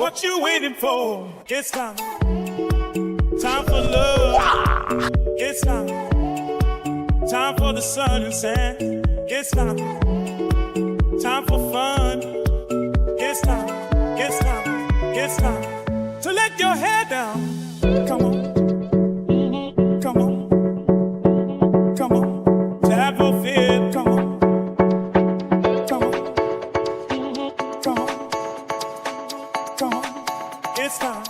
What you waiting for? It's time. Time for love. It's time. Time for the sun and sand. It's time. Time for fun. It's time. It's time. It's time to let your hair down. Come on. Come on. Come on. To have no fear. Come on. Come on. Come on. Come on. It's time.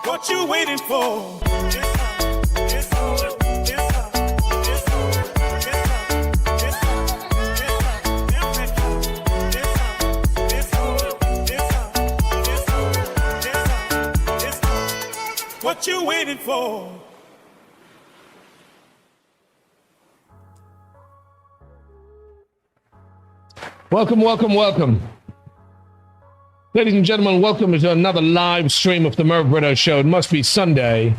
What you waiting for? It's time. It's time. It's time. It's time. It's time. It's time. It's time. It's time. It's time. It's time. What you waiting for? Welcome. Ladies and gentlemen, welcome to another live stream of the Merv Brito Show. It must be Sunday.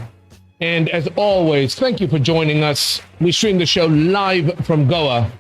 And as always, thank you for joining us. We stream the show live from Goa,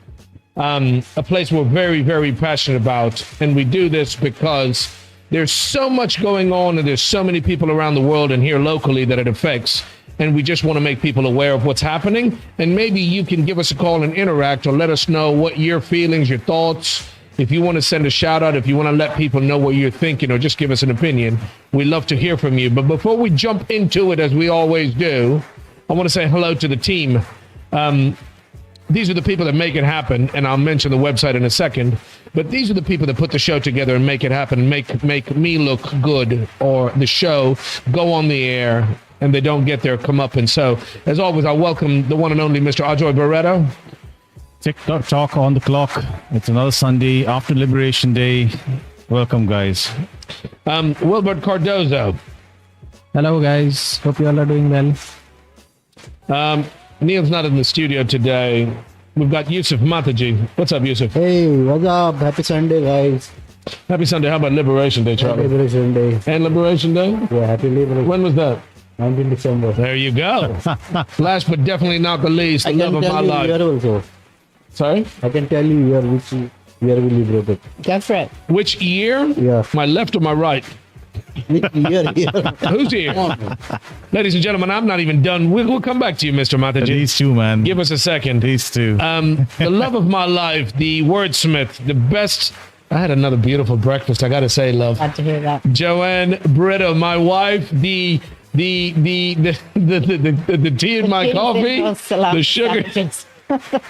a place we're very, very passionate about. And we do this because there's so much going on and there's so many people around the world and here locally that it affects. And we just want to make people aware of what's happening. And maybe you can give us a call and interact or let us know what your feelings, your thoughts. If you want to send a shout out, if you want to let people know what you're thinking or just give us an opinion, we'd love to hear from you. But before we jump into it, as we always do, I want to say hello to the team. These are the people that make it happen, and I'll mention the website in a second. But these are the people that put the show together and make it happen, make me look good or the show go on the air, and they don't get their comeuppance. So, as always, I welcome the one and only Mr. Ajoy Barreto. TikTok talk on the clock. It's another Sunday after Liberation Day. Welcome, guys. Wilbert Cardozo. Hello, guys. Hope you all are doing well. Neil's not in the studio today. We've got Yusuf Mataji. What's up, Yusuf? Hey, what's up? Happy Sunday, guys. Happy Sunday. How about Liberation Day, Charlie? Happy Liberation Day. And Liberation Day? Yeah, happy Liberation. When was that? 19 December. There you go. Last but definitely not the least, the love of my life. Year also. Sorry? I can tell you year which year we liberated. Go for it. Which year? Yeah. My left or my right? Which year? Who's here? Ladies and gentlemen, I'm not even done. We'll come back to you, Mr. Mataji. These two, man. Give us a second. These two. The love of my life, the wordsmith, the best. I had another beautiful breakfast, I got to say, love. Glad to hear that. Joanne Brito, my wife, the tea in my coffee, the sugar.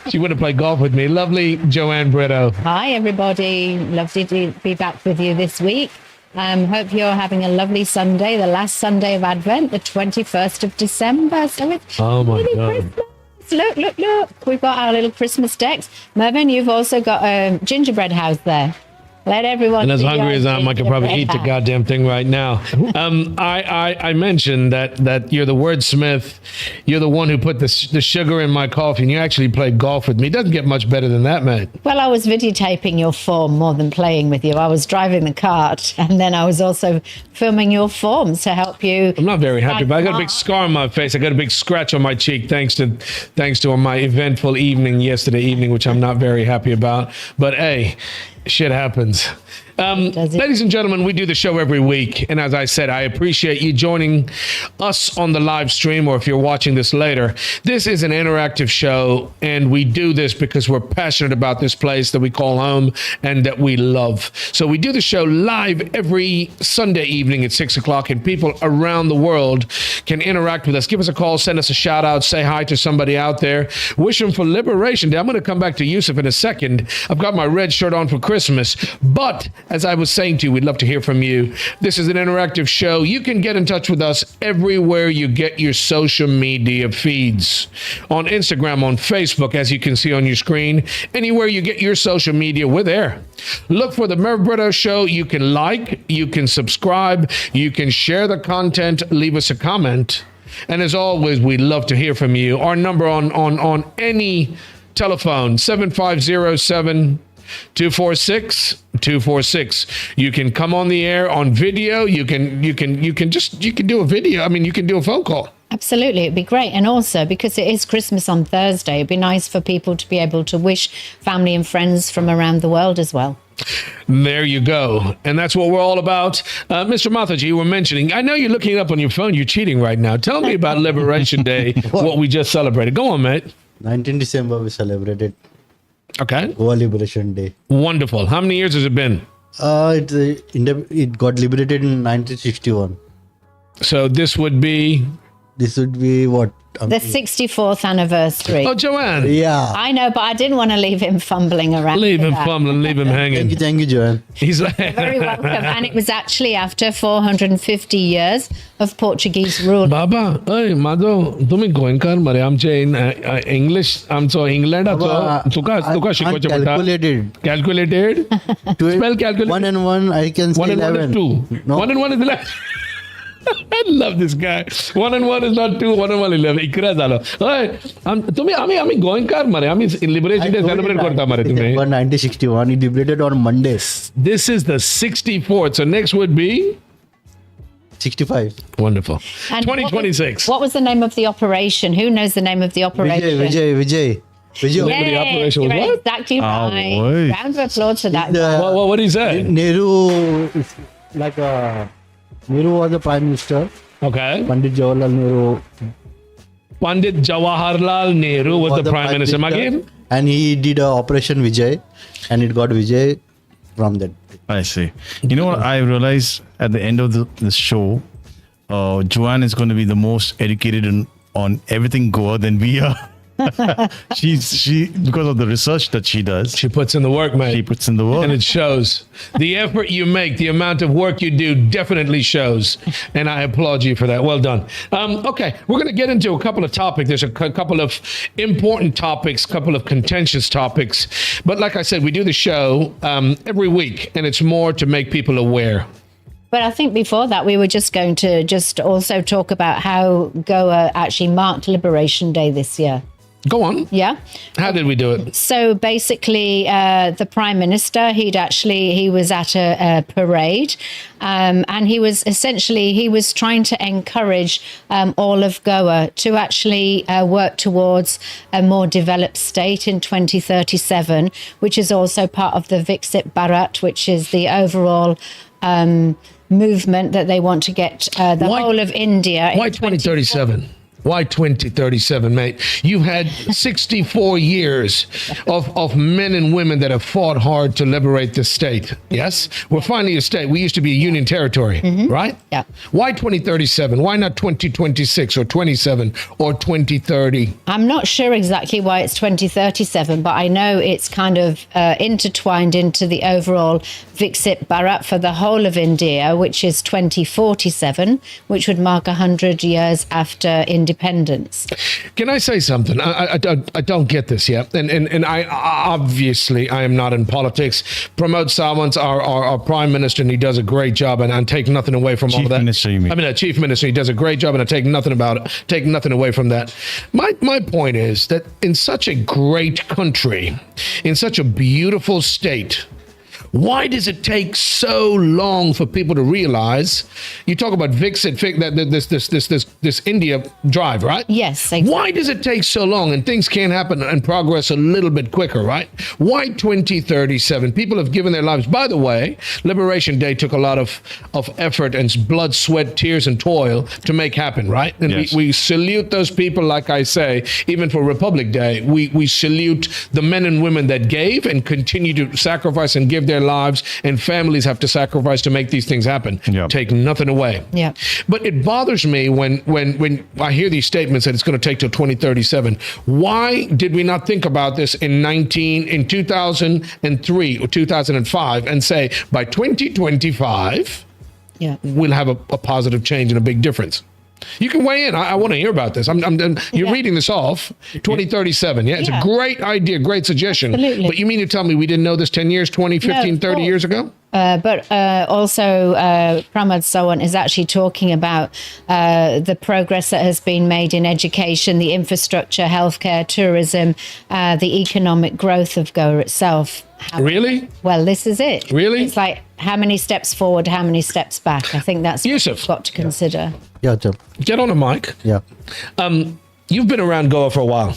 She went to play golf with me. Lovely Joanne Brito. Hi, everybody. Lovely to be back with you this week. Hope you're having a lovely Sunday, the last Sunday of Advent, the 21st of December. So it's really Christmas. Look. We've got our little Christmas decks. Mervyn, you've also got a gingerbread house there. Let everyone. And as hungry as I am, I could probably eat the goddamn thing right now. I mentioned that you're the wordsmith. You're the one who put the sugar in my coffee, and you actually played golf with me. It doesn't get much better than that, mate. Well, I was videotaping your form more than playing with you. I was driving the cart, and then I was also filming your forms to help you. I'm not very happy, but I got a big scar on my face. I got a big scratch on my cheek thanks to my eventful evening yesterday evening, which I'm not very happy about. But hey, shit happens. Ladies and gentlemen, we do the show every week. And as I said, I appreciate you joining us on the live stream, or if you're watching this later. This is an interactive show, and we do this because we're passionate about this place that we call home and that we love. So we do the show live every Sunday evening at 6 o'clock, and people around the world can interact with us. Give us a call, send us a shout out, say hi to somebody out there. Wish them for Liberation Day. I'm going to come back to Yusuf in a second. I've got my red shirt on for Christmas, but as I was saying to you, we'd love to hear from you. This is an interactive show. You can get in touch with us everywhere you get your social media feeds. On Instagram, on Facebook, as you can see on your screen. Anywhere you get your social media, we're there. Look for the Merv Brito Show. You can like, you can subscribe, you can share the content, leave us a comment. And as always, we'd love to hear from you. Our number on any telephone, 7507 246. You can come on the air on video. You can do a video. I mean, you can do a phone call. Absolutely, it'd be great. And also, because it is Christmas on Thursday, it'd be nice for people to be able to wish family and friends from around the world as well. There you go. And that's what we're all about. Mr. Mataji, you were mentioning, I know you're looking it up on your phone. You're cheating right now. Tell me about Liberation Day, what we just celebrated. Go on, mate. 19 December we celebrated Okay. Goa Liberation Day. Wonderful. How many years has it been? It got liberated in 1961. So this would be... This would be what? The 64th anniversary. Oh, Joanne. Yeah. I know, but I didn't want to leave him fumbling around. Leave with him that. fumbling, leave him hanging. Thank you, Joanne. He's like... Very welcome. And it was actually after 450 years of Portuguese rule. Baba, hey, Madho, तुम्ही गोयंकार मरे आमचे English आमचो England आचो तुका शिकवचे पडटा. Calculated. Spell calculate. 1 and 1, I can say 1 and 1 11. is 2. No. 1 and 1 is 11. I love this guy. 1 and 1 is not 2. 1 and 1 is 11. इकडे झालं. तुम्ही आम्ही गोयंकार मरे आम्ही Liberation Day celebrate करता मरे तुम्ही. 1961. It liberated on Monday. This is the 64th. So next would be 65. wonderful. And 2026. What was the name of the operation? Who knows the name of the operation? Vijay. The operation was you're what? exactly Oh, right. boy. Round of applause for that. What did he say? Nehru is like Nehru was the prime minister. Okay. Pandit Jawaharlal Nehru Pandit Jawaharlal Nehru was the prime minister. Magin? and he did Operation Vijay, and it got Vijay from that. I see. You know what? I realized at the end of the show, Joanne is going to be the most educated on everything Goa than we are. she because of the research that she does. She puts in the work, mate. She puts in the work. And it shows. The effort you make, the amount of work you do definitely shows. And I applaud you for that. Well done. Okay, we're going to get into a couple of topics. There's a couple of important topics, couple of contentious topics. But like I said, we do the show every week, and it's more to make people aware. But I think before that, we were just going to just also talk about how Goa actually marked Liberation Day this year. Go on. Yeah. How did we do it? So basically, the Prime Minister, he was at a parade, and he was trying to encourage all of Goa to actually work towards a more developed state in 2037, which is also part of the Viksit Bharat, which is the overall movement that they want to get whole of India. Why 2037? Why 2037, mate? You've had 64 years of men and women that have fought hard to liberate this state. Yes? We're finally a state. We used to be a union territory, right? Yeah. Why 2037? Why not 2026 or 27 or 2030? I'm not sure exactly why it's 2037, but I know it's kind of intertwined into the overall Viksit Bharat for the whole of India, which is 2047, which would mark 100 years after independence. Can I say something? I don't get this yet. And I obviously, I am not in politics. Pramod Sawant's our prime minister, and he does a great job, and I take nothing away from all of that. Chief Minister, you mean? I mean, chief minister, he does a great job, and I take nothing away from that. My point is that in such a great country, in such a beautiful state, why does it take so long for people to realize? You talk about Viksit, this India drive, right? Yes, exactly. Why does it take so long and things can't happen and progress a little bit quicker, right? Why 2037? People have given their lives. By the way, Liberation Day took a lot of effort and blood, sweat, tears, and toil to make happen, right? And yes. we salute those people, like I say, even for Republic Day, we salute the men and women that gave and continue to sacrifice and give their lives, and families have to sacrifice to make these things happen. Yeah. Take nothing away. Yeah. But it bothers me when I hear these statements that it's going to take till 2037. Why did we not think about this in 2003 or 2005 and say by 2025 we'll have a positive change and a big difference? You can weigh in. I want to hear about this. You're reading this off. 2037. Yeah, it's a great idea, great suggestion. Absolutely. But you mean to tell me we didn't know this 10 years, 20, 15, 30 years ago? But also, Pramod Sawant is actually talking about the progress that has been made in education, the infrastructure, healthcare, tourism, the economic growth of Goa itself. Really? Well, this is it. Really? It's like how many steps forward, how many steps back. I think that's what Yusuf. you've got to consider. Yeah, chal. Get on the mic. Yeah. You've been around Goa for a while.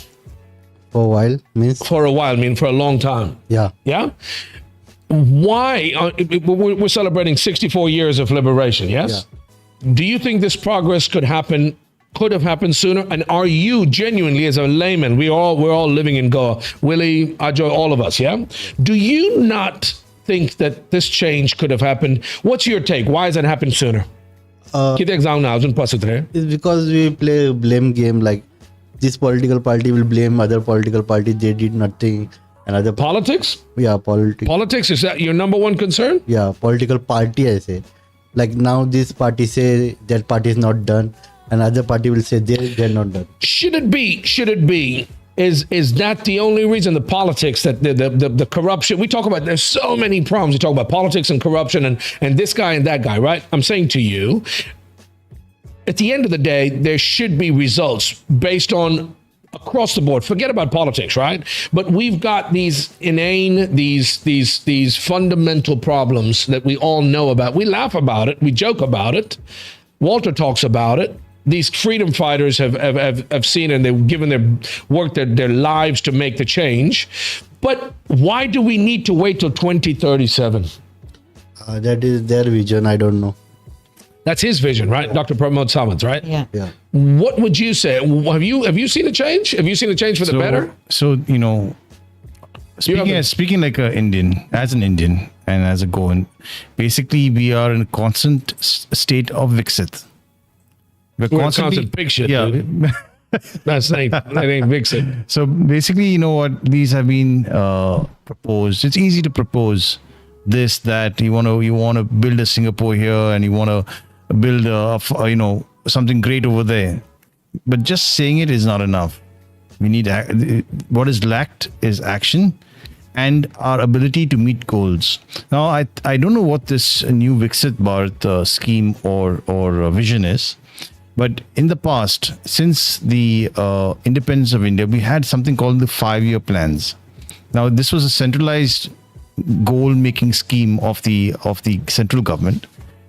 For a while means. For a while, I mean for a long time. Yeah. Yeah? Why? We're celebrating 64 years of liberation, yes? Do you think this progress could have happened sooner? And are you genuinely, as a layman, we're all living in Goa, Willie, Ajoy, all of us, yeah? Do you not think that this change could have happened? What's your take? Why has it happened sooner? It's because we play blame game, like this political party will blame other political party, they did nothing. Another Politics? Yeah, politics. Politics, is that your number one concern? Yeah, political party, I say. Like now this party say that party is not done, and other party will say they're not done. Should it be? Is that the only reason, the politics, that the corruption? We talk about, there's so many problems. We talk about politics and corruption and this guy and that guy, right? I'm saying to you, at the end of the day, there should be results based on across the board. Forget about politics, right? But we've got these inane, these fundamental problems that we all know about. We laugh about it. We joke about it. Walter talks about it. These freedom fighters have seen, and they've given their lives to make the change. But why do we need to wait till 2037? That is their vision. I don't know. That's his vision, right? Dr. Pramod Sawant, right? Yeah. Yeah. What would you say? Have you seen a change? Have you seen a change for the better? So, speaking like an Indian, as an Indian and as a Goan, basically we are in a constant state of Viksit. We're constant pig shit, yeah. dude. That ain't Vixen. So basically, you know what, these have been proposed. It's easy to propose this, that you want to build a Singapore here, and you want to build something great over there. But just saying it is not enough. We need what is lacked is action and our ability to meet goals. Now, I don't know what this new Viksit Bharat scheme or vision is. But in the past, since the independence of India, we had something called the 5-year plans. Now, this was a centralized goal-making scheme of the central government,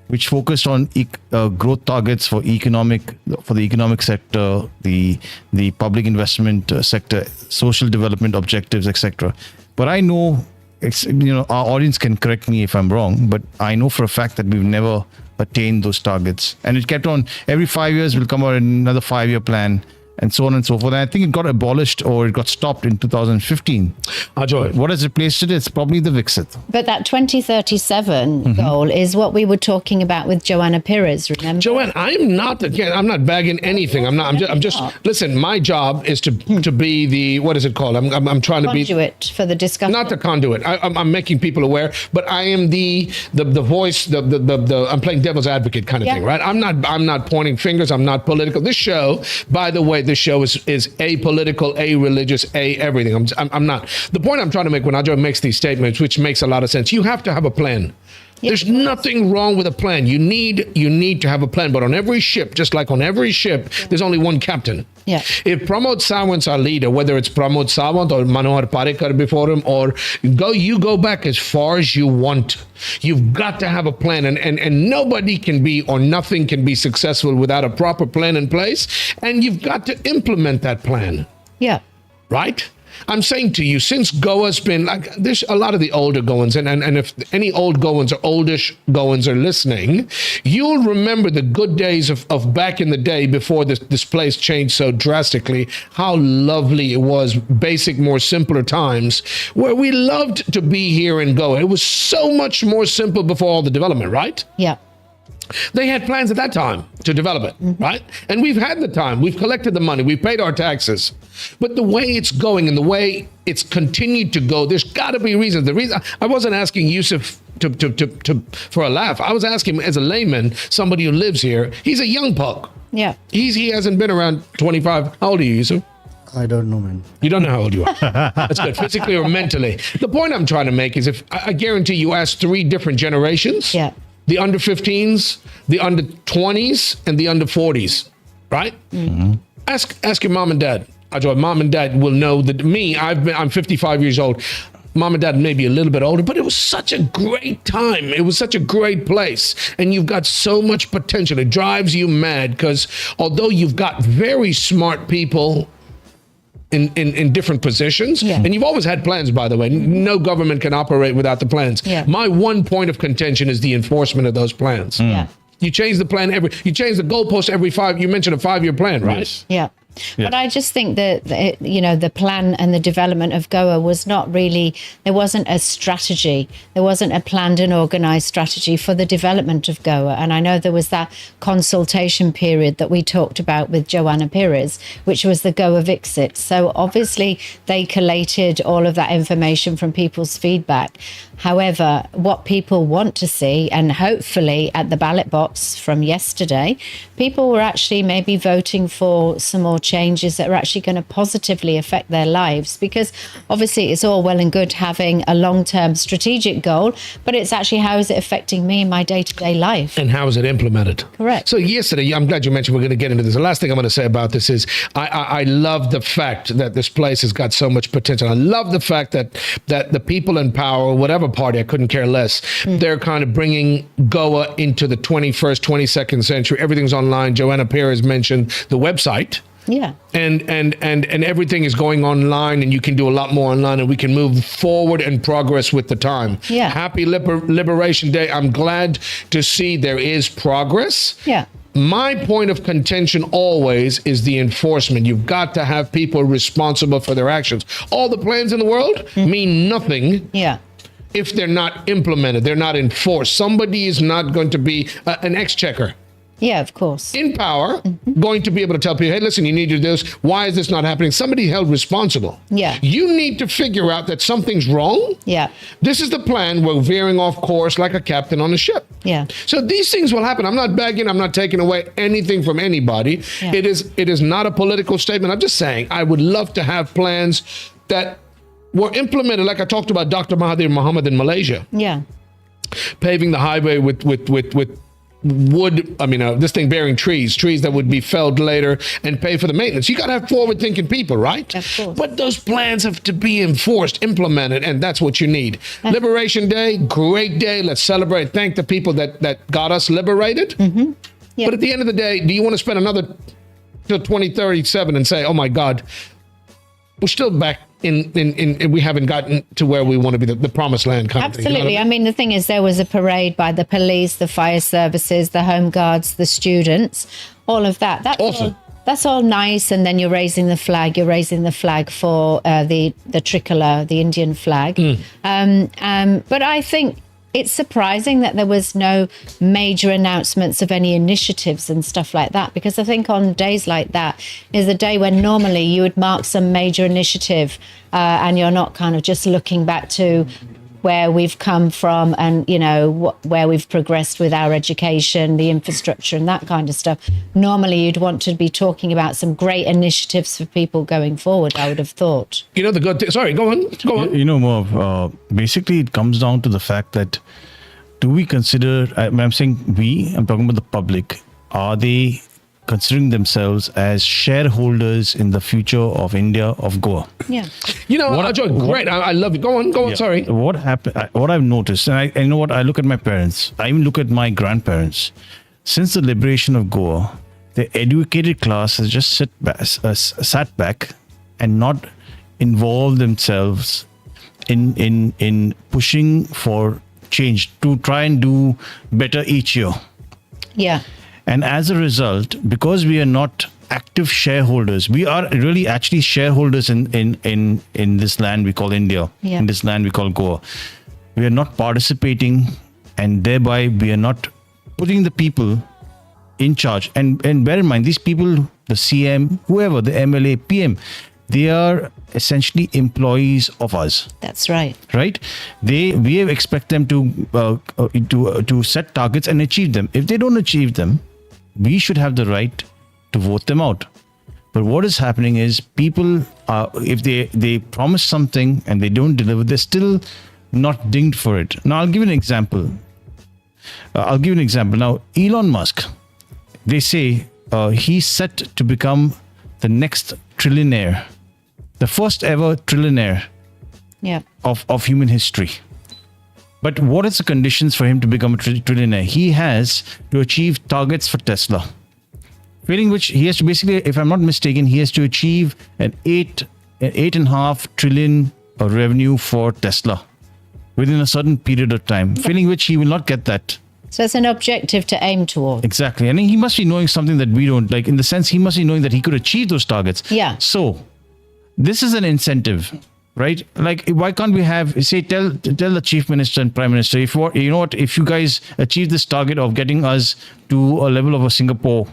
which focused on growth targets for the economic sector, the public investment sector, social development objectives, etc. But I know, our audience can correct me if I'm wrong, but I know for a fact that we've never attain those targets, and it kept on. Every 5 years will come out another 5-year plan, and so on and so forth. And I think it got abolished, or it got stopped in 2015. Ajoy. What has replaced it? It's probably the Viksit. But that 2037 goal is what we were talking about with Joanna Pires, remember? Joanne, I'm not bagging anything. I'm just listen, my job is to be the, what is it called? I'm trying to be conduit for the discussion. Not the conduit. I'm making people aware, but I am the voice, I'm playing devil's advocate kind of thing, right? I'm not pointing fingers. I'm not political. This show, by the way, this show is apolitical, religious, everything. I'm not. The point I'm trying to make when Ajoy makes these statements, which makes a lot of sense, you have to have a plan. Yep. There's nothing wrong with a plan. You need to have a plan. But on every ship, just like on every ship, there's only one captain. Yeah. If Pramod Sawant's our leader, whether it's Pramod Sawant or Manohar Parrikar before him, or you go back as far as you want. You've got to have a plan, and nobody can be, or nothing can be successful without a proper plan in place. And you've got to implement that plan. Yeah. Right? I'm saying to you, since Goa's been like, there's a lot of the older Goans, and if any old Goans or oldish Goans are listening, you'll remember the good days of back in the day before this place changed so drastically, how lovely it was, basic, more simpler times, where we loved to be here in Goa. It was so much more simple before all the development, right? Yeah. They had plans at that time to develop it, right? And we've had the time. We've collected the money. We've paid our taxes. But the way it's going and the way it's continued to go, there's got to be reasons. The reason I wasn't asking Yusuf to for a laugh. I was asking him as a layman, somebody who lives here. He's a young puck. Yeah. He hasn't been around 25. How old are you, Yusuf? I don't know, man. You don't know how old you are. That's good, physically or mentally. The point I'm trying to make is, if I guarantee you ask 3 different generations. Yeah. The under 15s, the under 20s, and the under 40s, right? Mm-hmm. Ask your mom and dad. Ajoy, mom and dad will know that I'm 55 years old. mom and dad may be a little bit older, but it was such a great time. It was such a great place. And you've got so much potential. It drives you mad because although you've got very smart people in different positions, and you've always had plans, by the way. No government can operate without the plans. My one point of contention is the enforcement of those plans. You change the plan you change the goalpost every you mentioned a 5-year plan, right? Yes. Yeah. But I just think that, the plan and the development of Goa was not really, there wasn't a strategy. There wasn't a planned and organized strategy for the development of Goa. And I know there was that consultation period that we talked about with Joanna Pires, which was the Goa Vixit. So obviously they collated all of that information from people's feedback. However, what people want to see, and hopefully at the ballot box from yesterday, people were actually maybe voting for some more changes that are actually going to positively affect their lives, because obviously it's all well and good having a long-term strategic goal, but it's actually how is it affecting me in my day-to-day life, and how is it implemented? Correct. So yesterday, I'm glad you mentioned we're going to get into this. The last thing I'm going to say about this is I love the fact that this place has got so much potential. I love the fact that the people in power, whatever party, I couldn't care less, they're kind of bringing Goa into the 21st, 22nd century. Everything's online. Joanna Pires mentioned the website. Yeah. And everything is going online, and you can do a lot more online, and we can move forward and progress with the time. Yeah. Happy Liberation Day. I'm glad to see there is progress. Yeah. My point of contention always is the enforcement. You've got to have people responsible for their actions. All the plans in the world mean nothing. Yeah. If they're not implemented, they're not enforced. Somebody is not going to be an exchequer Yeah, of course. in power going to be able to tell people, hey, listen, you need to do this. Why is this not happening? Somebody held responsible. Yeah. You need to figure out that something's wrong. Yeah. This is the plan. We're veering off course like a captain on a ship. Yeah. So these things will happen. I'm not begging. I'm not taking away anything from anybody. Yeah. It is not a political statement. I'm just saying I would love to have plans that were implemented, like I talked about Dr. Mahathir Mohamad in Malaysia, Yeah. paving the highway with wood, this thing bearing trees that would be felled later and pay for the maintenance. You got to have forward-thinking people, right? Of course. But those plans have to be enforced, implemented, and that's what you need. Liberation Day, great day. Let's celebrate. Thank the people that got us liberated. Yeah. But at the end of the day, do you want to spend another till 2037 and say, oh my God, we're still back in we haven't gotten to where we want to be, the promised land kind of thing. Absolutely. You know what I mean, the thing is, there was a parade by the police, the fire services, the home guards, the students, all of that. That's all nice. And then you're raising the flag. You're raising the flag for the tricolour, the Indian flag. But I think it's surprising that there was no major announcements of any initiatives and stuff like that, because I think on days like that is a day when normally you would mark some major initiative and you're not kind of just looking back to where we've come from and, where we've progressed with our education, the infrastructure and that kind of stuff. Normally you'd want to be talking about some great initiatives for people going forward, I would have thought. the good thing. Sorry, go on. More basically it comes down to the fact that, do we consider, when I'm saying we, I'm talking about the public, are they considering themselves as shareholders in the future of India, of Goa? Yeah. Great. I love it. Go on. Sorry. What happened? What I've noticed, and I know what I look at my parents. I even look at my grandparents. Since the liberation of Goa, the educated class has just sat back and not involved themselves in pushing for change to try and do better each year. Yeah. And as a result, because we are not active shareholders, we are really actually shareholders in this land we call India, in this land we call Goa. We are not participating, and thereby we are not putting the people in charge. And bear in mind, these people, the CM, whoever, the MLA, PM, they are essentially employees of us. That's right. Right? We expect them to set targets and achieve them. If they don't achieve them, we should have the right to vote them out. But what is happening is people, if they promise something and they don't deliver, they're still not dinged for it. Now, I'll give you an example. Now, Elon Musk, they say he's set to become the next trillionaire, the first ever trillionaire Yeah. of human history. But what is the conditions for him to become a trillionaire? He has to achieve targets for Tesla. Failing which he has to basically, if I'm not mistaken, he has to achieve an 8.5 trillion revenue for Tesla within a certain period of time. Failing which he will not get that. So it's an objective to aim toward. Exactly. And he must be knowing something that we don't, like in the sense he must be knowing that he could achieve those targets. Yeah. So this is an incentive, right? Like, why can't we have, say, tell the chief minister and prime minister, if you know what, if you guys achieve this target of getting us to a level of a Singapore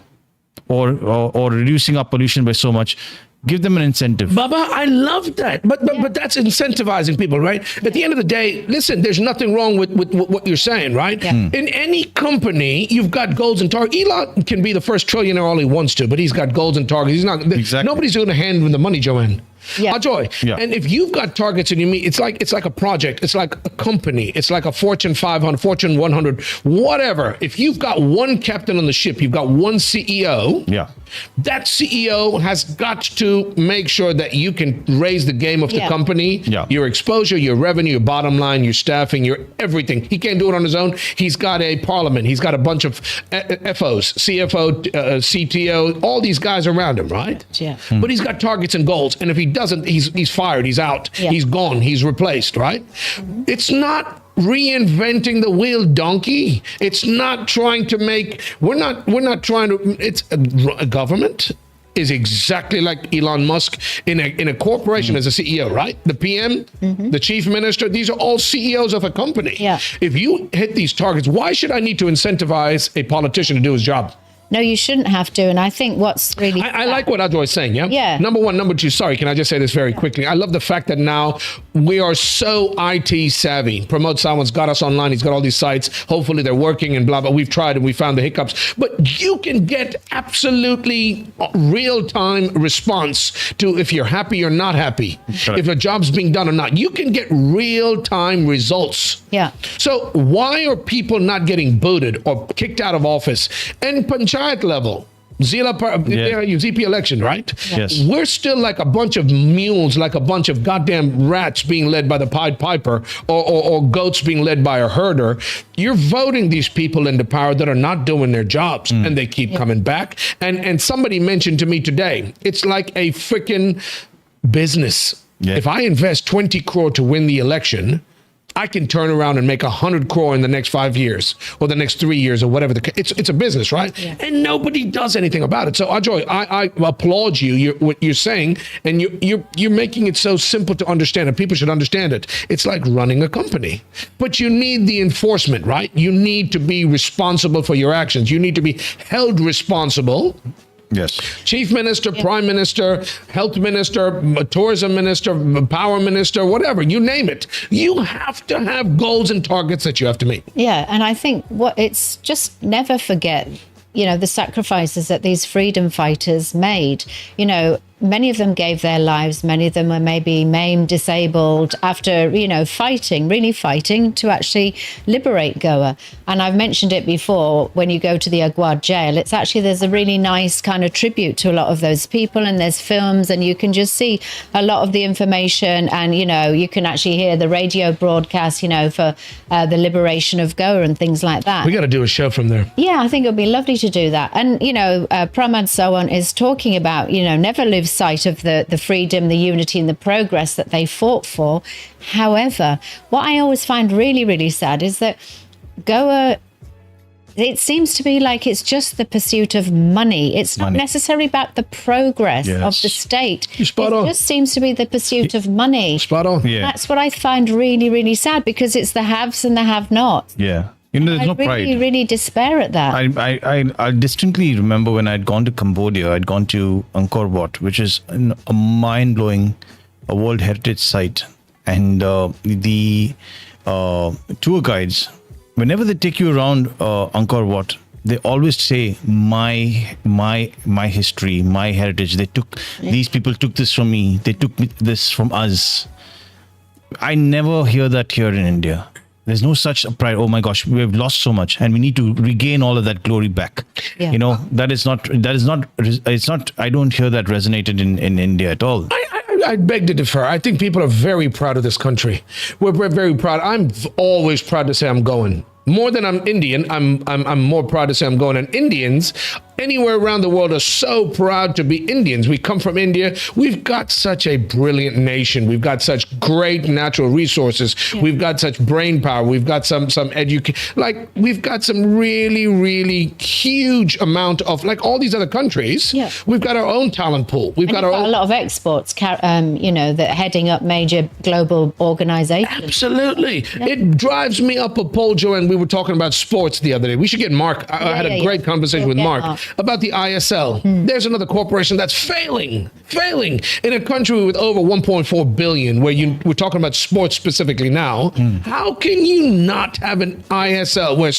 or reducing our pollution by so much, give them an incentive. Baba, I love that. But that's incentivizing people, right? At the end of the day, listen, there's nothing wrong with what you're saying, right? Yeah. In any company, you've got goals and targets. Elon can be the first trillionaire all he wants to, but he's got goals and targets. He's not. Exactly. Nobody's going to hand him the money, Joanne. Yeah. Joy. Yeah. And if you've got targets and you meet, it's like a project. It's like a company. It's like a Fortune 500, Fortune 100, whatever. If you've got one captain on the ship, you've got one CEO. Yeah. That CEO has got to make sure that you can raise the game of the Yeah. company, Yeah. your exposure, your revenue, your bottom line, your staffing, your everything. He can't do it on his own. He's got a parliament. He's got a bunch of FOs, CFO, CTO, all these guys around him, right? Yeah. But he's got targets and goals. And if he doesn't, he's fired. He's out. Yeah. He's gone. He's replaced, right? It's not reinventing the wheel, donkey. It's not trying to make, we're not trying to, it's a government is exactly like Elon Musk in a corporation as a CEO, right? The PM, the chief minister, these are all CEOs of a company. Yeah. If you hit these targets, why should I need to incentivize a politician to do his job? No, you shouldn't have to. And I think what's really... I like what Ajoy is saying, yeah? Yeah. Number one. Number two, sorry, can I just say this very quickly? I love the fact that now we are so IT savvy. Pramod Sawant's got us online. He's got all these sites. Hopefully they're working and blah, blah. We've tried and we found the hiccups. But you can get absolutely real-time response to if you're happy or not happy, Correct. if a job's being done or not. You can get real-time results. Yeah. So why are people not getting booted or kicked out of office? And Panchayat level, ZP election, right? Yes. We're still like a bunch of mules, like a bunch of goddamn rats being led by the Pied Piper or goats being led by a herder. You're voting these people into power that are not doing their jobs and they keep coming back. And somebody mentioned to me today, it's like a freaking business. Yeah. If I invest 20 crore to win the election, I can turn around and make 100 crore in the next 5 years or the next 3 years or whatever. It's a business, right? Yeah. And nobody does anything about it. So Ajoy, I applaud you. What you're saying, and you're making it so simple to understand, and people should understand it. It's like running a company, but you need the enforcement, right? You need to be responsible for your actions. You need to be held responsible. Yes. Chief Minister, Prime Minister, Health Minister, Tourism Minister, Power Minister, whatever, you name it. You have to have goals and targets that you have to meet. Yeah, and I think it's just never forget, the sacrifices that these freedom fighters made. Many of them gave their lives. Many of them were maybe maimed, disabled after, really fighting to actually liberate Goa. And I've mentioned it before, when you go to the Aguad jail, there's a really nice kind of tribute to a lot of those people, and there's films, and you can just see a lot of the information, and, you can actually hear the radio broadcast, for the liberation of Goa and things like that. We got to do a show from there. Yeah, I think it would be lovely to do that. And, Pramod Sawant is talking about, never lose sight of the freedom, the unity and the progress that they fought for. However, what I always find really, really sad is that Goa, it seems to be like it's just the pursuit of money. It's not necessarily about the progress of the state. You're spot on. It just seems to be the pursuit of money. Spot on. Yeah. That's what I find really, really sad, because it's the haves and the have-nots. Yeah. There's I no really, pride. really despair at that. I distinctly remember when I'd gone to Cambodia, I'd gone to Angkor Wat, which is a mind-blowing World Heritage Site. And the tour guides, whenever they take you around Angkor Wat, they always say, my history, my heritage. These people took this from me. They took this from us. I never hear that here in India. There's no such pride. Oh my gosh, we have lost so much, and we need to regain all of that glory back. Yeah. It's not. I don't hear that resonated in India at all. I beg to differ. I think people are very proud of this country. We're very proud. I'm always proud to say I'm going. More than I'm Indian, I'm more proud to say I'm going. And Indians anywhere around the world are so proud to be Indians. We come from India. We've got such a brilliant nation. We've got such great natural resources. Yeah. We've got such brain power. We've got some education. Like, we've got some really, really huge amount of, like all these other countries. Yeah. We've got our own talent pool. We've got a lot of exports, that heading up major global organizations. Absolutely. Yeah. It drives me up a pole, Joanne. We were talking about sports the other day. We should get Mark. I had a great conversation with Mark about the ISL. There's another corporation that's failing in a country with over 1.4 billion, where we're talking about sports specifically now. How can you not have an ISL where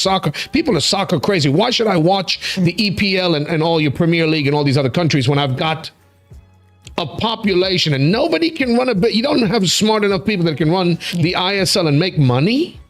people are soccer crazy? Why should I watch the EPL and all your Premier League and all these other countries when I've got a population and nobody can run a bit? You don't have smart enough people that can run the ISL and make money.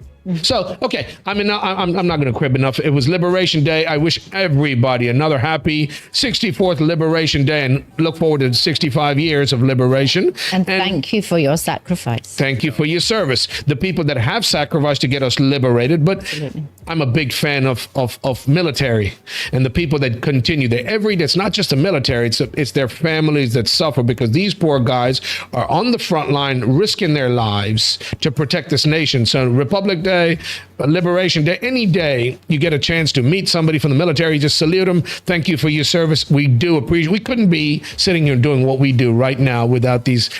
So, okay, I'm not going to crib enough. It was Liberation Day. I wish everybody another happy 64th Liberation Day and look forward to 65 years of liberation. And thank you for your sacrifice. Thank you for your service. The people that have sacrificed to get us liberated, but absolutely. I'm a big fan of military and the people that continue there every day. It's not just the military, it's their families that suffer, because these poor guys are on the front line risking their lives to protect this nation. So Republic Day, Liberation Day, any day you get a chance to meet somebody from the military, just salute them. Thank you for your service. We do appreciate. We couldn't be sitting here doing what we do right now without these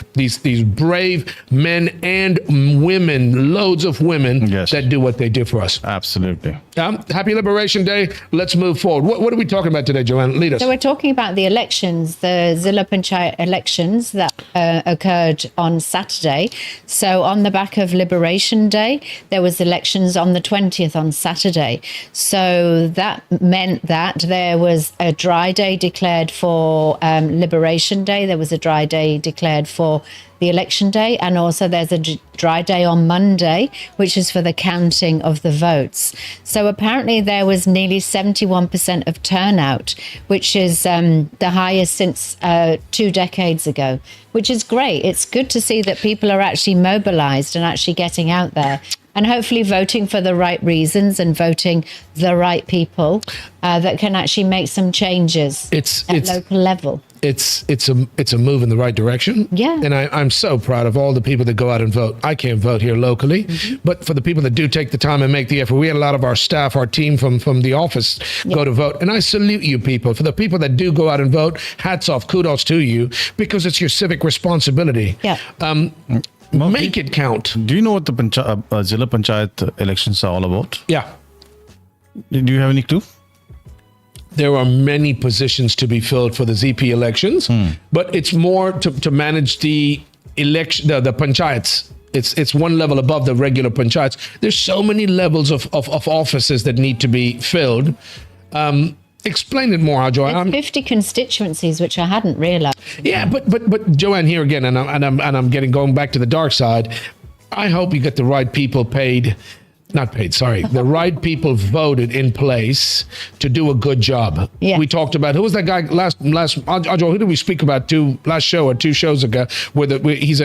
brave men and women, loads of women that do what they do for us. Absolutely. Happy Liberation Day. Let's move forward. What are we talking about today, Joanne? Lead us. So we're talking about the elections, the Zilla Panchayat elections that occurred on Saturday. So on the back of Liberation Day, there was elections on the 20th on Saturday. So that meant that there was a dry day declared for Liberation Day. There was a dry day declared for the election day, and also there's a dry day on Monday, which is for the counting of the votes. So apparently there was nearly 71% of turnout, which is the highest since 2 decades ago, which is great. It's good to see that people are actually mobilized and actually getting out there and hopefully voting for the right reasons and voting the right people that can actually make some changes at local level. It's a move in the right direction. Yeah. And I'm so proud of all the people that go out and vote. I can't vote here locally, but for the people that do take the time and make the effort, we had a lot of our staff, our team from the office go to vote. And I salute you people. For the people that do go out and vote, hats off, kudos to you, because it's your civic responsibility. Yeah. Make it count. Do you know what the Zilla Panchayat elections are all about? Yeah. Do you have any clue? There are many positions to be filled for the ZP elections, but it's more to manage the election, the panchayats. It's one level above the regular panchayats. There's so many levels of offices that need to be filled. Explain it more, Joanne. 50 constituencies, which I hadn't realized. Yeah, but Joanne, here again, and I'm going back to the dark side. I hope you get the right people the right people voted in place to do a good job. Yeah. We talked about, who was that guy last who did we speak about last show or 2 shows ago, where he's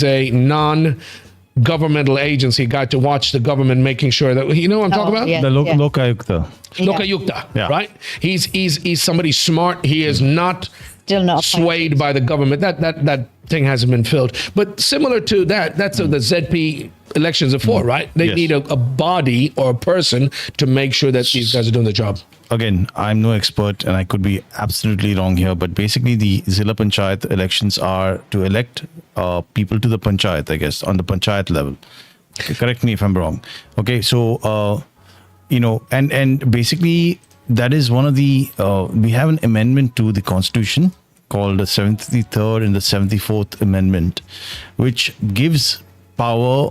a non-governmental agency guy to watch the government making sure that, you know what I'm talking about? Yeah. The Lokayukta. Lokayukta, right? He's somebody smart. He is not still not swayed by the government. That thing hasn't been filled. But similar to that's what the ZP elections are for, right? They need a body or a person to make sure that these guys are doing the job. Again, I'm no expert and I could be absolutely wrong here, but basically the Zilla Panchayat elections are to elect people to the Panchayat, I guess, on the Panchayat level. Okay, correct me if I'm wrong. Okay, so, and basically that is one of the, we have an amendment to the Constitution called the 73rd and the 74th Amendment, which gives power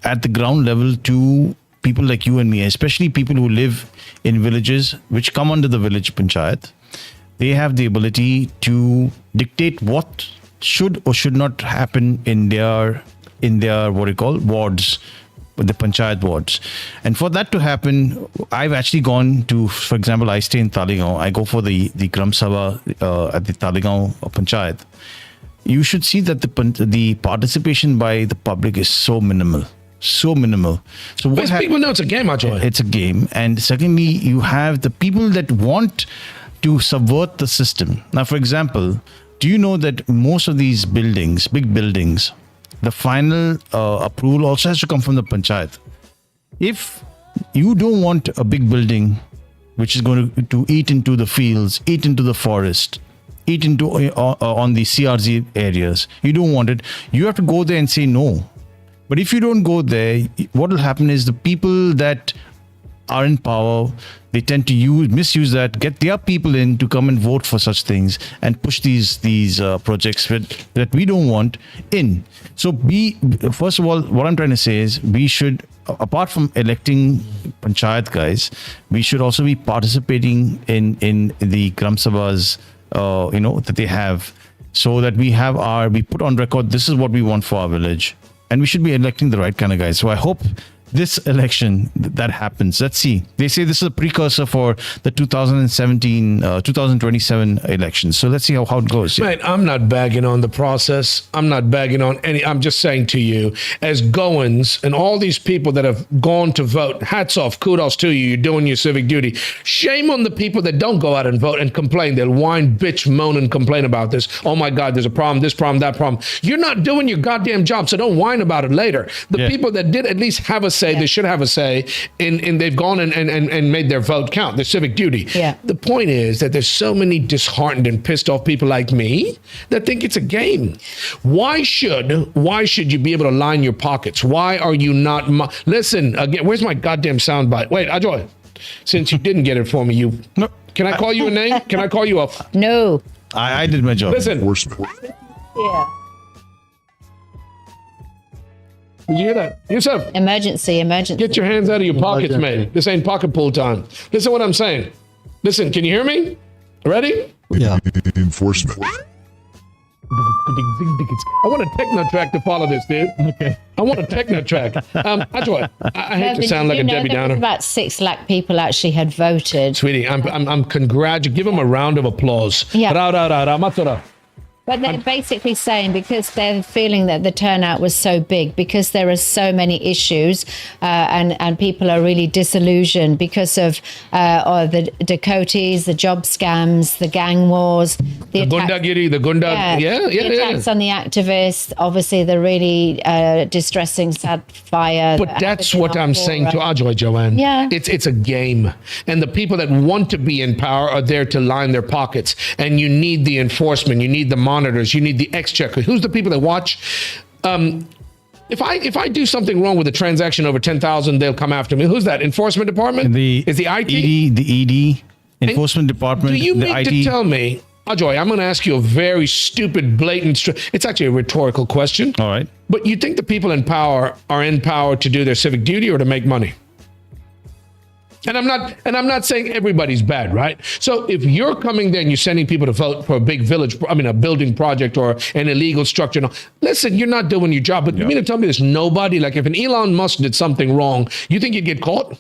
at the ground level to people like you and me, especially people who live in villages which come under the village panchayat. They have the ability to dictate what should or should not happen in their wards, the panchayat wards. And for that to happen, I've actually gone to, for example, I stay in Talegaon. I go for the Gram Sabha at the Talegaon panchayat. you should see that the participation by the public is so minimal. So minimal. So what People know it's a game, Ajoy. it's a game. And secondly, you have the people that want to subvert the system. Now, for example, do you know that most of these buildings, big buildings, the final approval also has to come from the Panchayat. If you don't want a big building which is going to eat into the fields, eat into the forest, eat into on the CRZ areas, you don't want it, you have to go there and say no. But if you don't go there, what will happen is the people that are in power, they tend to misuse that, get their people in to come and vote for such things and push these projects that we don't want in. So first of all, what I'm trying to say is we should, apart from electing Panchayat guys, we should also be participating in the Gram Sabhas, that they have, so that we put on record, this is what we want for our village. And we should be electing the right kind of guys. So I hope this election that happens. Let's see. They say this is a precursor for the 2027 elections. So let's see how it goes. Mate, I'm not bagging on the process. I'm not bagging on any. I'm just saying to you, as Goans and all these people that have gone to vote, hats off, kudos to you. You're doing your civic duty. Shame on the people that don't go out and vote and complain. They'll whine, bitch, moan, and complain about this. Oh my God, there's a problem, this problem, that problem. You're not doing your goddamn job, so don't whine about it later. The people that did at least have a say, they should have a say, and they've gone and made their vote count, their civic duty. Yeah. The point is that there's so many disheartened and pissed off people like me that think it's a game. Why should you be able to line your pockets? Why are you not? Listen, again, where's my goddamn soundbite? Wait, Ajoy, since you didn't get it for me, No. Can I call you a name? Can I call you up? No. I did my job. Listen. Yeah. Did you hear that? Yusuf, Emergency. get your hands out of your pockets, man. This ain't pocket pool time. Listen what I'm saying. Listen, can you hear me? Ready? Yeah. Enforcement. I want a techno track to follow this, dude. Okay. I want a techno track. Ajoy, I hate to sound like a Debbie Downer. About 6 lakh people actually had voted. Sweetie, I'm congratulating. Give them a round of applause. Yeah. Matura. But they're basically saying because they're feeling that the turnout was so big, because there are so many issues, and people are really disillusioned because of the Dakotas, the job scams, the gang wars, the Gundagiri, the Gunda. Yeah. attacks on the activists, obviously the really distressing sad fire. But that's what I'm saying to Ajoy, Joanne. Yeah. It's a game. And the people that want to be in power are there to line their pockets. And you need the enforcement. You need the monitors. You need the exchequer. Who's the people that watch? If I do something wrong with a transaction over 10,000, they'll come after me. Who's that? Enforcement department? Is the IT? The ED, enforcement department. Do you the mean IT. to tell me, Ajoy, I'm going to ask you a very stupid, blatant, it's actually a rhetorical question. All right. But you think the people in power are in power to do their civic duty or to make money? And I'm not saying everybody's bad, right? So if you're coming there and you're sending people to vote for a big a building project or an illegal structure, listen, you're not doing your job. But you mean to tell me there's nobody, like if an Elon Musk did something wrong, you think you'd get caught?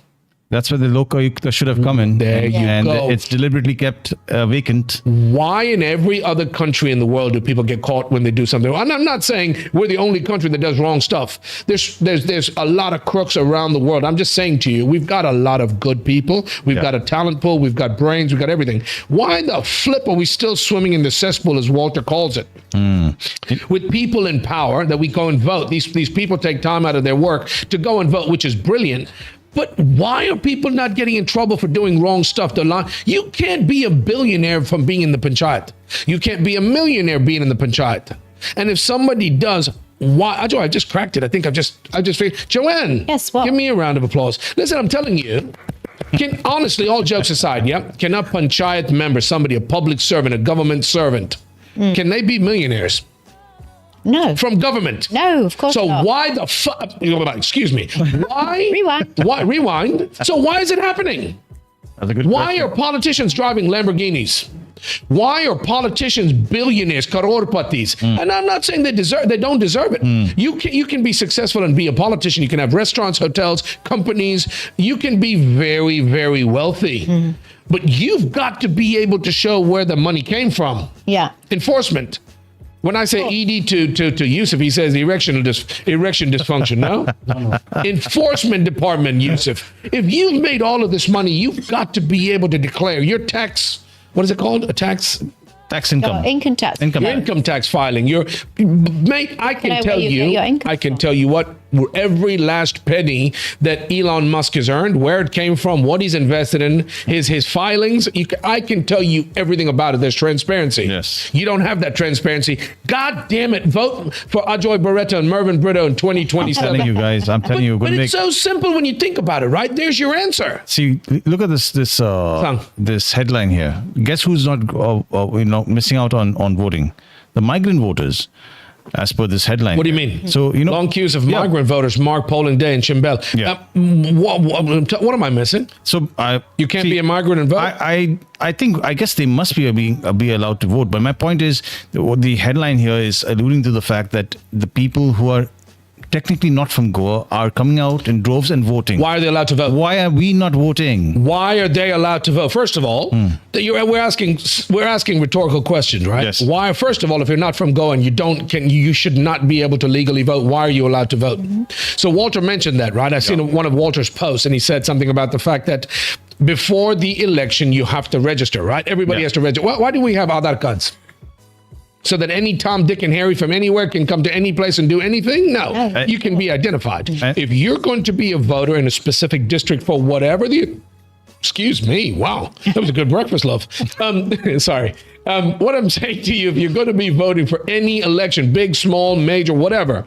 That's where the Lokayukta should have come in. There you and go. It's deliberately kept vacant. Why in every other country in the world do people get caught when they do something? And I'm not saying we're the only country that does wrong stuff. There's a lot of crooks around the world. I'm just saying to you, we've got a lot of good people. We've got a talent pool. We've got brains. We've got everything. Why the flip are we still swimming in the cesspool, as Walter calls it? With people in power that we go and vote. These people take time out of their work to go and vote, which is brilliant. But why are people not getting in trouble for doing wrong stuff? You can't be a billionaire from being in the Panchayat. You can't be a millionaire being in the Panchayat. And if somebody does, why? I just cracked it. I think I just figured. Joanne, yes, what? Give me a round of applause. Listen, I'm telling you, honestly, all jokes aside, can a Panchayat member, somebody, a public servant, a government servant, can they be millionaires? No. From government? No, of course not. not. So why the fuck? Excuse me. Why? Rewind. Why rewind? So why is it happening? That's a good Why question. are politicians driving Lamborghinis? Why are politicians billionaires, crore-patis? And I'm not saying they don't deserve it. You can be successful and be a politician. You can have restaurants, hotels, companies. You can be very, very wealthy. But you've got to be able to show where the money came from. Yeah. Enforcement. When I say ED to Yusuf, he says erection dysfunction. No? Enforcement department, Yusuf. If you've made all of this money, you've got to be able to declare your tax. What is it called? A tax. Tax income. Income tax. Income tax filing. Mate, I can tell you what every last penny that Elon Musk has earned, where it came from, what he's invested in, his filings. I can tell you everything about it. There's transparency. Yes. You don't have that transparency. God damn it. Vote for Ajoy Barretta and Mervyn Brito in 2027. I'm telling you guys. But it's so simple when you think about it, right? There's your answer. See, look at this headline here. Guess who's not missing out on voting? The migrant voters, as per this headline. What do you mean? So long queues of migrant voters mark polling day in Chimbel. Yeah. What am I missing? So you can't be a migrant and vote. I guess they must be allowed to vote. But my point is, the headline here is alluding to the fact that the people who are technically not from Goa are coming out in droves and voting. Why are they allowed to vote? Why are we not voting? Why are they allowed to vote? First of all, we're asking rhetorical questions, right? Yes. Why? First of all, if you're not from Goa and you should not be able to legally vote. Why are you allowed to vote? So Walter mentioned that, right? I seen one of Walter's posts, and he said something about the fact that before the election you have to register, right? Everybody has to register. Why do we have Aadhaar cards? So that any Tom, Dick, and Harry from anywhere can come to any place and do anything? No. You can be identified. If you're going to be a voter in a specific district for whatever excuse me, wow, that was a good breakfast, love. Sorry. What I'm saying to you, if you're going to be voting for any election, big, small, major, whatever,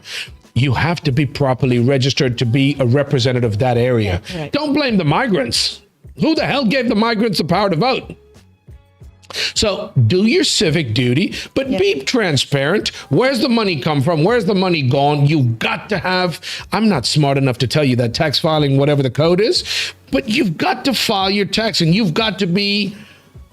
you have to be properly registered to be a representative of that area. Yeah, right. Don't blame the migrants. Who the hell gave the migrants the power to vote? So do your civic duty, but be transparent. Where's the money come from? Where's the money gone? You've got to have, I'm not smart enough to tell you that tax filing, whatever the code is, but you've got to file your tax and you've got to be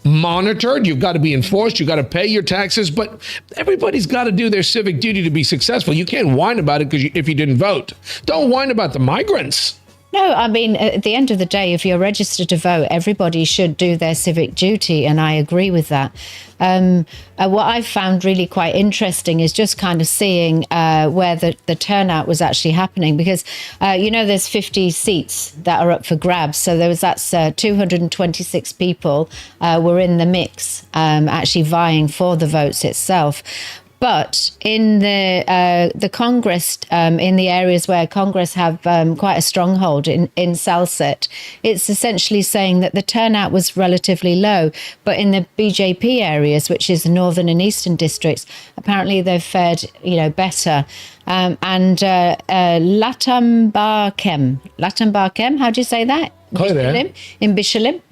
monitored. You've got to be enforced. You've got to pay your taxes, but everybody's got to do their civic duty to be successful. You can't whine about it because if you didn't vote. Don't whine about the migrants. No, I mean, at the end of the day, if you're registered to vote, everybody should do their civic duty, and I agree with that. What I've found really quite interesting is just kind of seeing where the turnout was actually happening, because, there's 50 seats that are up for grabs. So that's 226 people were in the mix, actually vying for the votes itself. But in the Congress, in the areas where Congress have quite a stronghold in Salsett, it's essentially saying that the turnout was relatively low. But in the BJP areas, which is the northern and eastern districts, apparently they've fared, better. And Latambarkem, how do you say that? In Bishalim.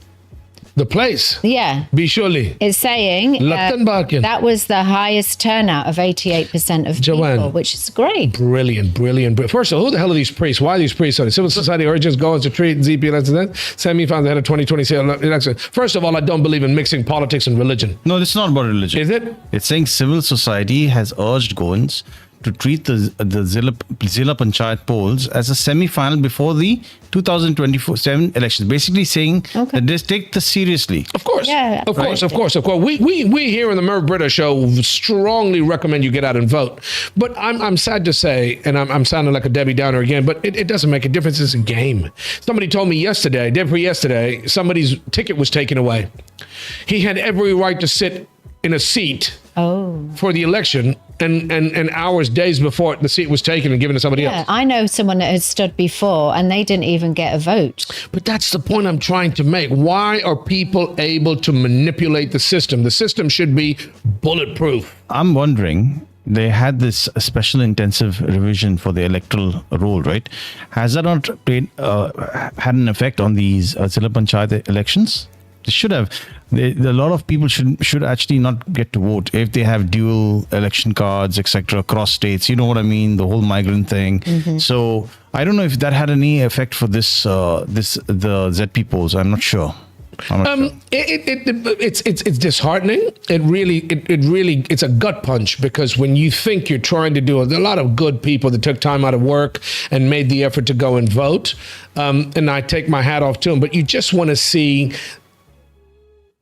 The place? Yeah. Bisholi. It's saying that was the highest turnout of 88% of people, which is great. Brilliant. First of all, who the hell are these priests? Why are these priests? Civil society origins go to treat ZP elections. Semi-finals ahead of 2020 election. First of all, I don't believe in mixing politics and religion. No, it's not about religion. Is it? It's saying civil society has urged Goans to treat the Zilla Panchayat polls as a semi-final before the 2027 elections. Basically saying that they take this seriously. Of course. Yeah. Of course. We here in the Merv Brita show strongly recommend you get out and vote. But I'm sad to say, and I'm sounding like a Debbie Downer again, but it doesn't make a difference. It's a game. Somebody told me yesterday, somebody's ticket was taken away. He had every right to sit in a seat for the election, and hours, days before the seat was taken and given to somebody else. I know someone that has stood before and they didn't even get a vote. But that's the point I'm trying to make. Why are people able to manipulate the system? The system should be bulletproof. I'm wondering, they had this special intensive revision for the electoral roll, right? Has that not had an effect on these Zilla Panchayat elections? They should have. A lot of people should actually not get to vote if they have dual election cards, etc., across states. You know what I mean? The whole migrant thing. Mm-hmm. So I don't know if that had any effect for the ZP polls. I'm not sure. It's disheartening. It really it's a gut punch, because when you think you're trying to do a lot of good people that took time out of work and made the effort to go and vote, and I take my hat off to them. But you just want to see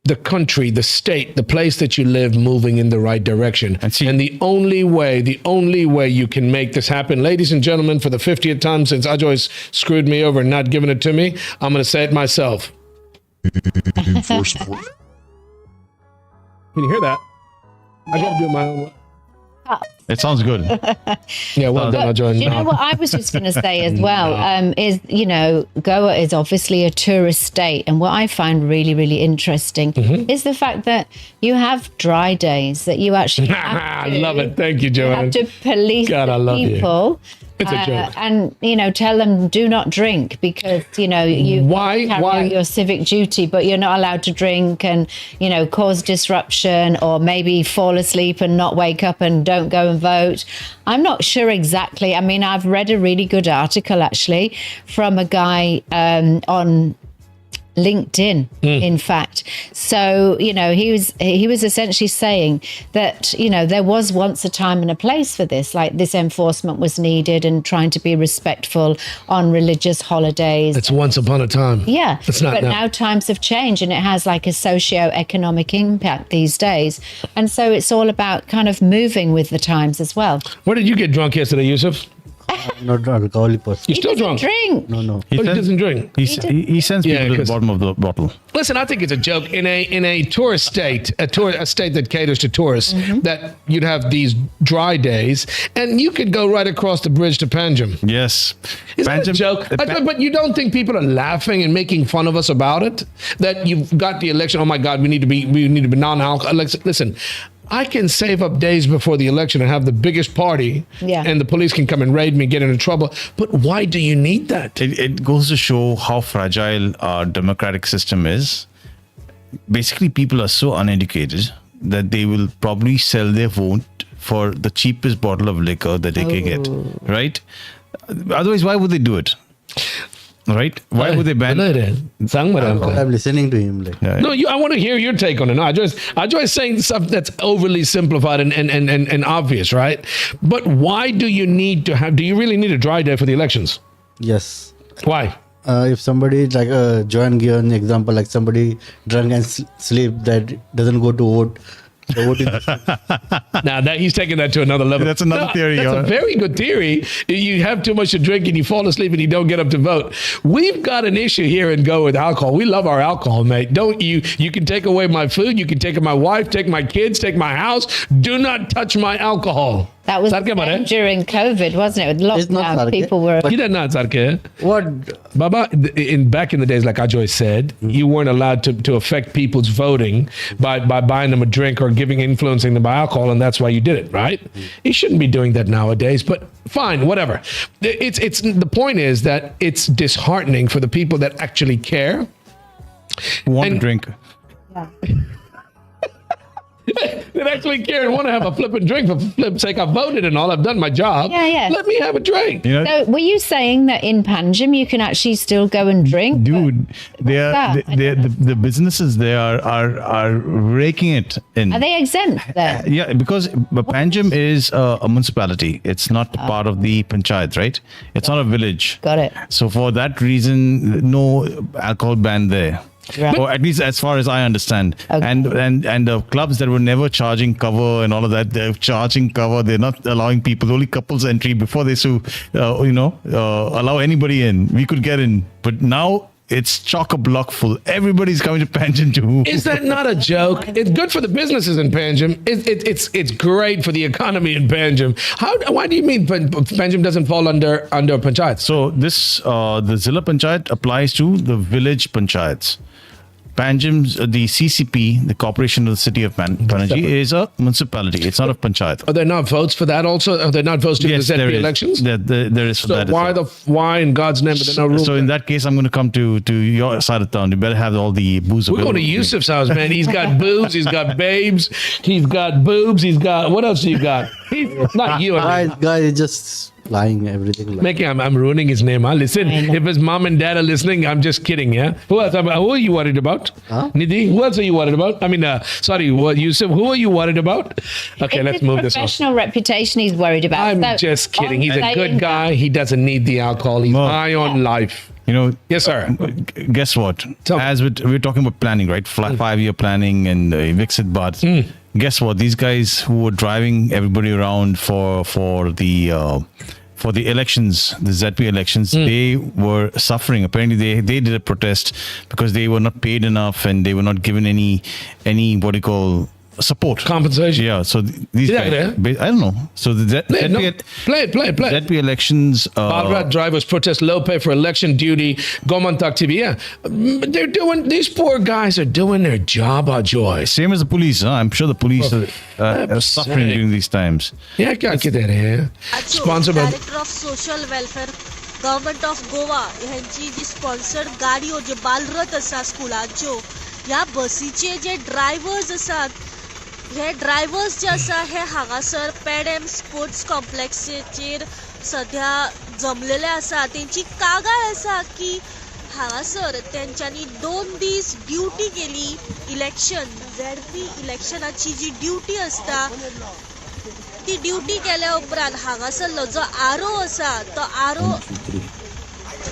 the country, the state, the place that you live moving in the right direction. And the only way you can make this happen, ladies and gentlemen, for the 50th time since Ajoy's screwed me over and not given it to me, I'm going to say it myself. Enforcement. Can you hear that? I got to do my own way. It sounds good. Yeah, well done, Ajoy. Do you know what I was just going to say as well? Is, you know, Goa is obviously a tourist state. And what I find really, really interesting is the fact that you have dry days that you actually have I love it. Thank you, you Joanne. have to police God, I the love you. people. It's a joke. And, you know, tell them do not drink because, you know, you carry out your civic duty, but you're not allowed to drink and, you know, cause disruption or maybe fall asleep and not wake up and don't go and vote. I'm not sure exactly. I mean, I've read a really good article actually from a guy on LinkedIn, in fact. So, you know, he was essentially saying that, you know, there was once a time and a place for this, like this enforcement was needed and trying to be respectful on religious holidays. It's once upon a time. Yeah, It's not but now. now times have changed and it has like a socio-economic impact these days. And so it's all about kind of moving with the times as well. Where did you get drunk yesterday, Yusuf? I'm not an alcoholic person. You're still drunk. Drink. No. He doesn't drink. He sends Yeah, people to 'cause- the bottom of the bottle. Listen, I think it's a joke in a tourist state, a state that caters to tourists, that you'd have these dry days, and you could go right across the bridge to Panjim. Yes. Is that a joke? But you don't think people are laughing and making fun of us about it? That you've got the election. Oh my God, we need to be non-alcoholic. Listen. I can save up days before the election and have the biggest party, and the police can come and raid me and get into trouble. But why do you need that? It goes to show how fragile our democratic system is. Basically, people are so uneducated that they will probably sell their vote for the cheapest bottle of liquor that they can get, right? Otherwise, why would they do it? Right? Why would they ban? I'm listening to him. Like, No, I want to hear your take on it. No, I just saying stuff that's overly simplified and obvious, right? But why do you need to have? Do you really need a dry day for the elections? yes. Why? If somebody like Joanne gave an example, like somebody drunk and sleep that doesn't go to vote. The vote is Now that he's taking that to another level. That's another theory. That's a very good theory. You have too much to drink and you fall asleep and you don't get up to vote. We've got an issue here in Go with alcohol. We love our alcohol, mate. Don't you? You can take away my food. You can take my wife, take my kids, take my house. Do not touch my alcohol. That was Sarke mare? during COVID, wasn't it? With It's not lockdown, sarke, people were... He did not, Sarke. what? Baba, back in the days, like Ajoy said, you weren't allowed to affect people's voting by buying them a drink or influencing them by alcohol, and that's why you did it, right? You shouldn't be doing that nowadays, but fine, whatever. It's the point is that it's disheartening for the people that actually care. Want to drink. That actually care and want to have a flipping drink for flip's sake. I voted and all. I've done my job. Yeah. Let me have a drink. You know, So were you saying that in Panjim you can actually still go and drink? dude, the businesses there are raking it in. Are they exempt there? Yeah, because Panjim is a municipality. It's not part of the Panchayat, right? It's not a village. Got it. So for that reason, no alcohol ban there. Right. Or at least as far as I understand. Okay. And the clubs that were never charging cover and all of that, they're charging cover. They're not allowing people, only couples entry before they allow anybody in. We could get in. But now it's chock-a-block full. Everybody's coming to Panjim too. Is that not a joke? It's good for the businesses in Panjim. It's great for the economy in Panjim. Why do you mean Panjim doesn't fall under Panchayat? So this, the Zilla Parishad applies to the village panchayats. Panjim's, the CCP, the Corporation of the City of Panaji, is a municipality. It's not a panchayat. Are there not votes for that also? Are there not votes during the there ZP is. elections? There is for So that. as well. why in God's name are there no rules? So in that case, I'm going to come to your side of town. You better have all the booze We're available. going to Yusuf's house, man. He's got boobs. He's got babes. He's got boobs. He's got, what else do you got? Not you. I mean. guy is just lying everything. Like. I'm ruining his name. Huh? Listen, I know. if his mom and dad are listening, I'm just kidding. Yeah. Who else? Who are you worried about? Huh? Nidhi, who else are you worried about? I mean, Yusuf, who are you worried about? Okay, let's It's move his this on. professional reputation he's worried about. I'm So, just kidding. He's a on good saying guy. He doesn't need the alcohol. He's No. high on life. Yes, sir. Guess what? Tell me. As we're talking about planning, right? 5-year planning and Viksit Bharat. Guess what? These guys who were driving everybody around for the elections, the ZP elections, they were suffering. Apparently, they did a protest because they were not paid enough and they were not given any what do you call support, Compensation. Yeah, so these Yeah, guys, yeah. I don't know. So the Play it. ZP elections. Bharat drivers protest low pay for election duty. Gomantak TV. Yeah, these poor guys are doing their job, Joy. Same as the police. Huh? I'm sure the police are suffering sake. during these times. Yeah, I can't get that here. Sponsored by. Director of social welfare government of Goa ह्यांची जी sponsored गाडयो जे बालरथ आसा स्कुलाच्यो ह्या बसीचे जे drivers आसात हे drivers जे आसा हे हांगासर पॅडम sports कॉम्प्लेक्साचेर सध्या जमलेले आसा तेंची कागाळ आसा की हांगासर तेंच्यांनी 2 दीस ड्युटी केली इलेक्शन झेडपी इलेक्शनाची जी ड्युटी असता ती ड्युटी केल्या उपरांत हांगासरलो जो आरो आसा तो आरो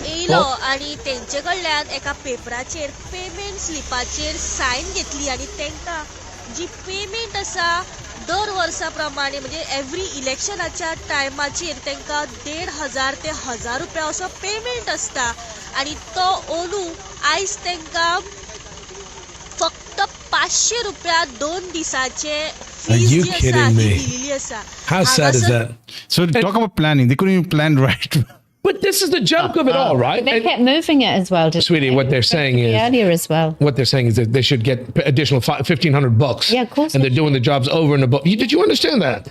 येयलो आनी तेंचे कडल्यान एका पेपराचेर पेमेंट स्लिपाचेर सायन घेतली आनी तेंकां जी पेमेंट आसा दर वर्सा प्रमाणे म्हणजे एवरी इलेक्शनाच्या टायमाचेर तेंकां 1,500 ते 1,000 रुपया असो पेमेंट आसता आनी तो ओनू आयज तेंकां फक्त 500 रुपया 2 दिसाचे Are you फीज जी आसा kidding me? ही दिलेली आसा How sad is that? So talk about planning. They couldn't even plan right. But this is the joke of it all, right? They kept moving it as well, didn't Sweetie, they? what they're saying is earlier as well. what they're saying is that they should get additional $1,500. Yeah, of course And they they're doing the jobs over and above. Did you understand that?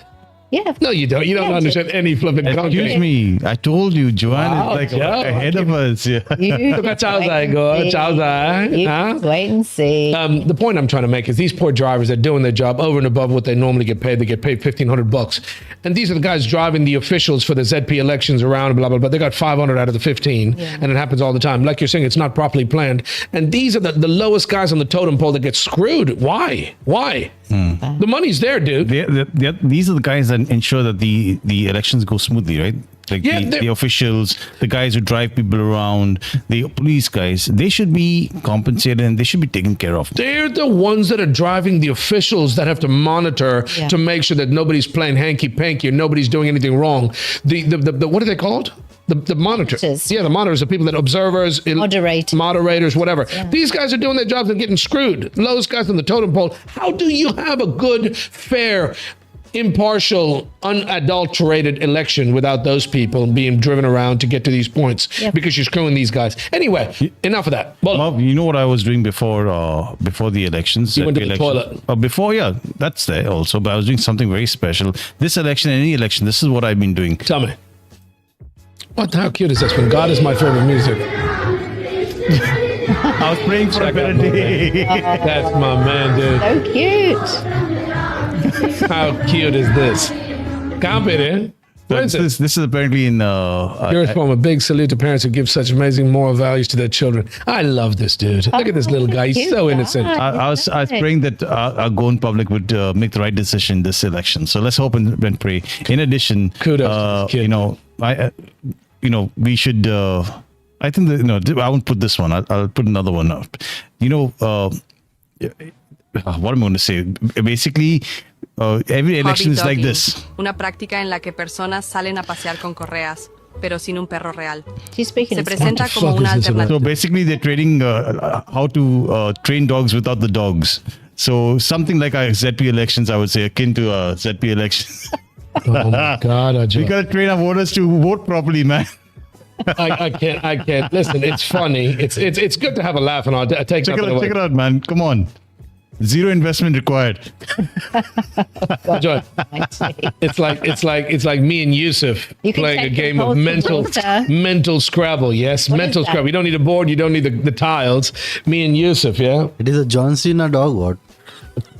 Yeah. No, you don't. You don't Yeah, understand any flipping Excuse content. me. I told you, Joanne Wow, is like Joe. ahead of us. Yeah. You That's how wait I and go. see. That's how I. You Huh? just wait and see. The point I'm trying to make is these poor drivers are doing their job over and above what they normally get paid. They get paid $1,500, and these are the guys driving the officials for the ZP elections around. Blah blah blah. They got 500 out of the 15, and it happens all the time. Like you're saying, it's not properly planned. And these are the lowest guys on the totem pole that get screwed. Why? The money's there, dude. These are the guys that ensure that the elections go smoothly, right? Like Yeah, the officials, the guys who drive people around, the police guys, they should be compensated and they should be taken care of. They're the ones that are driving the officials that have to monitor Yeah. to make sure that nobody's playing hanky-panky or nobody's doing anything wrong. The what are they called? The monitors. Monitors. Yeah, the monitors, the people that observers, moderators, whatever. Yeah. These guys are doing their jobs and getting screwed. Lowest guys on the totem pole. How do you have a good, fair, impartial, unadulterated election without those people being driven around to get to these points? Yep. Because you're screwing these guys. Anyway, enough of that. Well, you know what I was doing before the elections? You went to the election? toilet. Before, yeah, that's there also. But I was doing something very special. This election, any election, this is what I've been doing. Tell me. How cute is this one? God is my favorite music. I was praying for a better day. That's my man, dude. So cute. How cute is this? Copy it. Where's it? This is apparently in. Here's from a big salute to parents who give such amazing moral values to their children. I love this dude. Look at this little guy. He's Cute so guy. innocent. I was praying that our Goan public would make the right decision this election. So let's hope and pray. In addition, Kudos to this kid. we should. I think that, I won't put this one. I'll put another one up. What am I going to say? Basically, every election is like this. Una práctica en la que personas salen a pasear con correas, pero sin un perro real. She's speaking Se in presenta What the como fuck una is this about? alternativa. So basically, they're trading how to train dogs without the dogs. So something like our ZP elections, I would say, akin to ZP elections. Oh my God, We Ajay. gotta train our voters to vote properly, man. I can't. Listen, it's funny. It's good to have a laugh, and I'll take Check nothing away. it out, man. Come on. Zero investment required. Ajay, it's like me and Yusuf You can playing a take game the of whole mental supporter. Scrabble. Yes, What mental is that? Scrabble. You don't need a board. You don't need the tiles. Me and Yusuf, yeah. It is a John Cena dog. What?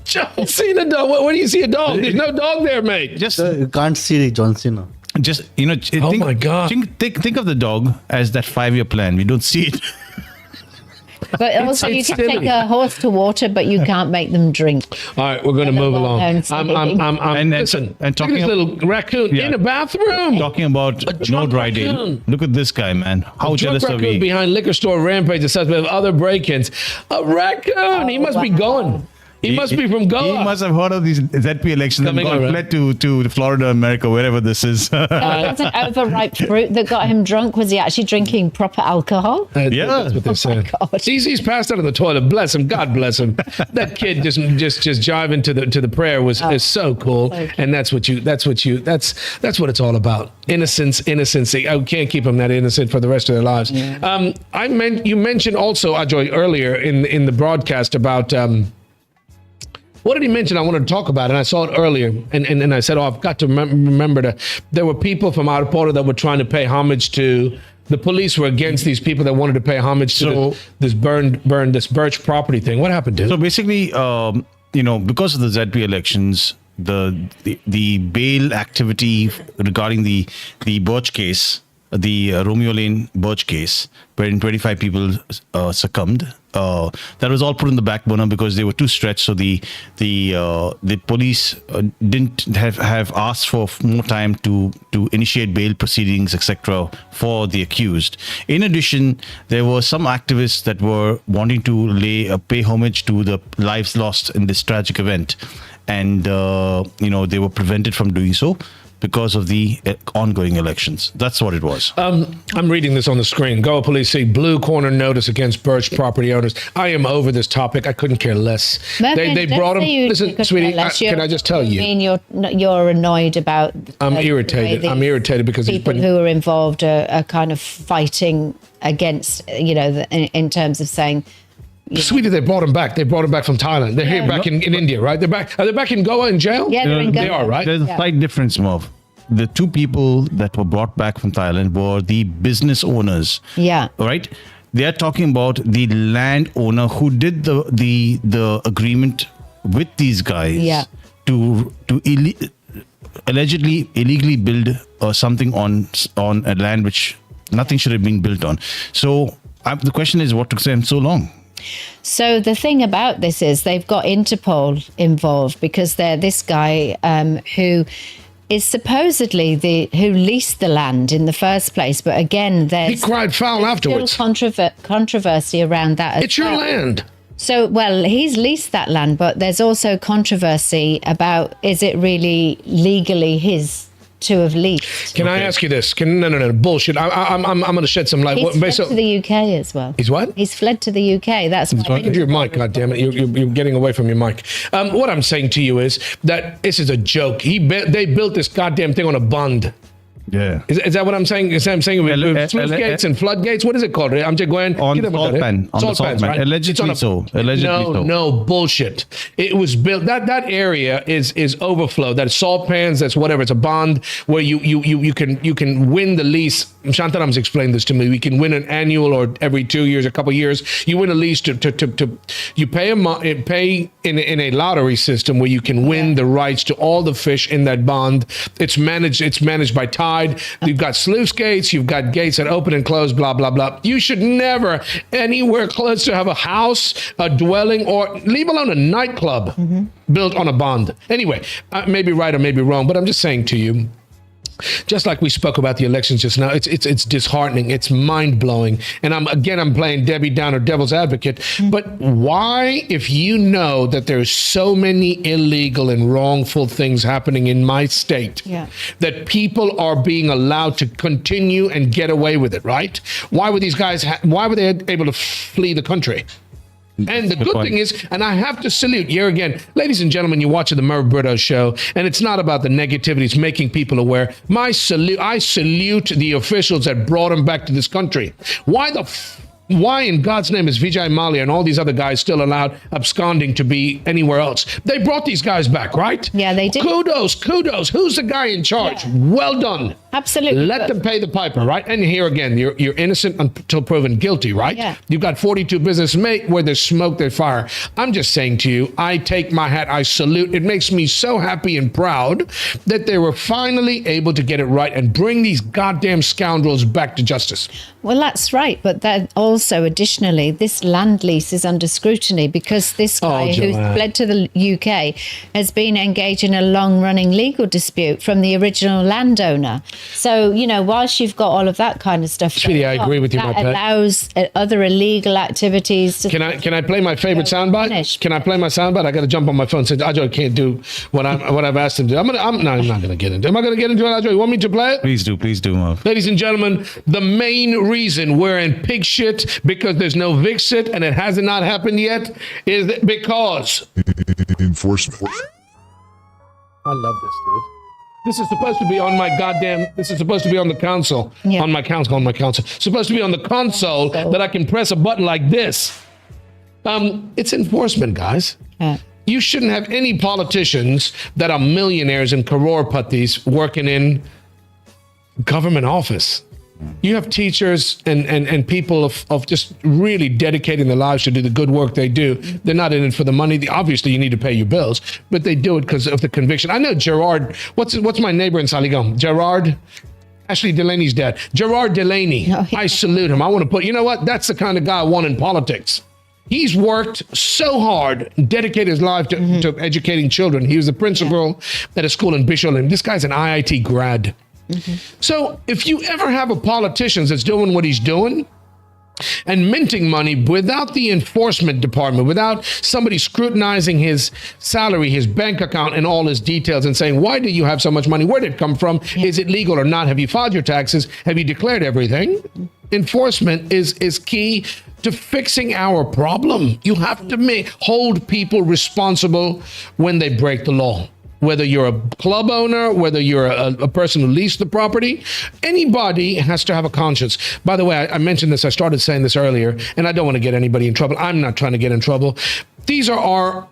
John Cena dog. Where do you see a dog? There's no dog there, mate. Just You can't see John Cena. Oh my God. Think of the dog as that 5-year plan. We don't see it. But also, you it's can silly. take a horse to water, but you can't make them drink. All right, we're going to move along. Listen, and talking look at this little raccoon Yeah. in a bathroom. Talking about A no drunk dry day. raccoon. Look at this guy, man. How Drunk jealous are raccoon we? behind liquor store rampage assessed with other break-ins. A raccoon. He must be going. He must be from Goa. He must have heard of these ZP elections and Coming gone over. fled to Florida, America, wherever this is. It wasn't overripe fruit that got him drunk. Was he actually drinking proper alcohol? Yeah. That's what they're saying. God. He's passed out of the toilet. Bless him. God bless him. That kid just jiving to the prayer is so cool. And that's what it's all about. Innocence. I can't keep them that innocent for the rest of their lives. Yeah. You mentioned also, Ajoy, earlier in the broadcast about what did he mention? I wanted to talk about, and I saw it earlier, and I said, I've got to remember that there were people from Arpora that were trying to pay homage to. The police were against these people that wanted to pay homage to this Birch property thing. What happened, dude? So basically, because of the ZP elections, the bail activity regarding the Birch case, the Romeo Lane Birch case, wherein 25 people succumbed. That was all put in the back burner because they were too stretched. So the police didn't have asked for more time to initiate bail proceedings, etc., for the accused. In addition, there were some activists that were wanting to pay homage to the lives lost in this tragic event, and they were prevented from doing so because of the ongoing elections. That's what it was. I'm reading this on the screen. Goa police see blue corner notice against Birch property owners. I am over this topic. I couldn't care less. Mervyn, They brought him. Listen, sweetie, can I just tell you? I mean, you're annoyed about. I'm the way irritated. these I'm irritated because he's people been. who are involved are kind of fighting against, in terms of saying. Sweetie, they brought him back. They brought him back from Thailand. They're here back in India, right? They're back. Are they back in Goa in jail? Yeah, they're in They Goa. are, right? There's a slight difference, Merv. The two people that were brought back from Thailand were the business owners. Yeah. Right? They are talking about the landowner who did the agreement with these guys to allegedly illegally build something on a land which nothing should have been built on. So the question is, what took them so long? So the thing about this is they've got Interpol involved because they're this guy who is supposedly who leased the land in the first place. But again, He cried foul afterwards. still controversy around that. It's your land. So, he's leased that land, but there's also controversy about, is it really legally his to have leased? Can I ask you this? No, bullshit. I'm going to shed some light. He's fled to the UK as well. He's what? He's fled to the UK. That's why. Your mic, goddammit. You're getting away from your mic. What I'm saying to you is that this is a joke. They built this goddamn thing on a bond. Yeah. Is that what I'm saying? Is that I'm saying with sluice gates and floodgates? What is it called? I'm just going On the salt pan. On the salt pans, pan. right? Allegedly so. No, bullshit. It was built. That area is overflow. That's salt pans. That's whatever. It's a bond where you can win the lease. Shantaram's explained this to me. We can win an annual or every 2 years, a couple of years. You win a lease to you pay in a lottery system where you can win the rights to all the fish in that bond. It's managed by tide. You've got sluice gates. You've got gates that open and close. Blah blah blah. You should never anywhere close to have a house, a dwelling, or leave alone a nightclub built on a bond. Anyway, I may be right or maybe wrong, but I'm just saying to you. Just like we spoke about the elections just now, it's disheartening. It's mind blowing. And I'm playing Debbie Downer, devil's advocate. But why, if you know that there's so many illegal and wrongful things happening in my state, that people are being allowed to continue and get away with it, right? Why were these guys? Why were they able to flee the country? And the good thing is, and I have to salute here again, ladies and gentlemen, you're watching the Merv Brito show, and it's not about the negativity, it's making people aware. I salute the officials that brought him back to this country. Why in God's name is Vijay Mallya and all these other guys still allowed absconding to be anywhere else? They brought these guys back, right? Yeah, they did. Kudos. Who's the guy in charge? Yeah. Well done. Absolutely. Let them pay the piper, right? And here again, you're innocent until proven guilty, right? Yeah. You've got 42 businessmen where there's smoke, there's fire. I'm just saying to you, I take my hat, I salute. It makes me so happy and proud that they were finally able to get it right and bring these goddamn scoundrels back to justice. Well, that's right. But then also, additionally, this land lease is under scrutiny because this guy who Joanne. fled to the UK has been engaged in a long-running legal dispute from the original landowner. So, you know, whilst you've got all of that kind of stuff, Sweetie, I agree with you, my that pet. allows other illegal activities to... Can I play my favorite soundbite? Finished. Can I play my soundbite? I got to jump on my phone since Ajoy can't do what I've asked him to. I'm not going to get into it. Am I going to get into it, Ajoy? You want me to play it? Please do, Marv. Ladies and gentlemen, the main reason we're in pig shit because there's no Vixit and it has not happened yet is because Enforcement. I love this, dude. This is supposed to be on my goddamn. This is supposed to be on the console. Yeah. On my console. Supposed to be on the console that I can press a button like this. It's enforcement, guys. Yeah. You shouldn't have any politicians that are millionaires and crore putties working in government office. You have teachers and people of just really dedicating their lives to do the good work they do. They're not in it for the money. Obviously, you need to pay your bills, but they do it because of the conviction. I know Gerard. What's my neighbor in Saligon? Gerard. Ashley Delaney's dad. Gerard Delaney. Oh, yeah. I salute him. I want to put, you know what? That's the kind of guy I want in politics. He's worked so hard, dedicated his life to educating children. He was the principal at a school in Bishop. This guy's an IIT grad. So if you ever have a politician that's doing what he's doing and minting money without the enforcement department, without somebody scrutinizing his salary, his bank account, and all his details and saying, why do you have so much money? Where did it come from? Is it legal or not? Have you filed your taxes? Have you declared everything? Enforcement is key to fixing our problem. You have to hold people responsible when they break the law. Whether you're a club owner, whether you're a person who leased the property, anybody has to have a conscience. By the way, I mentioned this, I started saying this earlier, and I don't want to get anybody in trouble. I'm not trying to get in trouble. These are our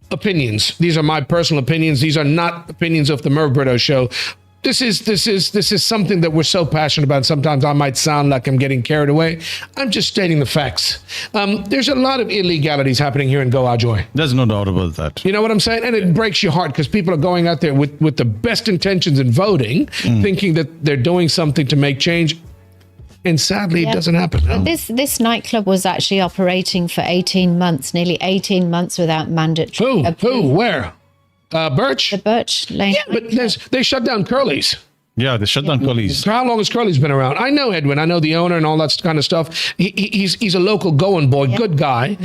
opinions. These are my personal opinions. These are not opinions of the Merv Brito Show. This is something that we're so passionate about. Sometimes I might sound like I'm getting carried away. I'm just stating the facts. There's a lot of illegalities happening here in Goa, Joy. There's no doubt about that. You know what I'm saying? And it breaks your heart because people are going out there with the best intentions in voting, thinking that they're doing something to make change. And sadly, it doesn't happen. No. This nightclub was actually operating for 18 months, nearly 18 months without mandatory. Who? Where? Birch? The Birch Lane. Yeah, but they shut down Curly's. Yeah, they shut down Curly's. How long has Curly's been around? I know Edwin. I know the owner and all that kind of stuff. He's a local Goan boy, good guy.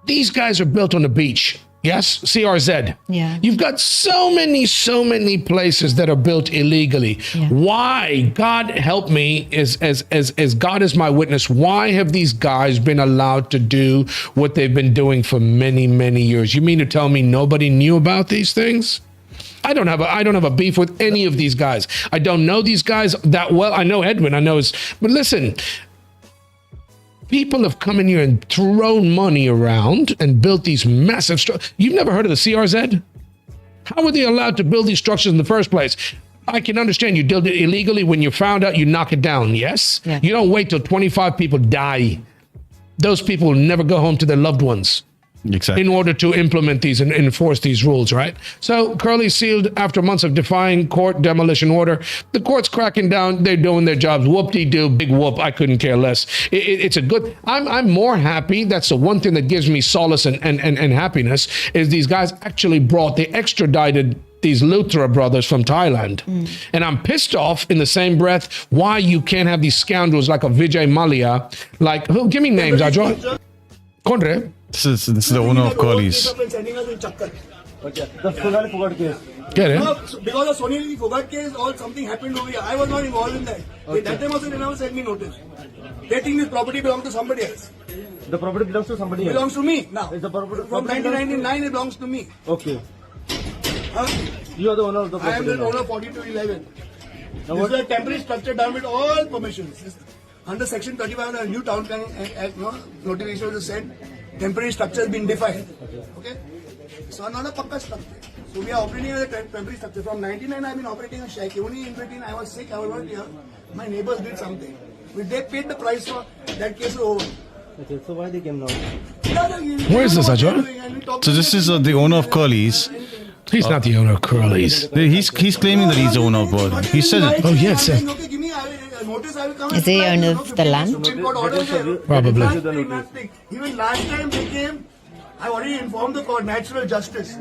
These guys are built on the beach. Yes, CRZ. Yeah. You've got so many places that are built illegally. Yeah. Why? God help me, as God is my witness. Why have these guys been allowed to do what they've been doing for many years? You mean to tell me nobody knew about these things? I don't have a beef with any of these guys. I don't know these guys that well. I know Edwin. But listen. People have come in here and thrown money around and built these massive structures. You've never heard of the CRZ? How were they allowed to build these structures in the first place? I can understand you did it illegally. When you found out, you knock it down, yes? Yeah. You don't wait till 25 people die. Those people will never go home to their loved ones. Exactly. In order to implement these and enforce these rules, right? So Curly sealed after months of defying court demolition order. The court's cracking down. They're doing their jobs. Whoop-de-doo, big whoop. I couldn't care less. It's a good. I'm more happy. That's the one thing that gives me solace and happiness is these guys actually they extradited these Luthra brothers from Thailand. And I'm pissed off in the same breath why you can't have these scoundrels like a Vijay Mallya. Like, who? Give me names, Ajay. Conre. This is the owner of Curly's. The Sonali Fogart case. Get it? No, because of Sonali Fogart case, something happened over here. I was not involved in that. Okay. That time also they never sent me notice. They think this property belongs to somebody else. The property belongs to somebody else. Belongs to me now. Is the property From 1999 it belongs to me. Okay. You are the owner of the property. I am the now. owner of 4211. This is a temporary structure done with all permissions. Under section 35 of the new town planning act, notification was sent. Temporary structure has been defined. Okay? So not a pakka structure. So we are operating as a temporary structure. From 99 I have been operating a shack. Only in between I was sick, I was not here. My neighbors did something. They paid the price for that case is over. Okay, so why they came now? Where is this, Ajay? So this is the owner of Curly's. He's not the owner of Curly's. He's claiming that he's the owner of Worli. He said it. Oh, yes, sir. Okay, give me notice I will come. Is he owner of the land? Supreme Court orders there. Probably. Nothing. Even last time they came, I already informed the court, natural justice.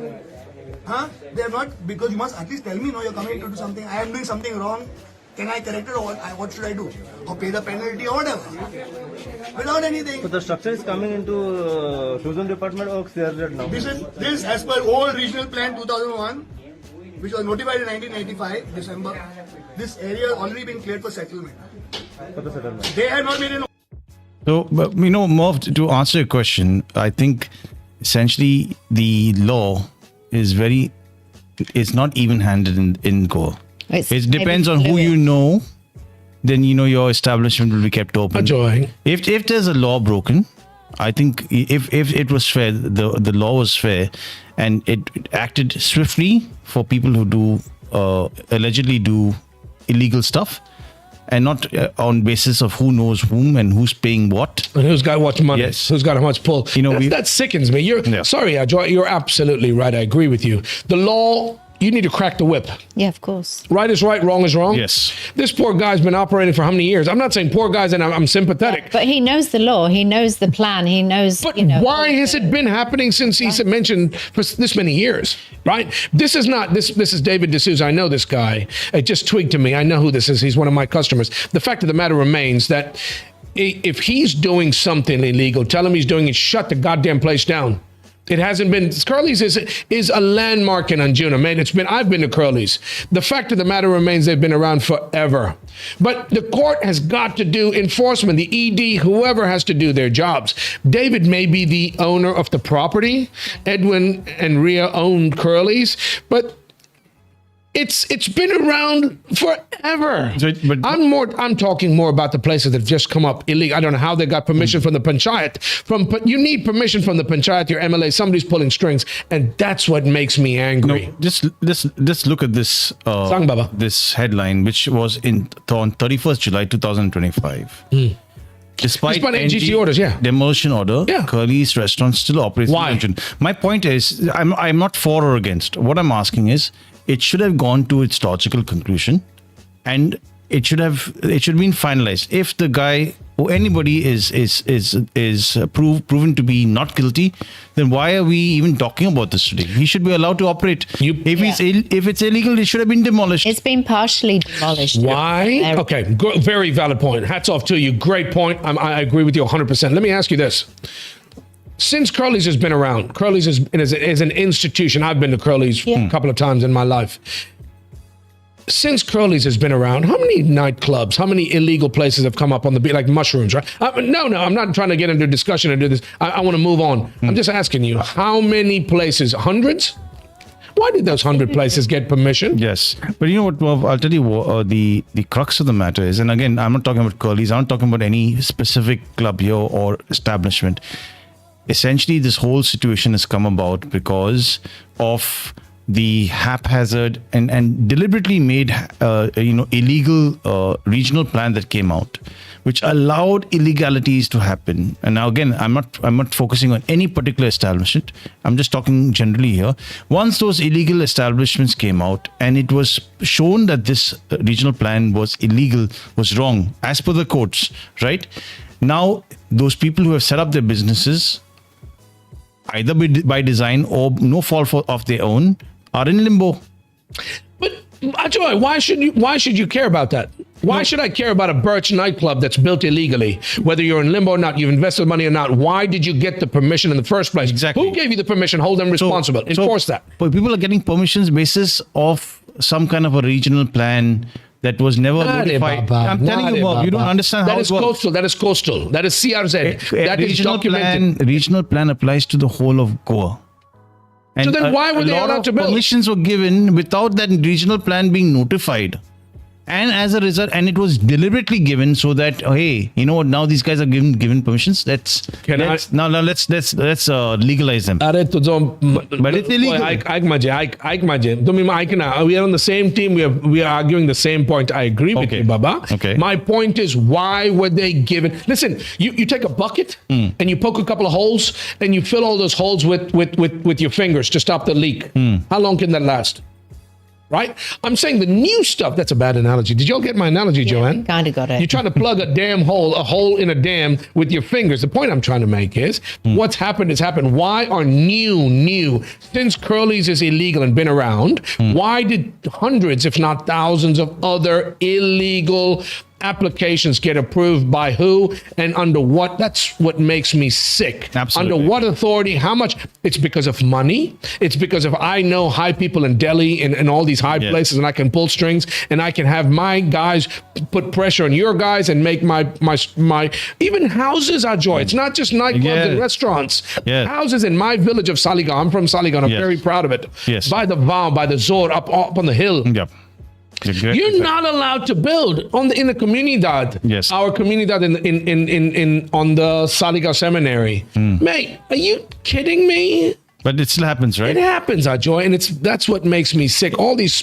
Huh? They are not, because you must at least tell me, no, you're coming to do something, I am doing something wrong. Can I correct it, or what should I do? Or pay the penalty or whatever? Without anything. So the structure is coming into tourism department or cleared now? This as per old regional plan 2001, which was notified in 1985, December. This area has already been cleared for settlement. For the settlement. They have not made an. So, but, Merv, to answer your question, I think essentially the law is not even-handed in Goa. It depends on who you know. Then your establishment will be kept open. Enjoying. If there's a law broken, I think if it was fair, the law was fair, and it acted swiftly for people who do allegedly do illegal stuff, and not on basis of who knows whom and who's paying what. And who's got what money? Yes. Who's got how much pull? That sickens me. Sorry, Ajay, you're absolutely right. I agree with you. The law, you need to crack the whip. Yeah, of course. Right is right, wrong is wrong. Yes. This poor guy's been operating for how many years? I'm not saying poor guys, and I'm sympathetic. But he knows the law. He knows the plan. He knows. But why has it been happening since he mentioned for this many years? Right? This is not this. This is David D'Souza. I know this guy. It just twigged to me. I know who this is. He's one of my customers. The fact of the matter remains that if he's doing something illegal, tell him he's doing it. Shut the goddamn place down. It hasn't been. Curly's is a landmark in Anjuna, man. I've been to Curly's. The fact of the matter remains they've been around forever. But the court has got to do enforcement. The ED, whoever has to do their jobs. David may be the owner of the property. Edwin and Rhea owned Curly's, but it's been around forever. I'm talking more about the places that have just come up illegal. I don't know how they got permission from the Panchayat. You need permission from the Panchayat, your MLA. Somebody's pulling strings, and that's what makes me angry. No, just look at this. Sang Baba. This headline, which was on 31st July 2025. Despite NGT orders, demolition order, Curly's restaurant still operates. Why? My point is, I'm not for or against. What I'm asking is, it should have gone to its logical conclusion, and it should have been finalized. If the guy or anybody is proven to be not guilty, then why are we even talking about this today? He should be allowed to operate. If it's illegal, it should have been demolished. It's been partially demolished. Why? Okay, very valid point. Hats off to you. Great point. I agree with you 100%. Let me ask you this. Since Curly's has been around, Curly's is an institution. I've been to Curly's a couple of times in my life. Since Curly's has been around, how many nightclubs, how many illegal places have come up on the beat, like mushrooms, right? No, I'm not trying to get into discussion and do this. I want to move on. I'm just asking you, how many places? Hundreds? Why did those 100 places get permission? Yes. But you know what, Bob, I'll tell you what, the crux of the matter is, and again, I'm not talking about Curly's, I'm not talking about any specific club here or establishment. Essentially, this whole situation has come about because of the haphazard and deliberately made illegal regional plan that came out, which allowed illegalities to happen. And now again, I'm not focusing on any particular establishment. I'm just talking generally here. Once those illegal establishments came out and it was shown that this regional plan was illegal, was wrong, as per the courts, right? Now, those people who have set up their businesses, either by design or no fault of their own, are in limbo. But Ajoy, why should you care about that? Why should I care about a Birch nightclub that's built illegally? Whether you're in limbo or not, you've invested money or not, why did you get the permission in the first place? Exactly. Who gave you the permission? Hold them responsible. Enforce that. But people are getting permissions basis of some kind of a regional plan that was never notified. I'm telling you, Bob, you don't understand how it works. That is coastal. That is CRZ. That is documented. Regional plan applies to the whole of Goa. And so then why were they allowed to build? Permissions were given without that regional plan being notified. And as a result, and it was deliberately given so that, hey, you know what? Now these guys are given permissions. Let's legalize them. But it's illegal. We are on the same team. We are arguing the same point. I agree with you, Baba. Okay. My point is, why were they given? Listen, you take a bucket and you poke a couple of holes and you fill all those holes with your fingers to stop the leak. How long can that last? right? I'm saying the new stuff, that's a bad analogy. Did y'all get my analogy, Joanne? Kind of got it. You're trying to plug a hole in a dam with your fingers. The point I'm trying to make is what's happened has happened. Why are new, since Curly's is illegal and been around, why did hundreds, if not thousands of other illegal applications get approved by who and under what? That's what makes me sick. Absolutely. Under what authority? How much? It's because of money. It's because of I know high people in Delhi and all these high places, and I can pull strings and I can have my guys put pressure on your guys and make my even houses are joy. It's not just nightclubs and restaurants. Houses in my village of Saligaon. I'm from Saligaon. I'm very proud of it. By the Vav, by the Zor, up on the hill. Yep. You're not allowed to build in the comunidad. Yes. Our comunidad in on the Saligaon Seminary. Mate, are you kidding me? But it still happens, right? It happens, Ajoy, and that's what makes me sick. All these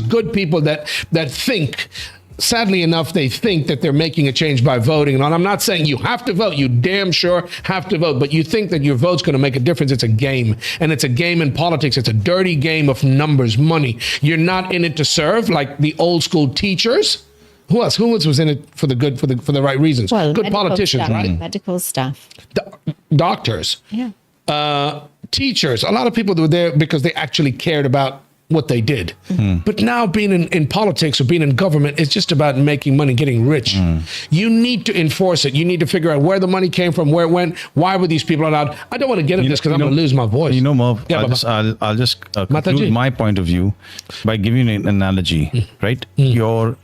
good people that think. Sadly enough, they think that they're making a change by voting. And I'm not saying you have to vote. You damn sure have to vote. But you think that your vote's going to make a difference. It's a game. And it's a game in politics. It's a dirty game of numbers, money. You're not in it to serve like the old school teachers. Who else? Who else was in it for the right reasons? Well, good politicians, staff, right? Medical staff. Doctors. Yeah. Teachers. A lot of people were there because they actually cared about what they did. But now being in politics or being in government, it's just about making money, getting rich. You need to enforce it. You need to figure out where the money came from, where it went, why were these people allowed. I don't want to get into this because I'm going to lose my voice. You know, Mo, Yeah, I'll just conclude my point of view by giving an analogy, right? Your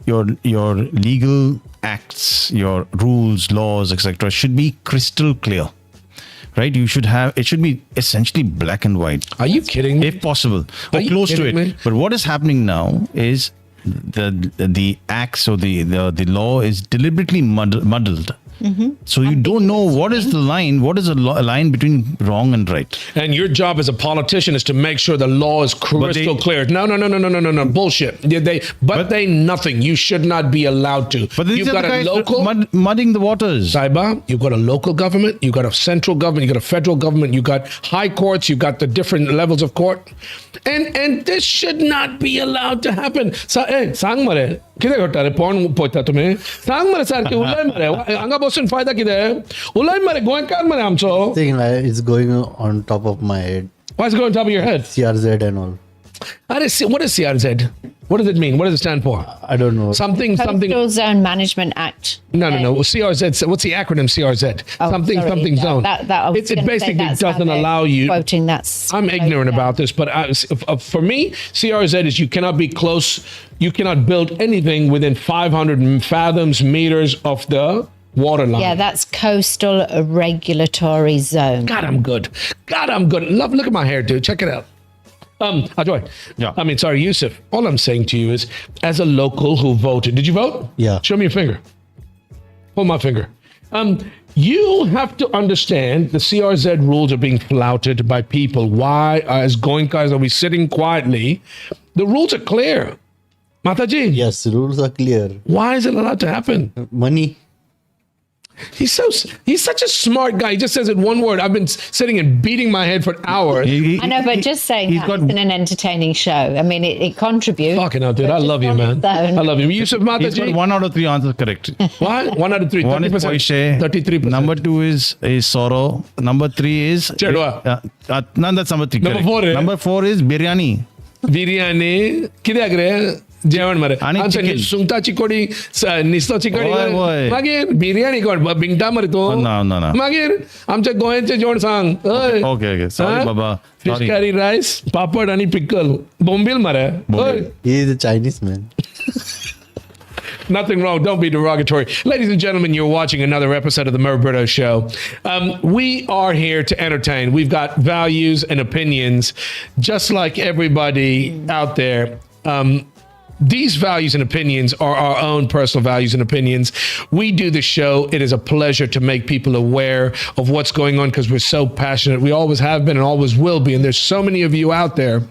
legal acts, your rules, laws, etc. should be crystal clear. Right, it should be essentially black and white. Are you kidding me? If possible, or close to it. But what is happening now is the acts or the law is deliberately muddled. So you don't know what is the line. What is a line between wrong and right? And your job as a politician is to make sure the law is crystal clear. No, bullshit. They nothing. You should not be allowed to. But you've got a local mudding the waters. Saiba, you've got a local government, you've got a central government, you've got a federal government, you've got high courts, you've got the different levels of court, and this should not be allowed to happen. Sang mare. किती घडटा रे पोण पोयता तुम्ही सांग मरे सारखे उलय मरे हांगा बसून फायदा कितें उलय मरे गोंयकार मरे आमचो thing is going on top of my head. What's going on top of your head? CRZ and all. What is CRZ? What does it mean? What does it stand for? I don't know. Something. Coastal Zone Management Act. No. CRZ. What's the acronym CRZ? Something zone. It basically doesn't allow you. Quoting that. I'm ignorant about this, but for me, CRZ is you cannot be close. You cannot build anything within 500 fathoms meters of the water line. Yeah, that's coastal regulatory zone. God, I'm good. Look at my hair, dude. Check it out. Ajoy. Yeah. I mean, sorry, Yusuf. All I'm saying to you is, as a local who voted, did you vote? Yeah. Show me your finger. Hold my finger. You have to understand the CRZ rules are being flouted by people. Why, as Goenkas, are we sitting quietly? The rules are clear. Mataji. Yes, rules are clear. Why is it allowed to happen? Money. He's such a smart guy. He just says it one word. I've been sitting and beating my head for hours. I know, but just saying that it's an entertaining show. I mean, it contributes. Fucking hell, dude. I love you, man. I love you. Yusuf Mataji. He's got 1 out of 3 answers correct. What? 1 out of 3. 1 is Poishe. 33%. Number 2 is sorrow. Number 3 is Chedwa. No, that's number 3. Number 4 is? Number 4 is biryani. Biryani. किती रे जेवण मरे आमचं सुंगटा चिकोडी निस्तो चिकोडी मागीर बिर्याणी कोण बिंगटा मरे तो मागीर आमच्या गोंयचे जेवण सांग ओके सॉरी बाबा फिश करी राईस पापड आणि पिकल बोंबील मरे He is a Chinese man. Nothing wrong. Don't be derogatory. Ladies and gentlemen, you're watching another episode of the Murberto Show. We are here to entertain. We've got values and opinions, just like everybody out there. These values and opinions are our own personal values and opinions. We do the show. It is a pleasure to make people aware of what's going on because we're so passionate. We always have been and always will be. And there's so many of you out there.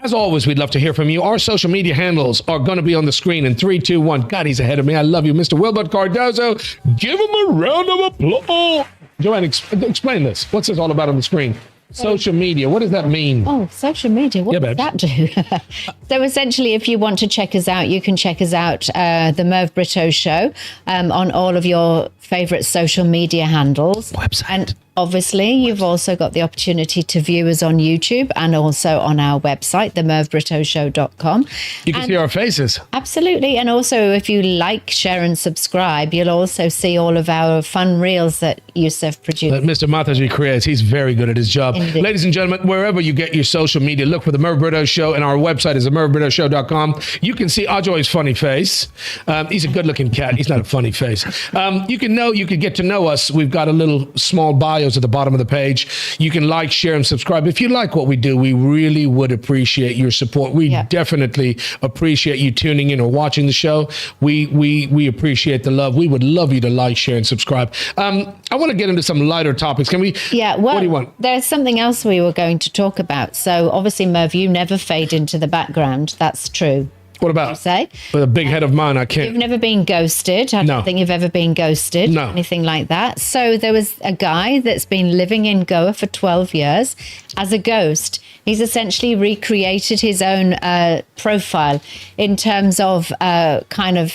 As always, we'd love to hear from you. Our social media handles are going to be on the screen in 3, 2, 1. God, he's ahead of me. I love you, Mr. Wilbert Cardozo. Give him a round of applause. Joanne, explain this. What's this all about on the screen? Social media. What does that mean? Oh, social media. What Yeah, does that do? So essentially, if you want to check us out, you can check us out, the Merv Brito Show, on all of your favorite social media handles. Website. And obviously, you've also got the opportunity to view us on YouTube and also on our website, themervbritoshow.com. You can see our faces. Absolutely. And also, if you like, share and subscribe, you'll also see all of our fun reels that Yusuf produced. That Mr. Mataji creates. He's very good at his job. Indeed. Ladies and gentlemen, wherever you get your social media, look for the Merv Brito Show, and our website is themervbritoshow.com. You can see Ajoy's funny face. He's a good-looking cat. He's not a funny face. You can get to know us. We've got a little small bios at the bottom of the page. You can like, share, and subscribe. If you like what we do, we really would appreciate your support. We definitely appreciate you tuning in or watching the show. We appreciate the love. We would love you to like, share, and subscribe. I want to get into some lighter topics. Can we? Yeah, well, what do you want? There's something else we were going to talk about. So obviously, Merv, you never fade into the background. That's true. What about? Say? With a big head of mine, I can't. You've never been ghosted. I don't think you've ever been ghosted. No. Anything like that. So there was a guy that's been living in Goa for 12 years as a ghost. He's essentially recreated his own profile in terms of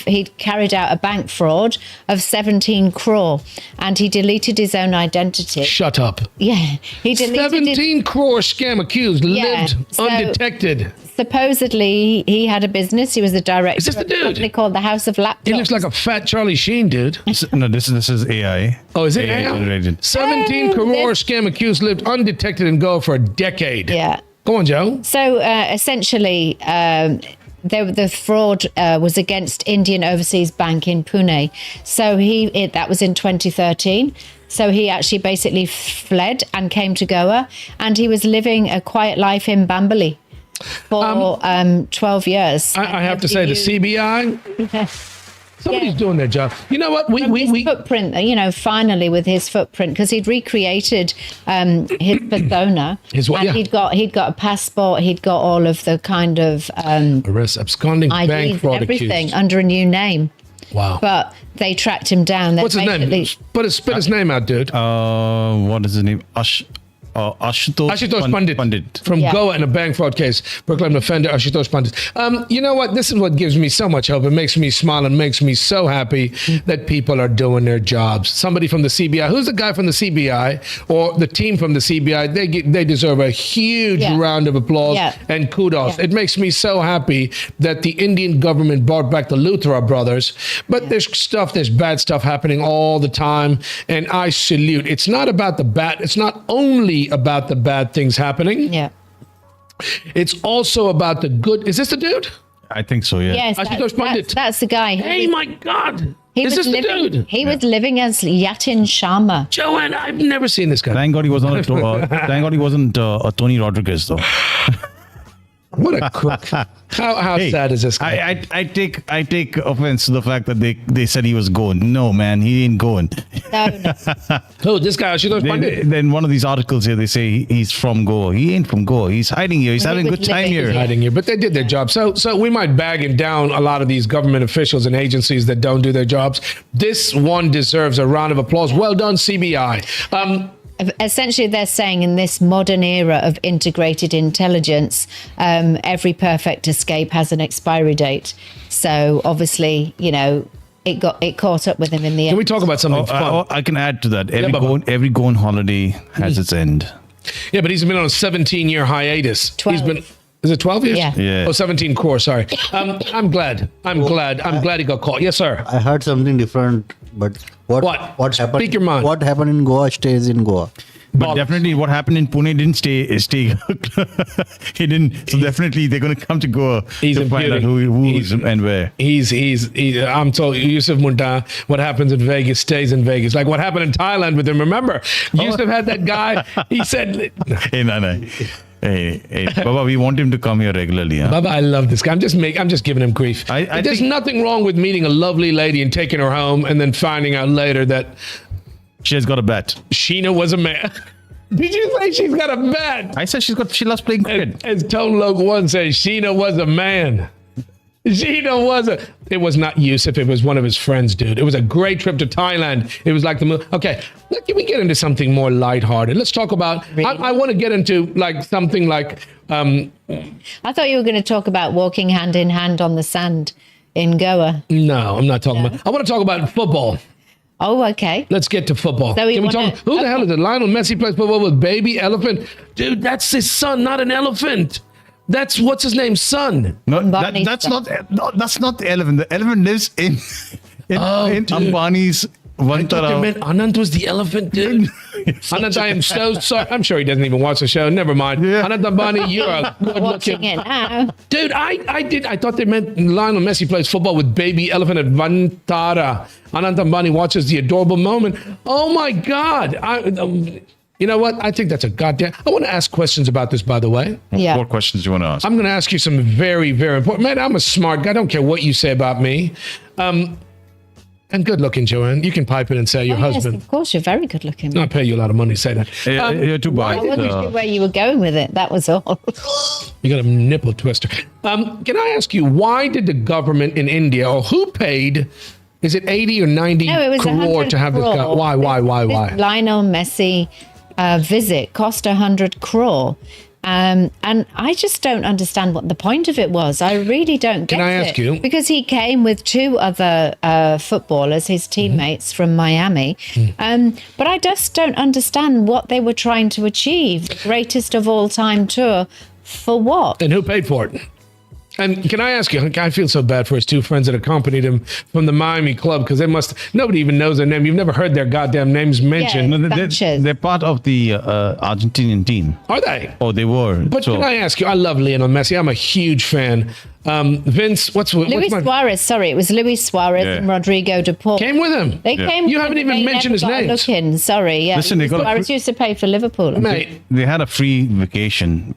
he carried out a bank fraud of 17 crore and he deleted his own identity. Shut up. Yeah. He deleted 17 crore scam accused, lived so undetected. Supposedly, he had a business. He was the director Is this the of a dude? company called the House of Laptops. He looks like a fat Charlie Sheen, dude. No, this is AI. Oh, is it AI AI? generated. 17 crore scam accused lived undetected in Goa for a decade. Yeah. Go on, Joe. So essentially, the fraud was against Indian Overseas Bank in Pune. So that was in 2013. So he actually basically fled and came to Goa, and he was living a quiet life in Bambali for 12 years. I have to say, the CBI, somebody's doing their job. You know what? His footprint, finally with his footprint, because he'd recreated his persona. His what? And Yeah. he'd got a passport. He'd got all of the kind of arrest, absconding, bank IDs, fraud everything accused. under a new name. Wow. But they tracked him down. What's his name? Spit his name out, dude. What is his name? Ashutosh Pandit. From Goa in a bank fraud case. Proclaimed offender Ashutosh Pandit. You know what? This is what gives me so much hope. It makes me smile and makes me so happy that people are doing their jobs. Somebody from the CBI. Who's the guy from the CBI or the team from the CBI? They deserve a huge round of applause and kudos. It makes me so happy that the Indian government brought back the Luthra brothers. But there's bad stuff happening all the time. And I salute. It's not about the bad. It's not only about the bad things happening. Yeah. It's also about the good. Is this the dude? I think so, yeah. Yes, that's the guy. Hey, my God. He Is was this the living, dude? He was living as Yatin Sharma. Joanne, I've never seen this guy. Thank God he was not. Thank God he wasn't a Tony Rodriguez, though. What a crook. How sad is this guy? I take offense to the fact that they said he was going. No, man, he ain't going. No. Who, this guy? Ashutosh Pandit? Then one of these articles here, they say he's from Goa. He ain't from Goa. He's hiding here. He's having a good time here. Hiding here, but they did their job. So we might bag down a lot of these government officials and agencies that don't do their jobs. This one deserves a round of applause. Well done, CBI. Essentially, they're saying in this modern era of integrated intelligence, every perfect escape has an expiry date. So obviously, it caught up with him in the end. Can we talk about something fun? I can add to that. Every going holiday has its end. Yeah, but he's been on a 17-year hiatus. 12. He's been. Is it 12 years? Yeah. Oh, 17 crore, sorry. I'm glad he got caught. Yes, sir. I heard something different, but what happened? Speak your mind. What happened in Goa stays in Goa. But definitely what happened in Pune didn't stay. He didn't. So definitely they're going to come to Goa to find out who is and where. I'm told Yusuf Munta, what happens in Vegas stays in Vegas. Like what happened in Thailand with him. Remember, Yusuf had that guy. He said, Hey, no. Hey, Baba, we want him to come here regularly. Huh? Baba, I love this guy. I'm just giving him grief. There's nothing wrong with meeting a lovely lady and taking her home and then finding out later that she has got a bat. Sheena was a man. Did you say she's got a bat? I said she loves playing cricket. As Tone Loc 1 says, Sheena was a man. It was not Yusuf. It was one of his friends, dude. It was a great trip to Thailand. It was like the movie. Okay, can we get into something more lighthearted? Let's talk about. Really? I want to get into like something like. I thought you were going to talk about walking hand in hand on the sand in Goa. No, I'm not talking about. I want to talk about football. Oh, okay. Let's get to football. So Who the hell is it? Lionel Messi plays football with baby elephant. Dude, that's his son, not an elephant. That's what's his name's son. No, Ambani's that's son. that's not the elephant. The elephant lives in Ambani's Vantara. Anant was the elephant, dude. Anant, I am so sorry. I'm sure he doesn't even watch the show. Never mind. Yeah. Anant Ambani, you're a good Watching looking. it now. Dude, I thought they meant Lionel Messi plays football with baby elephant at Vantara. Anant Ambani watches the adorable moment. Oh my God. You know what? I think that's a goddamn. I want to ask questions about this, by the way. Yeah. What questions do you want to ask? I'm going to ask you some very, very important. Man, I'm a smart guy. I don't care what you say about me. And good looking, Joanne. You can pipe in and say your Yes, husband. of course, you're very good looking. I'll pay you a lot of money to say that. You're too I bad. wasn't sure where you were going with it. That was all. You got a nipple twister. Can I ask you, why did the government in India, or who paid, is it 80 or 90 No, it was crore 100 to have this guy? crore. Why? This Lionel Messi visit cost 100 crore. And I just don't understand what the point of it was. I really don't get it. Can I ask you? Because he came with two other footballers, his teammates from Miami. But I just don't understand what they were trying to achieve. The greatest of all time tour. For what? And who paid for it? And can I ask you, I feel so bad for his two friends that accompanied him from the Miami club, because nobody even knows their name. You've never heard their goddamn names mentioned. Yeah. No, Sanchez. they're part of the Argentinian team. Are they? Oh, they were. But can I ask you, I love Lionel Messi. I'm a huge fan. Vince, what's Luis my... Suarez, sorry, it was Luis Suarez and Rodrigo de Paul. Came with him. They came. You haven't even they mentioned his never got a names. Look in. Sorry, yeah. Listen, they got a Suarez used to pay for Liverpool. Mate, They had a free vacation,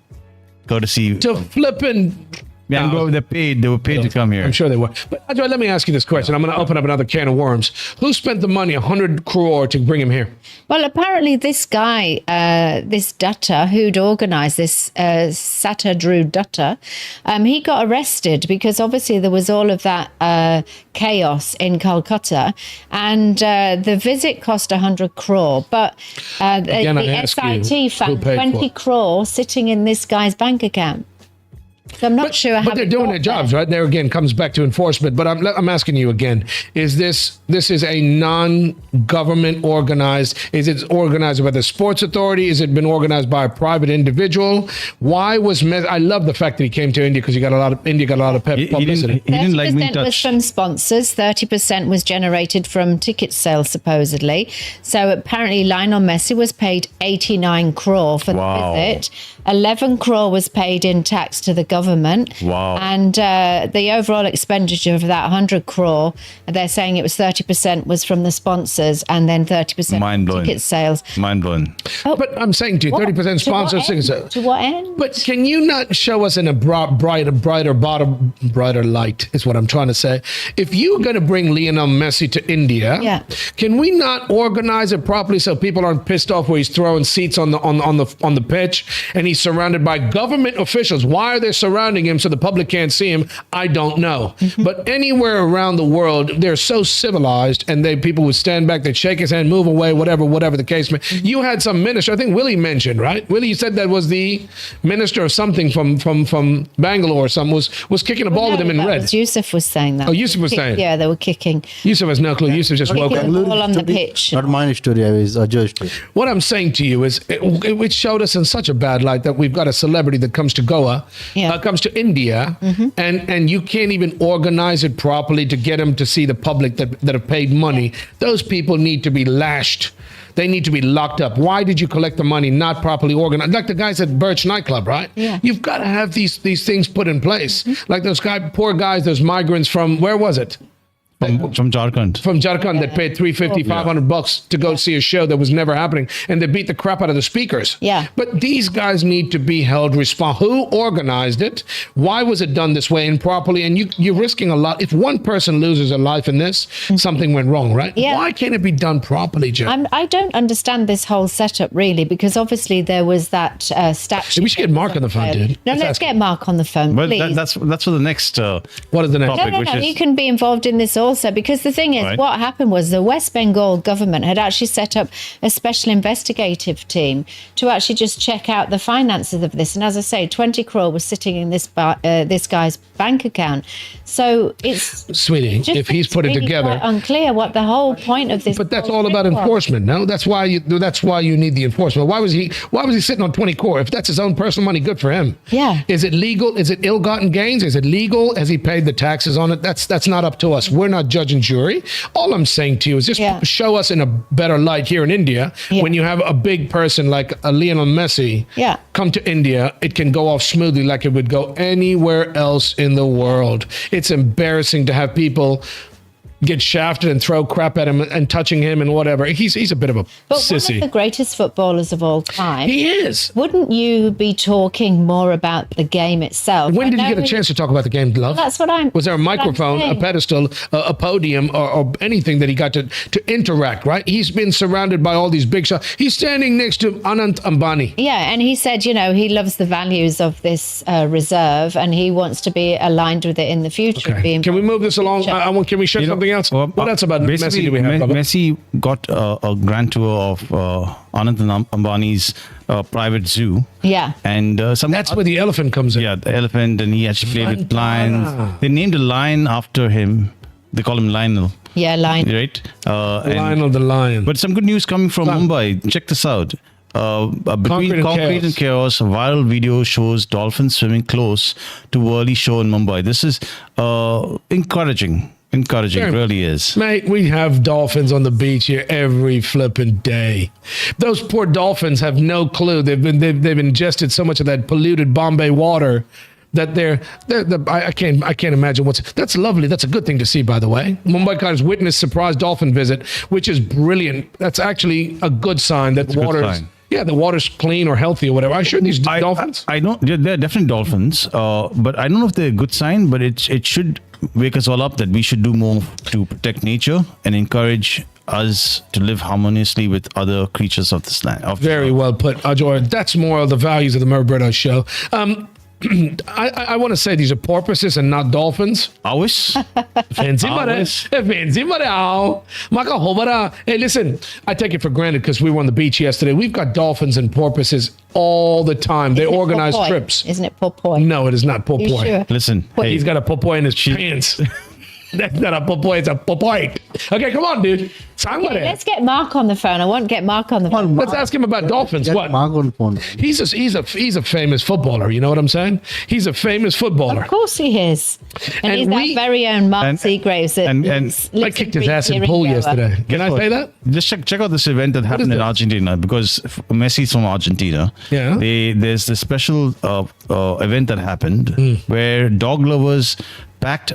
courtesy. to flipping... Yeah, they were paid to come here. I'm sure they were. But Ajay, let me ask you this question. I'm going to open up another can of worms. Who spent the money, 100 crore, to bring him here? Well, apparently this guy, this Dutta, who'd organised this, Satadru Dutta, he got arrested because obviously there was all of that chaos in Calcutta, and the visit cost 100 crore. But Again, I the ask you, SIT who found paid for 20 it? crore sitting in this guy's bank account. So I'm not sure how. But they're it doing got their jobs, there. right? There again comes back to enforcement. But I'm asking you again: is this is a non-government organized? Is it organized by the sports authority? Is it been organized by a private individual? Why was Messi? I love the fact that he came to India because India got a lot of publicity. He didn't like being 30% was touched. from sponsors, 30% was generated from ticket sales, supposedly. So apparently Lionel Messi was paid 89 crore for Wow. the visit. 11 crore was paid in tax to the government. Wow. And the overall expenditure of that 100 crore, they're saying it was 30% was from the sponsors and then 30% Mind from blowing. ticket sales. Mind blowing. But I'm saying to you, 30% To what sponsors. end? To what end? But can you not show us in a brighter light, is what I'm trying to say. If you're going to bring Lionel Messi to India, Yeah. can we not organize it properly so people aren't pissed off where he's throwing seats on the pitch and he's surrounded by government officials? Why are they surrounding him so the public can't see him? I don't know. But anywhere around the world, they're so civilized, and people would stand back, they'd shake his hand, move away, whatever the case may. You had some minister, I think Willie mentioned, right? Willie, you said that was the minister of something from Bangalore or something, was kicking a ball with him in that red. was Yusuf was saying that. Oh, Yusuf was saying. Yeah, they were kicking. Yusuf has no clue. Yusuf just woke up. Kicking the ball on the pitch. Not my story, it's Ajay's story. What I'm saying to you is, it showed us in such a bad light that we've got a celebrity that comes to Goa, comes to India, and you can't even organize it properly to get him to see the public that have paid money. Those people need to be lashed. They need to be locked up. Why did you collect the money not properly organized? Like the guys at Birch nightclub, right? Yeah. You've got to have these things put in place. Like those poor guys, those migrants from, where was it? From Jharkhand. From Jharkhand that paid $350, $500 to go see a show that was never happening, and they beat the crap out of the speakers. Yeah. But these guys need to be held responsible. Who organized it? Why was it done this way improperly? And you're risking a lot. If one person loses a life in this, something went wrong, right? Yeah. Why can't it be done properly, Joe? I don't understand this whole setup really, because obviously there was that statue. We should get Mark on the phone, dude. No, let's get Mark on the phone, Well, please. that's for the next. What is the next topic? No, which he is can be involved in this also, because the thing is, Right. what happened was the West Bengal government had actually set up a special investigative team to actually just check out the finances of this. And as I say, 20 crore was sitting in this guy's bank account. So it's Sweetie, just if he's put it really together. quite unclear what the whole point of this. But that's whole all about thing was. enforcement. No, that's why you need the enforcement. Why was he sitting on 20 crore? If that's his own personal money, good for him. Yeah. Is it legal? Is it ill-gotten gains? Is it legal? Has he paid the taxes on it? That's not up to us. We're not judge and jury. All I'm saying to you is just show us in a better light here in India. Yeah. When you have a big person like a Lionel Messi come to India, it can go off smoothly like it would go anywhere else in the world. It's embarrassing to have people get shafted and throw crap at him and touching him and whatever. He's a bit of a But sissy. one of the greatest footballers of all time. He is. Wouldn't you be talking more about the game itself? When did you I get a know chance to talk about the game, Love? That's what I'm. Was there a microphone, a pedestal, a podium, or anything that he got to interact, right? He's been surrounded by all these big shots. He's standing next to Anant Ambani. Yeah, and he said, he loves the values of this reserve, and he wants to be aligned with it in the future. Okay. Can we move this along? Can we share something else? What else about Messi do we have? Baba? Messi got a grand tour of Anand Ambani's private zoo. Yeah. And that's where the elephant comes in. Yeah, the elephant, and he actually played with lions. They named a lion after him. They call him Lionel. Yeah, Lionel. Right? Lionel the lion. But some good news coming from Mumbai. Check this out. Between concrete and chaos, a viral video shows dolphins swimming close to Worli show in Mumbai. This is encouraging. It really is. Mate, we have dolphins on the beach here every flipping day. Those poor dolphins have no clue. They've ingested so much of that polluted Bombay water that I can't imagine that's lovely. That's a good thing to see, by the way. Mumbaikars witnessed surprise dolphin visit, which is brilliant. That's actually a good sign that the water's clean or healthy or whatever. I sure these dolphins. I know they're definitely dolphins, but I don't know if they're a good sign. But it should wake us all up that we should do more to protect nature and encourage us to live harmoniously with other creatures of this land. Very well put, Ajoy. That's more of the values of the Murbretta show. I want to say these are porpoises and not dolphins. Fancy Hey, listen, I take it for granted because we were on the beach yesterday. We've got dolphins and porpoises all the time. They organize trips. Isn't it Popoy? No, it is not Popoy. Sure? Listen, he's got a Popoy in his pants. That's not a Popoy, it's a Popoy. Okay, come on, dude. Okay, let's get Mark on the phone. I want to get Mark on the phone. Let's ask him about dolphins. What? Mark on phone. He's a famous footballer. You know what I'm saying? He's a famous footballer. Of course he is. And he's our very own Mark Seagraves. I kicked his ass in pool yesterday. Can I say that? Just check out this event that happened in Argentina, because Messi's from Argentina. Yeah. There's this special event that happened where dog lovers packed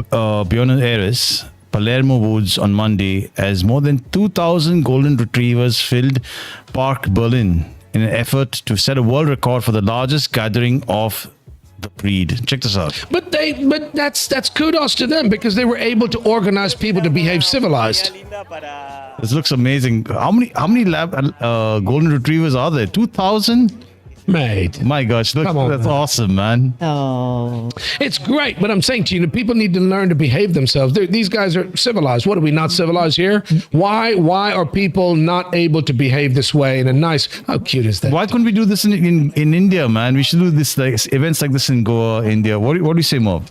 Buenos Aires, Palermo Woods on Monday as more than 2,000 golden retrievers filled Park Berlin in an effort to set a world record for the largest gathering of the breed. Check this out. But that's kudos to them, because they were able to organize people to behave civilized. This looks amazing. How many golden retrievers are there? 2,000? Mate. My gosh, look, that's awesome, man. Oh. It's great, but I'm saying to you, people need to learn to behave themselves. These guys are civilized. What, are we not civilized here? Why are people not able to behave this way in a nice, how cute is that? Why couldn't we do this in India, man? We should do this events like this in Goa, India. What do you say, Mo?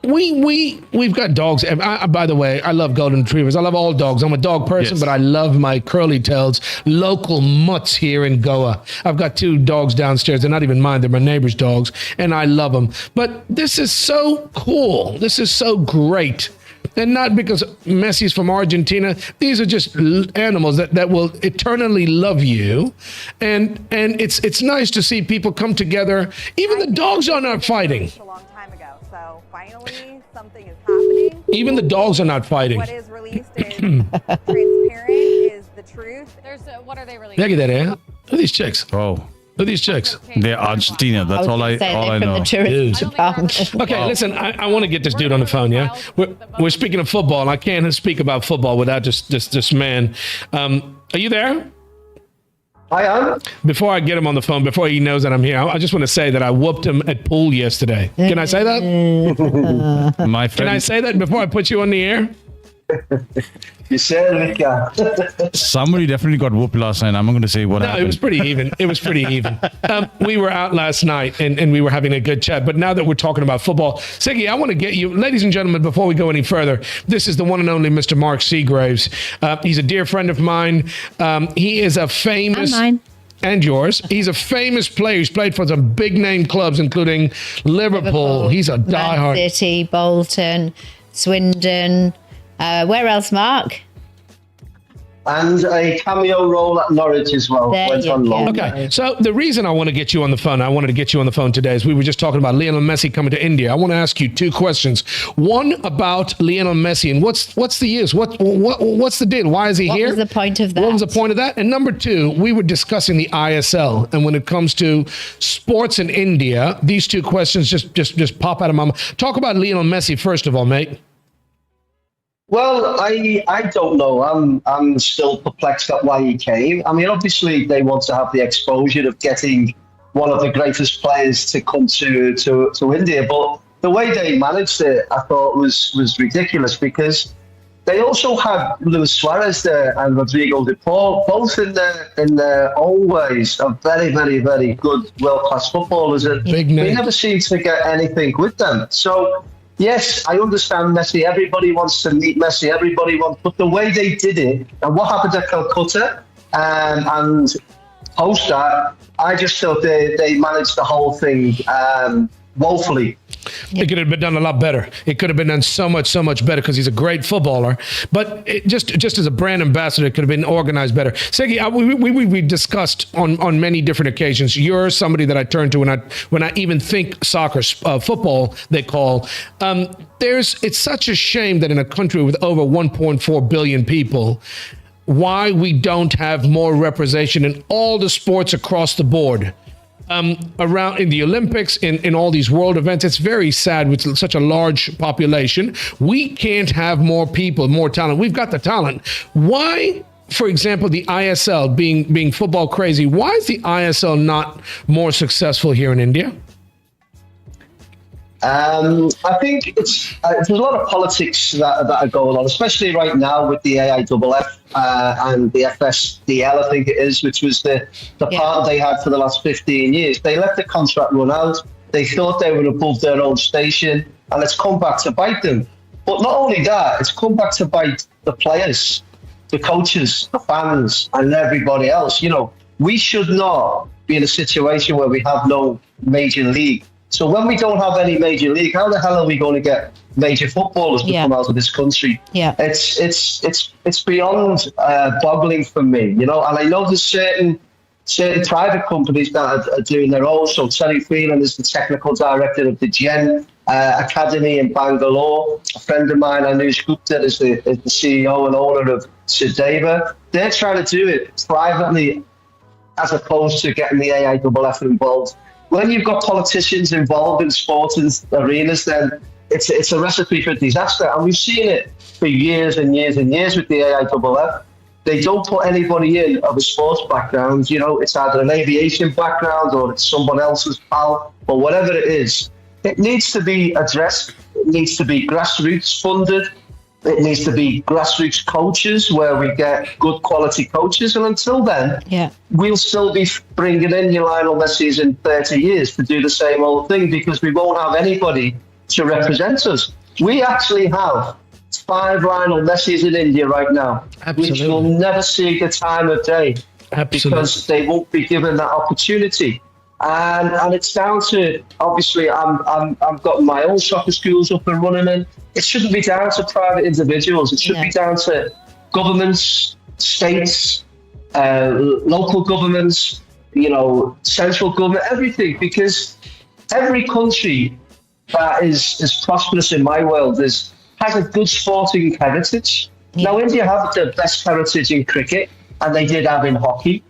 We've got dogs. By the way, I love golden retrievers. I love all dogs. I'm a dog person, Yes. but I love my curly tails, local mutts here in Goa. I've got 2 dogs downstairs. They're not even mine. They're my neighbor's dogs, and I love them. But this is so cool. This is so great. And not because Messi's from Argentina. These are just animals that will eternally love you. And it's nice to see people come together. Even the dogs are not fighting. A long time ago, so finally something is happening. Even the dogs are not fighting. What is released is transparent, is the truth. What are they releasing? Look at that, Look at these chicks. Oh, Look at these chicks. they're Argentina. That's all I know. From the tourism department. Okay, listen, I want to get this dude on the phone, yeah? We're speaking of football, and I can't speak about football without this man. Are you there? I am. Before I get him on the phone, before he knows that I'm here, I just want to say that I whooped him at pool yesterday. Can I say that? My Can I friend, say that before I put you on the air? You certainly can. somebody definitely got whooped last night. I'm not going to say what No, happened. it was pretty even. It was pretty even. We were out last night and we were having a good chat. But now that we're talking about football, Siggy, I want to get you, ladies and gentlemen, before we go any further, this is the one and only Mr. Mark Seagraves. He's a dear friend of mine. He is a famous... And mine. And yours. He's a famous player. He's played for some big name clubs, including Liverpool. He's a diehard. Man City, Bolton, Swindon. Where else, Mark? And a cameo role at Norwich as well. There Went you on go. loan. Okay, so the reason I want to get you on the phone, I wanted to get you on the phone today, is we were just talking about Lionel Messi coming to India. I want to ask you two questions. One about Lionel Messi and what's the use? What's the deal? Why is he here? What was the point of that? What was the point of that? And number two, we were discussing the ISL, and when it comes to sports in India, these two questions just pop out of my mind. Talk about Lionel Messi first of all, mate. Well, I don't know. I'm still perplexed at why he came. I mean, obviously they want to have the exposure of getting one of the greatest players to come to India, but the way they managed it, I thought was ridiculous, because they also had Luis Suarez there and Rodrigo de Paul, both in their own ways are very, very, very good, world-class footballers, and Big they name. never seem to get anything with them. So. Yes, I understand Messi. Everybody wants to meet Messi. Everybody wants, but the way they did it, and what happened at Calcutta, and post that, I just thought they managed the whole thing woefully. It could have been done a lot better. It could have been done so much better, because he's a great footballer. But just as a brand ambassador, it could have been organized better. Segi, we discussed on many different occasions. You're somebody that I turn to when I even think soccer, football, they call. It's such a shame that in a country with over 1.4 billion people, why we don't have more representation in all the sports across the board. Around in the Olympics, in all these world events. It's very sad with such a large population. We can't have more people, more talent. We've got the talent. Why, for example, the ISL being football crazy, why is the ISL not more successful here in India? I think there's a lot of politics that are going on, especially right now with the AIFF and the FSDL, I think it is, which was the partner they had for the last 15 years. They let the contract run out. They thought they were above their own station, and it's come back to bite them. But not only that, it's come back to bite the players, the coaches, the fans, and everybody else. You know, we should not be in a situation where we have no major league. So when we don't have any major league, how the hell are we going to get major footballers to come out of this country? Yeah, it's beyond boggling for me, you know. And I know there's certain private companies that are doing their own. So Terry Phelan is the technical director of the Gen Academy in Bangalore. A friend of mine, Anuj Gupta, is the CEO and owner of Sudeva. They're trying to do it privately as opposed to getting the AIFF involved. When you've got politicians involved in sports arenas, then it's a recipe for disaster. And we've seen it for years and years and years with the AIFF. They don't put anybody in of a sports background. You know, it's either an aviation background or it's someone else's pal, or whatever it is. It needs to be addressed. It needs to be grassroots funded. It needs to be grassroots coaches where we get good quality coaches. And until then, we'll still be bringing in your Lionel Messi's in 30 years to do the same old thing, because we won't have anybody to represent us. We actually have 5 Lionel Messi's in India right now, which will never see the time of day because they won't be given that opportunity. And it's down to, obviously, I've got my own soccer schools up and running, and it shouldn't be down to private individuals. It should be down to governments, states, local governments, you know, central government, everything, because every country that is prosperous in my world has a good sporting heritage. Now, India have the best heritage in cricket, and they did have in hockey.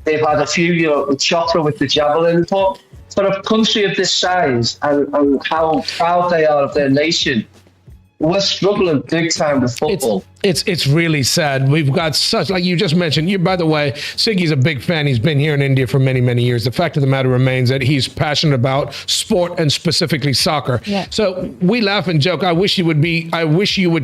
They've had a few, Chopra with the javelin. But for a country of this size and how proud they are of their nation, we're struggling big time with football. It's really sad. We've got such, like you just mentioned, by the way, Siggy's a big fan. He's been here in India for many, many years. The fact of the matter remains that he's passionate about sport and specifically soccer. Yeah. So we laugh and joke. I wish you would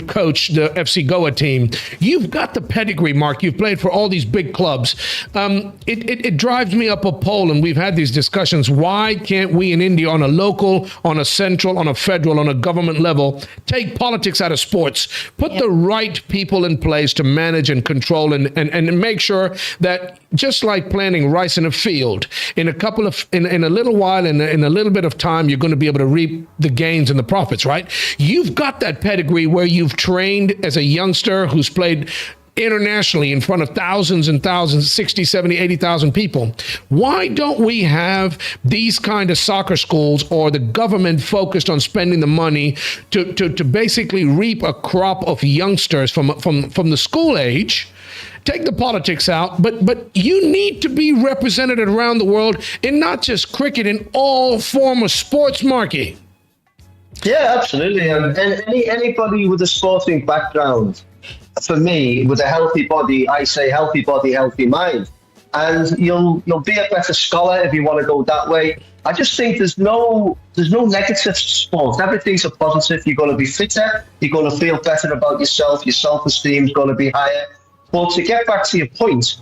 coach the FC Goa team. You've got the pedigree, Mark. You've played for all these big clubs. It drives me up a pole, and we've had these discussions. Why can't we in India, on a local, on a central, on a federal, on a government level, take politics out of sports, put the right people in place to manage and control and make sure that, just like planting rice in a field, in a little while, in a little bit of time, you're going to be able to reap the gains and the profits, right? You've got that pedigree where you've trained as a youngster who's played internationally in front of thousands and thousands, 60, 70, 80,000 people. Why don't we have these kind of soccer schools, or the government focused on spending the money to basically reap a crop of youngsters from the school age? Take the politics out, but you need to be represented around the world in not just cricket, in all form of sports, Marky. Yeah, absolutely. And anybody with a sporting background, for me, with a healthy body, I say healthy body, healthy mind. And you'll be a better scholar if you want to go that way. I just think there's no negative sport. Everything's a positive. You're going to be fitter. You're going to feel better about yourself. Your self-esteem is going to be higher. But to get back to your point,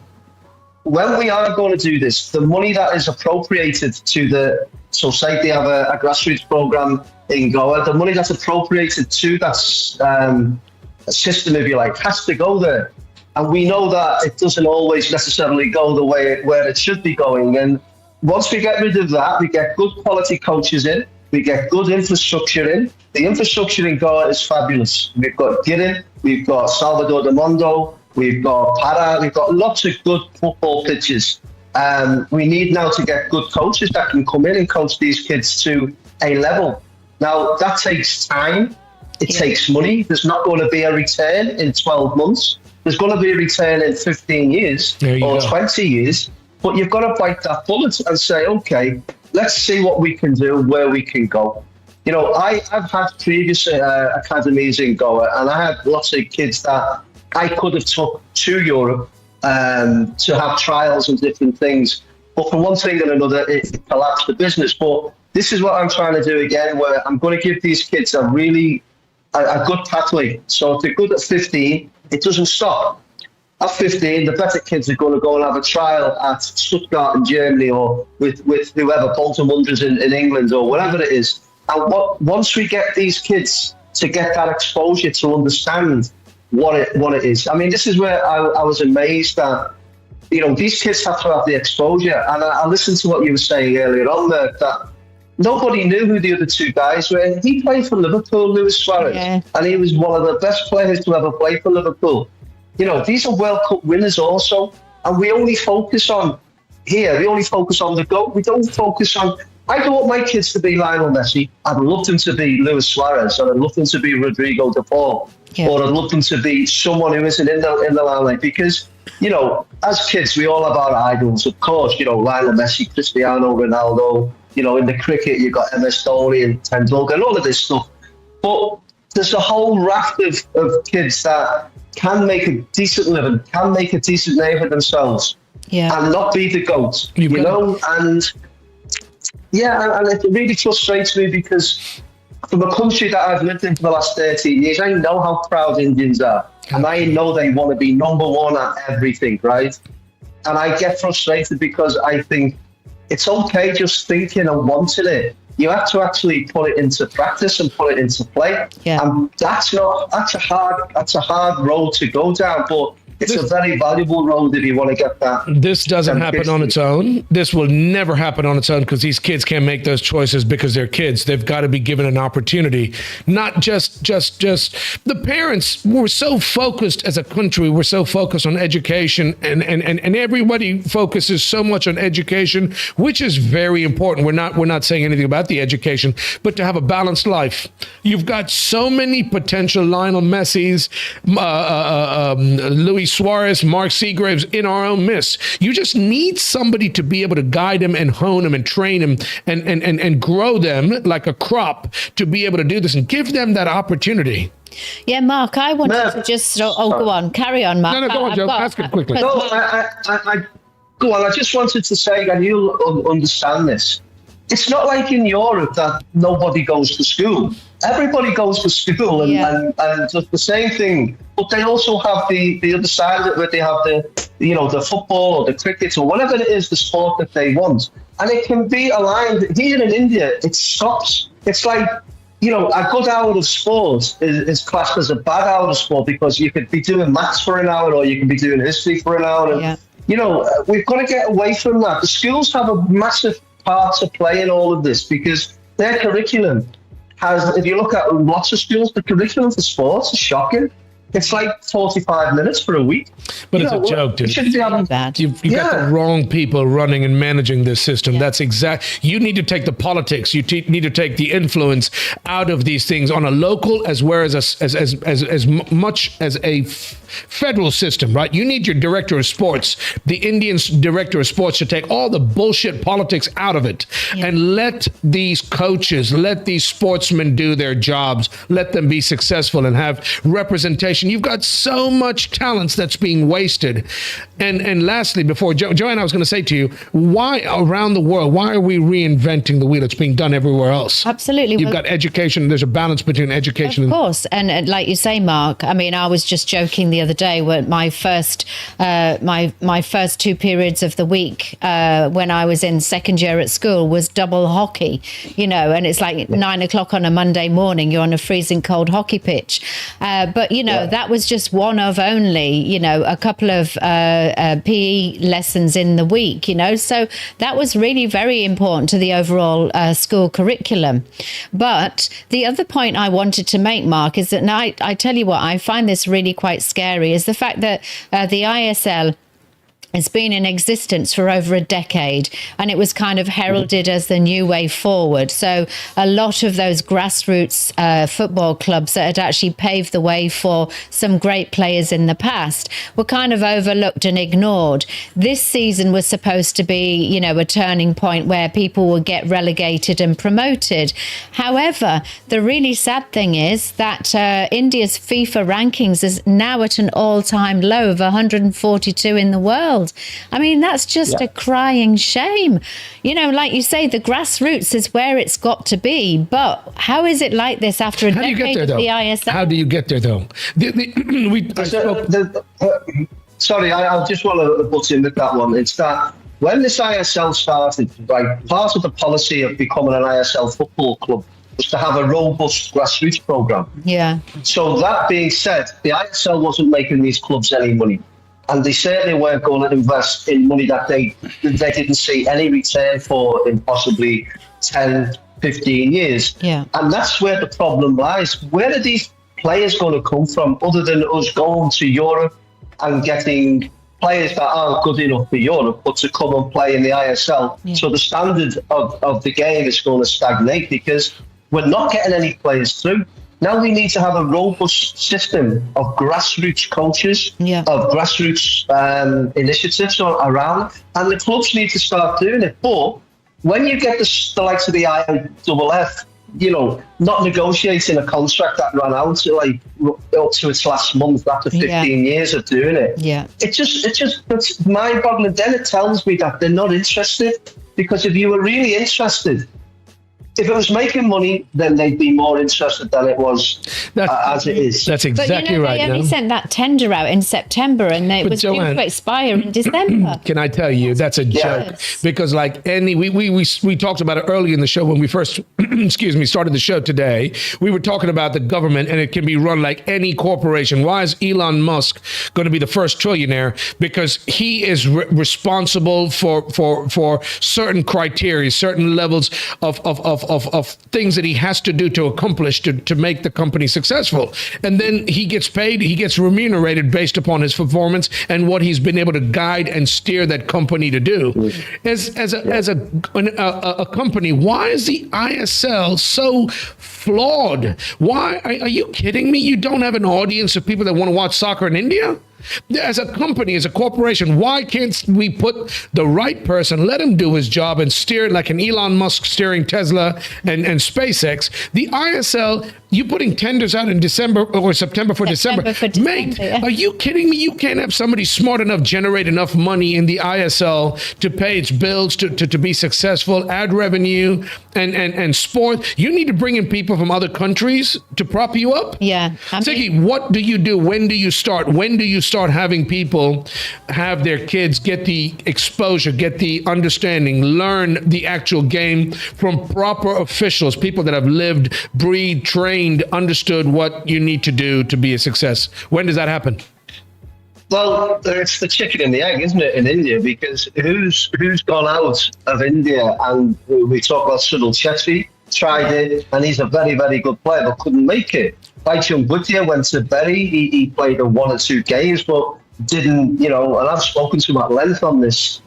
when we are going to do this, the money that is appropriated to say they have a grassroots program in Goa, the money that's appropriated to that system, if you like, has to go there. And we know that it doesn't always necessarily go the way where it should be going. And once we get rid of that, we get good quality coaches in, we get good infrastructure in. The infrastructure in Goa is fabulous. We've got Girin, we've got Salvador de Mondo, we've got Para, we've got lots of good football pitches. We need now to get good coaches that can come in and coach these kids to a level. Now, that takes time. It takes money. There's not going to be a return in 12 months. There's going to be a return in 15 years or 20 years. But you've got to bite that bullet and say, okay, let's see what we can do, where we can go. I've had previous academies in Goa, and I had lots of kids that I could have took to Europe to have trials and different things. But for one thing and another, it collapsed the business. But this is what I'm trying to do again, where I'm going to give these kids a good pathway. So if they're good at 15, it doesn't stop. At 15, the better kids are going to go and have a trial at Stuttgart in Germany, or with whoever, Bolton Wanderers in England, or whatever it is. And once we get these kids to get that exposure to understand what it is. I mean, this is where I was amazed that, these kids have to have the exposure. And I listened to what you were saying earlier on there, that nobody knew who the other two guys were. He played for Liverpool, Luis Suarez, and he was one of the best players to ever play for Liverpool. These are World Cup winners also, and we only focus on the GOAT. We don't focus on, I don't want my kids to be Lionel Messi. I'd love them to be Luis Suarez, and I'd love them to be Rodrigo de Paul, or I'd love them to be someone who isn't in the limelight, because, as kids, we all have our idols. Of course, Lionel Messi, Cristiano Ronaldo, in the cricket, you've got MS Dhoni and Tendulkar and all of this stuff. But there's a whole raft of kids that can make a decent living, can make a decent name for themselves, and not be the GOAT, And it really frustrates me, because from a country that I've lived in for the last 13 years, I know how proud Indians are. And I know they want to be number one at everything, right? And I get frustrated because I think it's okay just thinking and wanting it. You have to actually put it into practice and put it into play. And that's a hard road to go down. But It's a very valuable road if you want to get that. This doesn't happen on its own. This will never happen on its own because these kids can't make those choices because they're kids. They've got to be given an opportunity. Not just the parents were so focused as a country. We're so focused on education and everybody focuses so much on education, which is very important. We're not saying anything about the education, but to have a balanced life. You've got so many potential Lionel Messi's, Luis Suarez, Mark Seagraves in our own midst. You just need somebody to be able to guide them and hone them and train them and grow them like a crop to be able to do this and give them that opportunity. Yeah, Mark, I wanted to just... go on. Carry on, Mark. No, go on, Joe. Ask it quickly. No, I go on. I just wanted to say, and you'll understand this, it's not like in Europe that nobody goes to school. Everybody goes to school and just the same thing. But they also have the other side of it where they have the football or the cricket or whatever it is, the sport that they want. And it can be aligned. Here in India, it stops. It's like, a good hour of sport is classed as a bad hour of sport because you could be doing maths for an hour or you can be doing history for an hour. And, we've got to get away from that. The schools have a massive part to play in all of this because their curriculum has, if you look at lots of schools, the curriculum for sports is shocking. It's like 45 minutes for a week. But it's a joke, dude. You've got the wrong people running and managing this system. That's you need to take the politics. You need to take the influence out of these things on a local as well as much as a federal system, right? You need your director of sports, the Indian director of sports, to take all the bullshit politics out of it and let these coaches, let these sportsmen do their jobs, let them be successful and have representation. You've got so much talent that's being wasted. And lastly, before Joanne, I was going to say to you, why around the world, why are we reinventing the wheel? It's being done everywhere else. Absolutely. You've got education. There's a balance between education. Of course. And like you say, Mark, I mean, I was just joking the other day when my first 2 periods of the week when I was in second year at school was double hockey, and it's like 9 o'clock on a Monday morning, you're on a freezing cold hockey pitch. But, that was just one of only, a couple of PE lessons in the week, so that was really very important to the overall school curriculum. But the other point I wanted to make, Mark, is that now I tell you what, I find this really quite scary, is the fact that the ISL has been in existence for over a decade, and it was kind of heralded as the new way forward. So a lot of those grassroots football clubs that had actually paved the way for some great players in the past were kind of overlooked and ignored. This season was supposed to be, a turning point where people would get relegated and promoted. However, the really sad thing is that India's FIFA rankings is now at an all-time low of 142 in the world. I mean, that's just a crying shame. Like you say, the grassroots is where it's got to be. But how is it like this after a decade of the ISL? How do you get there, though? Sorry, I just want to butt in with that one. It's that when this ISL started, part of the policy of becoming an ISL football club was to have a robust grassroots program. Yeah. So that being said, the ISL wasn't making these clubs any money. And they certainly weren't going to invest in money that they didn't see any return for in possibly 10, 15 years. Yeah. And that's where the problem lies. Where are these players going to come from other than us going to Europe and getting players that aren't good enough for Europe, but to come and play in the ISL? Yeah. So the standard of the game is going to stagnate because we're not getting any players through. Now we need to have a robust system of grassroots coaches, of grassroots initiatives around, and the clubs need to start doing it. But when you get the likes of the IAAF, not negotiating a contract that ran out up to its last month after 15 years of doing it, it's mind-boggling. Then it tells me that they're not interested, because if you were really interested, if it was making money, then they'd be more interested than it was as it is. That's But exactly they right. only No? sent that tender out in September, and it was due Joanne- to expire in December. Can I tell you, that's a joke. Yes. Because like we talked about it early in the show when we first, started the show today. We were talking about the government, and it can be run like any corporation. Why is Elon Musk going to be the first trillionaire? Because he is responsible for certain criteria, certain levels of things that he has to do to accomplish to make the company successful. And then he gets paid, he gets remunerated based upon his performance and what he's been able to guide and steer that company to do. As a company, why is the ISL so flawed? Why are you kidding me? You don't have an audience of people that want to watch soccer in India? As a company, as a corporation, why can't we put the right person, let him do his job and steer it like an Elon Musk steering Tesla and SpaceX? The ISL, you putting tenders out in December or September for December. Mate, yeah. are you kidding me? You can't have somebody smart enough generate enough money in the ISL to pay its bills, to be successful, add revenue and sport. You need to bring in people from other countries to prop you up. Yeah. Ziggy, what do you do? When do you start? When do you start having people have their kids get the exposure, get the understanding, learn the actual game from proper officials, people that have lived, breathed, trained, understood what you need to do to be a success? When does that happen? Well, it's the chicken and the egg, isn't it, in India? Because who's gone out of India, and we talk about Sunil Chetty, tried it, and he's a very, very good player, but couldn't make it. Baichung Bhutia went to Bury. He played a 1 or 2 games, but didn't, and I've spoken to him at length on this.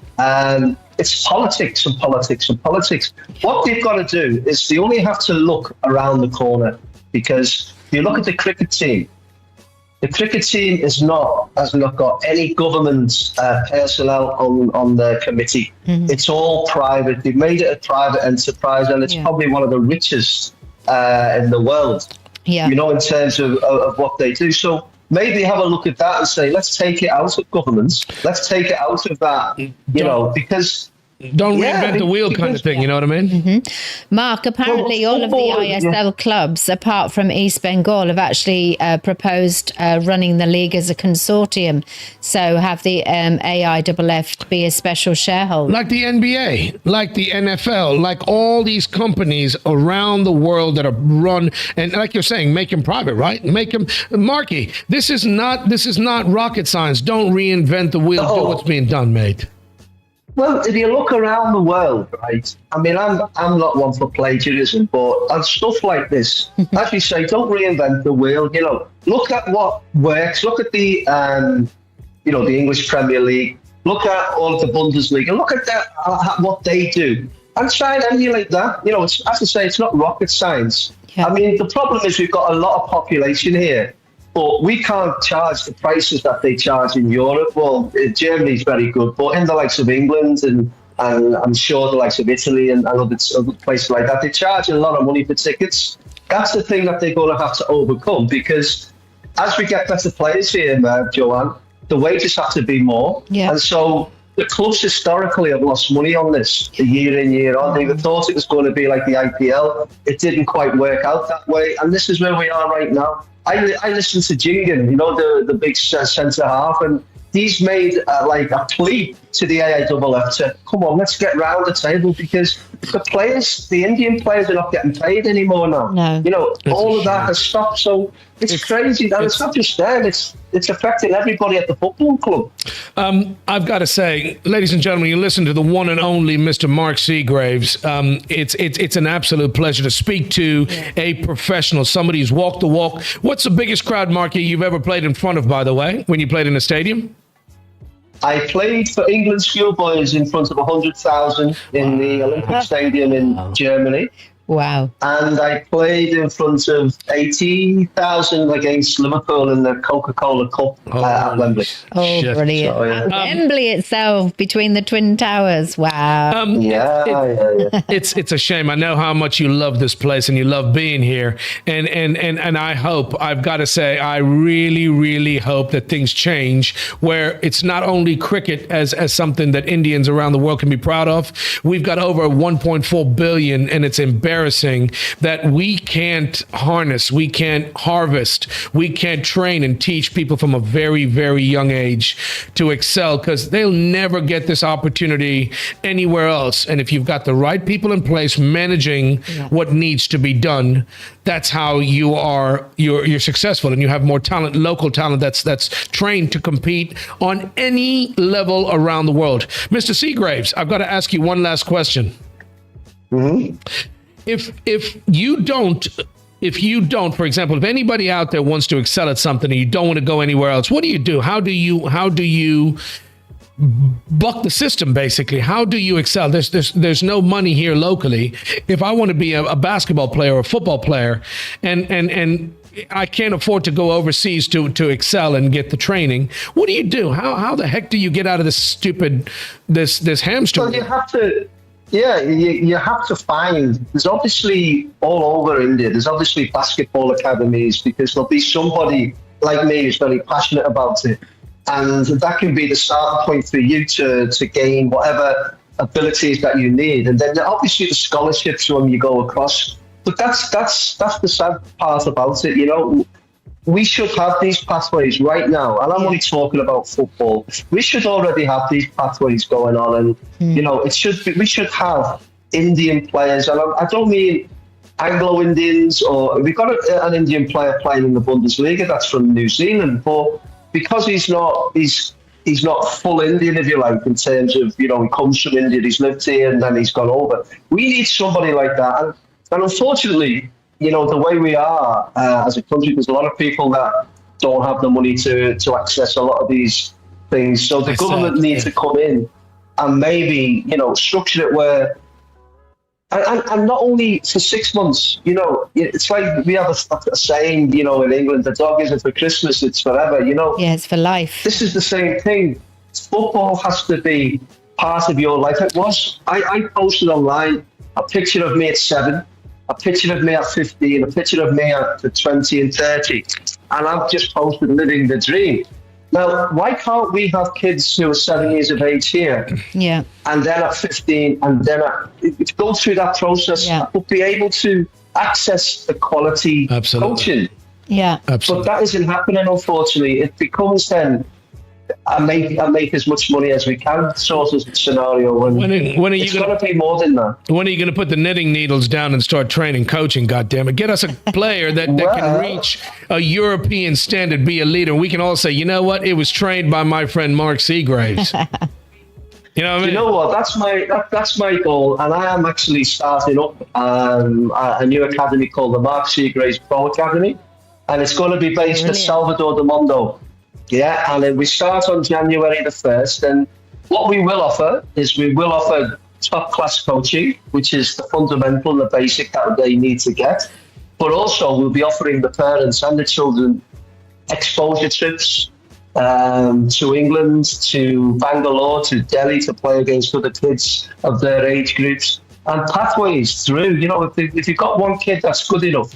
It's politics and politics and politics. What they've got to do is they only have to look around the corner, because if you look at the cricket team has not got any government personnel on the committee. Mm-hmm. It's all private. They've made it a private enterprise, and it's probably one of the richest in the world. Yeah. In terms of what they do. So maybe have a look at that and say, let's take it out of governments. Let's take it out of that, because... Don't reinvent the wheel kind of thing, you know what I mean? Mm-hmm. Mark, apparently all of the ISL clubs, apart from East Bengal, have actually proposed running the league as a consortium. So have the AIFF be a special shareholder. Like the NBA, like the NFL, like all these companies around the world that are run, and like you're saying, make them private, right? Make them, Marky, this is not rocket science. Don't reinvent the wheel. Do what's being done, mate. Well, if you look around the world, right? I mean, I'm not one for plagiarism, but on stuff like this, as you say, don't reinvent the wheel. Look at what works. Look at the, the English Premier League. Look at all of the Bundesliga. Look at that, what they do, and try and emulate that. It's, as I say, it's not rocket science. Yeah. I mean, the problem is we've got a lot of population here. But we can't charge the prices that they charge in Europe. Well, Germany's very good, but in the likes of England and I'm sure the likes of Italy and other places like that, they charge a lot of money for tickets. That's the thing that they're going to have to overcome, because as we get better players here, Joanne, the wages have to be more. Yeah. And so the clubs historically have lost money on this year in, year on. They thought it was going to be like the IPL. It didn't quite work out that way. And this is where we are right now. I listened to Jingen, the big centre half, and he's made a plea to the AIFF to come on, let's get round the table, because the Indian players are not getting paid anymore now. No. All of that has stopped. So it's crazy. And it's not just them, it's affecting everybody at the football club. I've got to say, ladies and gentlemen, you listen to the one and only Mr. Mark Seagraves. It's an absolute pleasure to speak to a professional, somebody who's walked the walk. What's the biggest crowd, Marky, you've ever played in front of, by the way, when you played in a stadium? I played for England schoolboys in front of 100,000 in the Olympic Stadium in Germany. Wow. And I played in front of 80,000 against Liverpool in the Coca-Cola Cup at Wembley. Oh, brilliant. So, Wembley itself, between the Twin Towers. Wow. It's a shame. I know how much you love this place and you love being here. And I hope, I've got to say, I really, really hope that things change, where it's not only cricket as something that Indians around the world can be proud of. We've got over 1.4 billion, and it's embarrassing embarrassing that we can't harness, we can't harvest, we can't train and teach people from a very, very young age to excel, because they'll never get this opportunity anywhere else. And if you've got the right people in place managing what needs to be done, that's how you're successful, and you have more talent, local talent that's trained to compete on any level around the world. Mr. Seagraves, I've got to ask you one last question. Mm-hmm. If you don't, for example, if anybody out there wants to excel at something and you don't want to go anywhere else, what do you do? How do you buck the system, basically? How do you excel? There's no money here locally. If I want to be a basketball player or a football player, and I can't afford to go overseas to excel and get the training, what do you do? How the heck do you get out of this stupid this hamster? Well, you have to. Yeah, you have to find. There's obviously all over India. There's obviously basketball academies, because there'll be somebody like me who's very passionate about it. And that can be the starting point for you to gain whatever abilities that you need. And then obviously the scholarships when you go across. But that's the sad part about it. You know, we should have these pathways right now. And I'm only talking about football. We should already have these pathways going on. And, you know, we should have Indian players. And I don't mean Anglo-Indians, or we've got an Indian player playing in the Bundesliga that's from New Zealand, but because he's not full Indian, if you like, in terms of, you know, he comes from India, he's lived here and then he's gone over. We need somebody like that. And unfortunately, you know, the way we are as a country, there's a lot of people that don't have the money to access a lot of these things. So the government needs to come in and maybe, you know, structure it where, and not only for 6 months, you know, it's like we have a saying, you know, in England, the dog isn't for Christmas, it's forever, you know. Yeah, it's for life. This is the same thing. Football has to be part of your life. It was. I posted online a picture of me at 7, a picture of me at 15, a picture of me at 20 and 30. And I've just posted living the dream. Now, why can't we have kids who are 7 years of age here? Yeah. And then at 15, and then go through that process, but be able to access the quality coaching. Yeah. Absolutely. But that isn't happening, unfortunately. It becomes then I make as much money as we can sort of scenario. And when are you it's going to be more than that. When are you going to put the knitting needles down and start training coaching, goddammit? Get us a player that can reach a European standard, be a leader. We can all say, you know what? It was trained by my friend Mark Seagraves. You know what I mean? You know what? That's my goal, and I am actually starting up a new academy called the Mark Seagraves Pro Academy, and it's going to be based at Salvador de Mondo. Yeah, and then we start on January the 1st, and what we will offer is we will offer top-class coaching, which is the fundamental, the basic that they need to get, but also we'll be offering the parents and the children exposure trips to England, to Bangalore, to Delhi to play against other kids of their age groups, and pathways through. You know, if you've got one kid that's good enough,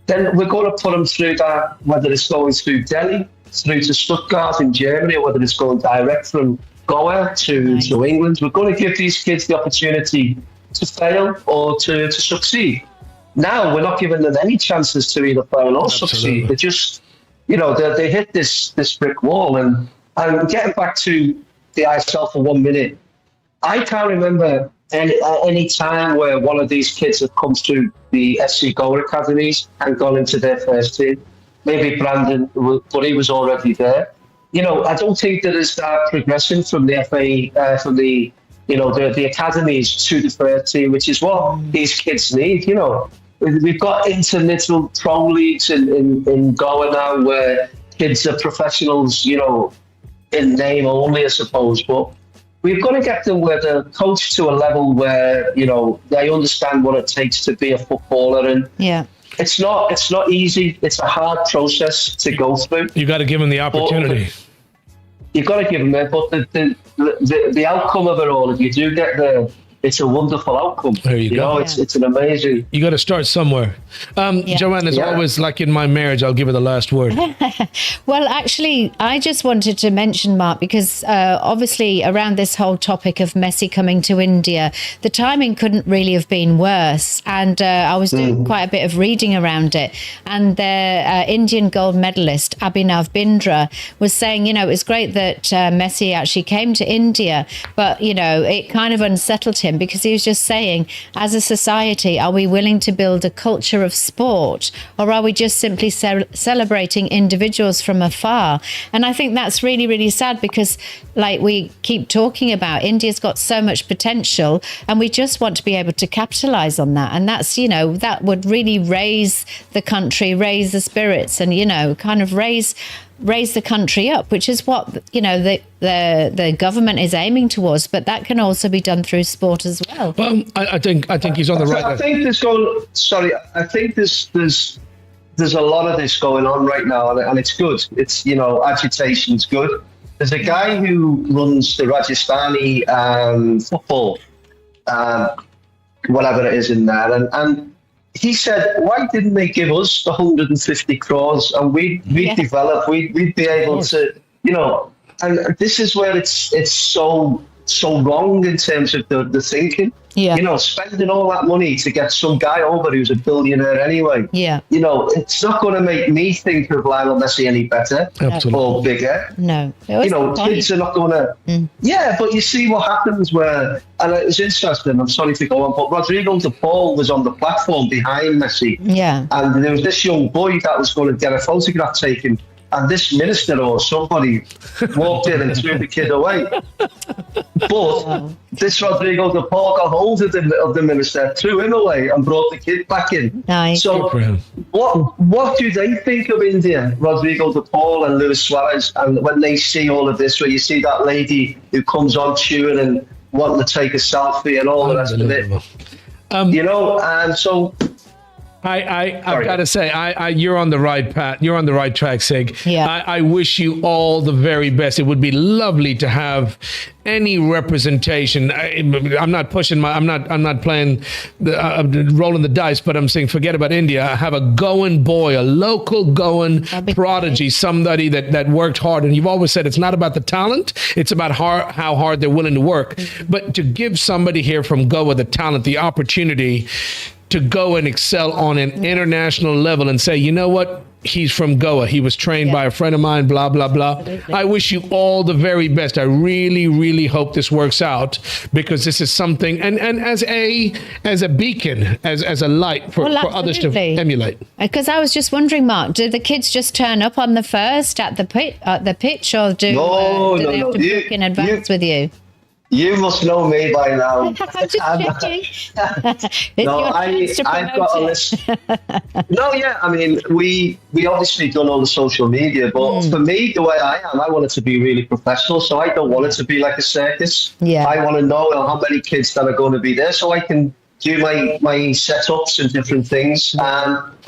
then we're going to put them through that, whether it's going through Delhi, through to Stuttgart in Germany, or whether it's going direct from Goa to England. We're going to give these kids the opportunity to fail or to succeed. Now we're not giving them any chances to either fail or succeed. They just, you know, they hit this brick wall. And getting back to the ISL for 1 minute, I can't remember any time where one of these kids have come through the FC Goa academies and gone into their first team. Maybe Brandon, but he was already there. You know, I don't think there is that progression from the FA, from the academies to the first team, which is what these kids need. You know, we've got intermittent pro leagues in Goa now where kids are professionals, you know, in name only, I suppose. But we've got to get them where they're coached to a level where, you know, they understand what it takes to be a footballer. And it's not easy. It's a hard process to go through. You got to give them the opportunity. You've got to give them it, but the outcome of it all, if you do get it's a wonderful outcome. There you go. know, it's an amazing. You got to start somewhere. Joanne, as always, like in my marriage, I'll give her the last word. Well, actually, I just wanted to mention, Mark, because obviously around this whole topic of Messi coming to India, the timing couldn't really have been worse. And I was doing quite a bit of reading around it. And the Indian gold medalist, Abhinav Bindra, was saying, you know, it was great that Messi actually came to India, but, you know, it kind of unsettled him because he was just saying, as a society, are we willing to build a culture of sport, or are we just simply celebrating individuals from afar? And I think that's really, really sad because, like we keep talking about, India's got so much potential and we just want to be able to capitalize on that. And that's, you know, that would really raise the country, raise the spirits, and, you know, kind of raise the country up, which is what, you know, the government is aiming towards. But that can also be done through sport as well. Well, I think he's on the right. I think there's a lot of this going on right now, and it's good. It's, you know, agitation's good. There's a guy who runs the Rajasthani football, whatever it is in there, and he said, why didn't they give us the 150 crores and we'd develop, we'd be able to, you know, and this is where it's so wrong in terms of the thinking. Yeah. You know, spending all that money to get some guy over who's a billionaire anyway. Yeah. You know, it's not going to make me think of Lionel Messi any better or bigger. No. You know, kids are not going to... Yeah, but you see what happens where... And it was interesting, I'm sorry to go on, but Rodrigo de Paul was on the platform behind Messi. Yeah. And there was this young boy that was going to get a photograph taken, and this minister or somebody walked in and threw the kid away. But this Rodrigo de Paul got hold of the minister, threw him away, and brought the kid back in. Nice. So what do they think of India, Rodrigo de Paul and Luis Suarez, and when they see all of this, where you see that lady who comes on chewing and wanting to take a selfie and all the rest of it? You know, and so... I've got to say, you're on the right path. You're on the right track, Sig. Yeah. I wish you all the very best. It would be lovely to have any representation. I'm not pushing I'm not playing, rolling the dice, but I'm saying forget about India. I have a Goan boy, a local Goan prodigy, somebody that worked hard. And you've always said it's not about the talent. It's about how hard they're willing to work. But to give somebody here from Goa the talent, the opportunity to go and excel on an international level and say, you know what? He's from Goa. He was trained by a friend of mine, blah, blah, blah. Absolutely. I wish you all the very best. I really, really hope this works out, because this is something, and as a beacon, as a light for others to emulate. Because I was just wondering, Mark, do the kids just turn up on the first at the pitch, or do they have to book in advance with you? You must know me by now. I'm just checking. I've got a list. No, yeah, I mean, we obviously done all the social media, but for me, the way I am, I want it to be really professional. So I don't want it to be like a circus. Yeah. I want to know how many kids that are going to be there, so I can do my setups and different things.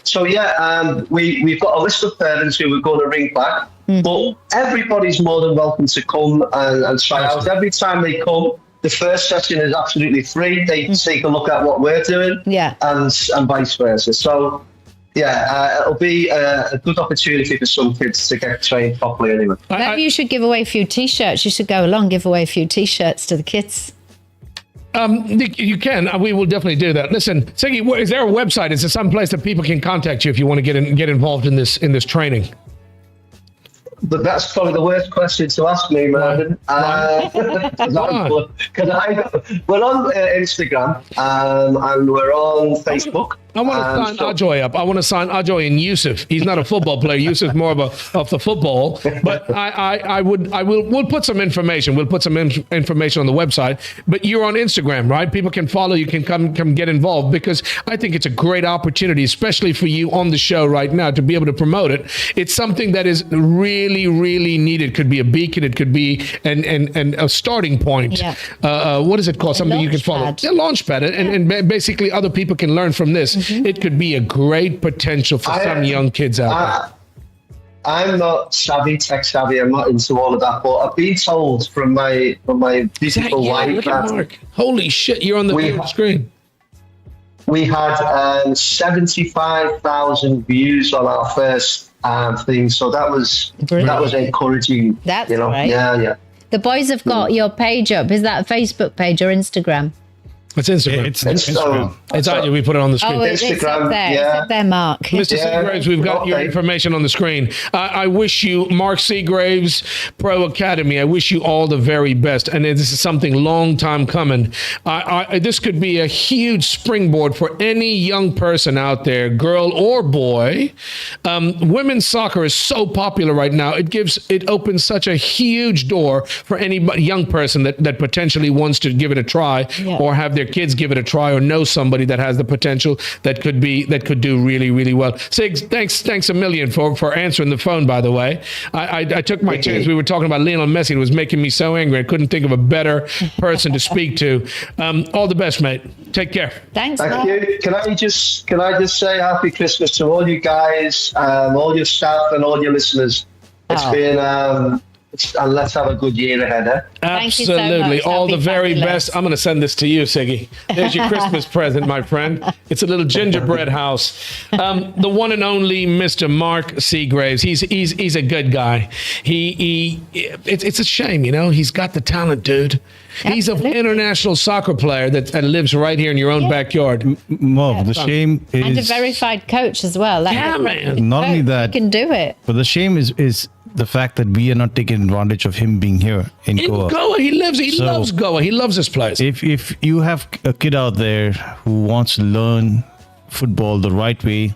So yeah, we've got a list of parents who we're going to ring back. But everybody's more than welcome to come and try out. Every time they come, the first session is absolutely free. They take a look at what we're doing, and vice versa. So, yeah, it'll be a good opportunity for some kids to get trained properly anyway. Maybe you should give away a few T-shirts. You should go along, give away a few T-shirts to the kids. You can. We will definitely do that. Listen, Siggy, is there a website? Is there some place that people can contact you if you want to get involved in this training? But that's probably the worst question to ask me, Marvin. Because we're on Instagram and we're on Facebook. I want to sign Ajoy up. I want to sign Ajoy and Yusuf. He's not a football player. Yusuf's more of the football. But we'll put some information. We'll put some information on the website. But you're on Instagram, right? People can follow you, can come get involved, because I think it's a great opportunity, especially for you on the show right now, to be able to promote it. It's something that is really, really needed. It could be a beacon. It could be and a starting point. Yeah. What is it called? Something you can follow. A launch pad. And basically other people can learn from this. It could be a great potential for some young kids out there. I'm not tech savvy. I'm not into all of that. But I've been told from my beautiful wife Look at that Mark. Holy shit, you're on the screen. we had 75,000 views on our first thing. So that was encouraging. That's right. Yeah. The boys have got your page up. Is that a Facebook page or Instagram? It's Instagram. It's Instagram. It's on you. We put it on the screen. Oh, it's up there. It's up there, Mark. Mr. Seagraves, we've got your information on the screen. I wish you, Mark Seagraves Pro Academy, I wish you all the very best. And this is something long time coming. This could be a huge springboard for any young person out there, girl or boy. Women's soccer is so popular right now. It opens such a huge door for any young person that potentially wants to give it a try or have their kids give it a try or know somebody that has the potential that could do really, really well. Sigs, thanks a million for answering the phone, by the way. I took my chance. We were talking about Lionel Messi. It was making me so angry. I couldn't think of a better person to speak to. All the best, mate. Take care. Thanks. Thank you. Can I just say Happy Christmas to all you guys, all your staff and all your listeners. It's been and let's have a good year ahead. Absolutely. So all the very best. I'm going to send this to you, Siggy. There's your Christmas present, my friend. It's a little gingerbread house. The one and only Mr. Mark Seagraves. He's a good guy. It's a shame, he's got the talent, dude. Absolutely. He's an international soccer player that lives right here in your own backyard. Mom, the shame is... And a verified coach as well. Man. Not only that... You can do it. But the shame is the fact that we are not taking advantage of him being here in Goa. He loves Goa. He loves this place. If you have a kid out there who wants to learn football the right way,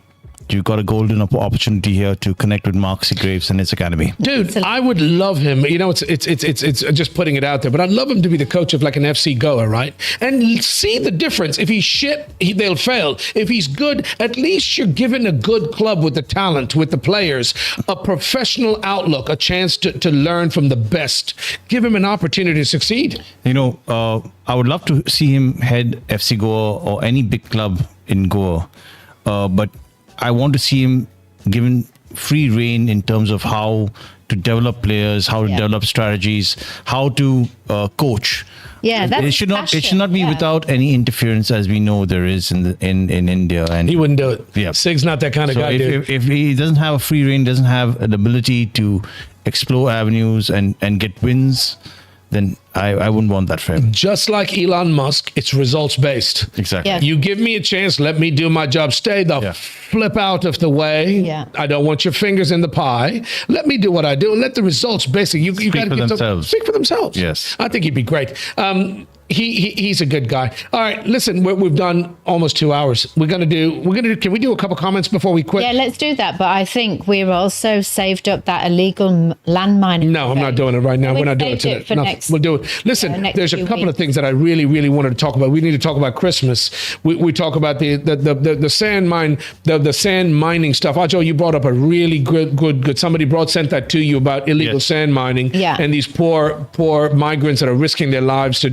you've got a golden opportunity here to connect with Mark Seagraves and his academy. Dude, I would love him. It's just putting it out there, but I'd love him to be the coach of like an FC Goa, right? And see the difference. If he's shit, they'll fail. If he's good, at least you're given a good club with the talent, with the players, a professional outlook, a chance to learn from the best. Give him an opportunity to succeed. I would love to see him head FC Goa or any big club in Goa, but I want to see him given free rein in terms of how to develop players, how to develop strategies, how to coach. Yeah, that's it should not be without any interference, as we know there is in India. And he wouldn't do it. Yeah, Sig's not that kind of guy. If he doesn't have a free rein, doesn't have an ability to explore avenues and get wins, then I wouldn't want that for him. Just like Elon Musk, it's results based. Exactly. Yeah. You give me a chance, let me do my job. Stay the flip out of the way. Yeah. I don't want your fingers in the pie. Let me do what I do and let the results basically Speak for themselves. Speak for themselves. Yes. I think he'd be great. He's a good guy. All right, listen, we've done almost 2 hours. Can we do a couple comments before we quit? Yeah, let's do that. But I think we've also saved up that illegal land mining. No, I'm not doing it right now. We're not doing it saved today. it for We'll do it. Listen, next there's a few couple of weeks. things that I really, really wanted to talk about. We need to talk about Christmas. We talk about the sand mine, the sand mining stuff. Ajo, you brought up a really good. Somebody sent that to you about illegal sand mining. Yeah. And these poor migrants that are risking their lives to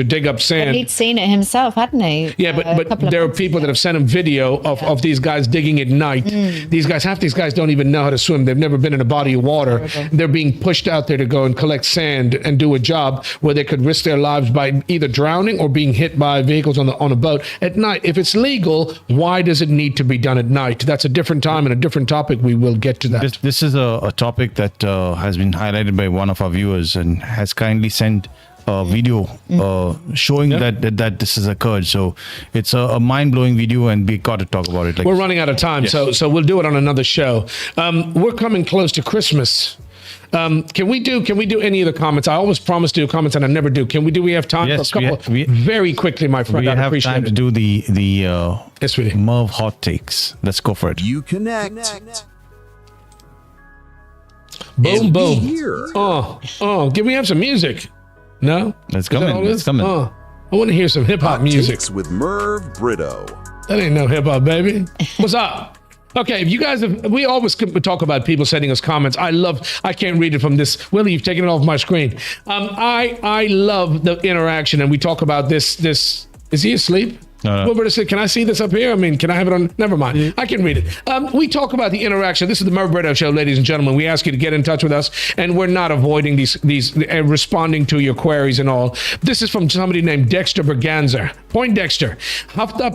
dig up sand. He'd seen it himself, hadn't he? Yeah, but there are people that have sent him video of these guys digging at night. Half these guys don't even know how to swim. They've never been in a body of water. Horrible. They're being pushed out there to go and collect sand and do a job where they could risk their lives by either drowning or being hit by vehicles on a boat at night. If it's legal, why does it need to be done at night? That's a different time and a different topic. We will get to that. This is a topic that has been highlighted by one of our viewers and has kindly sent a video showing that this has occurred. So it's a mind-blowing video and we got to talk about it. We're running out of time, so we'll do it on another show. We're coming close to Christmas. Can we do any of the comments? I always promise to do comments and I never do. We have time for a couple? Very quickly, my friend. We I'd have appreciate time it. to do the Yes, we do. Merv hot takes. Let's go for it. You connect. Boom, And boom. be here. Can we have some music? No? Let's come in. Let's come in. I want to hear some hip-hop music. Takes with Merv Brito. That ain't no hip-hop, baby. What's up? Okay, if you guys we always talk about people sending us comments. I can't read it from this. Willie, you've taken it off my screen. I love the interaction, and we talk about this. Is he asleep? Wilbur said, can I see this up here? I mean, can I have it on? Never mind. I can read it. We talk about the interaction. This is the Merv Brito Show, ladies and gentlemen. We ask you to get in touch with us, and we're not avoiding these responding to your queries and all. This is from somebody named Dexter Berganza. Point Dexter. Hafta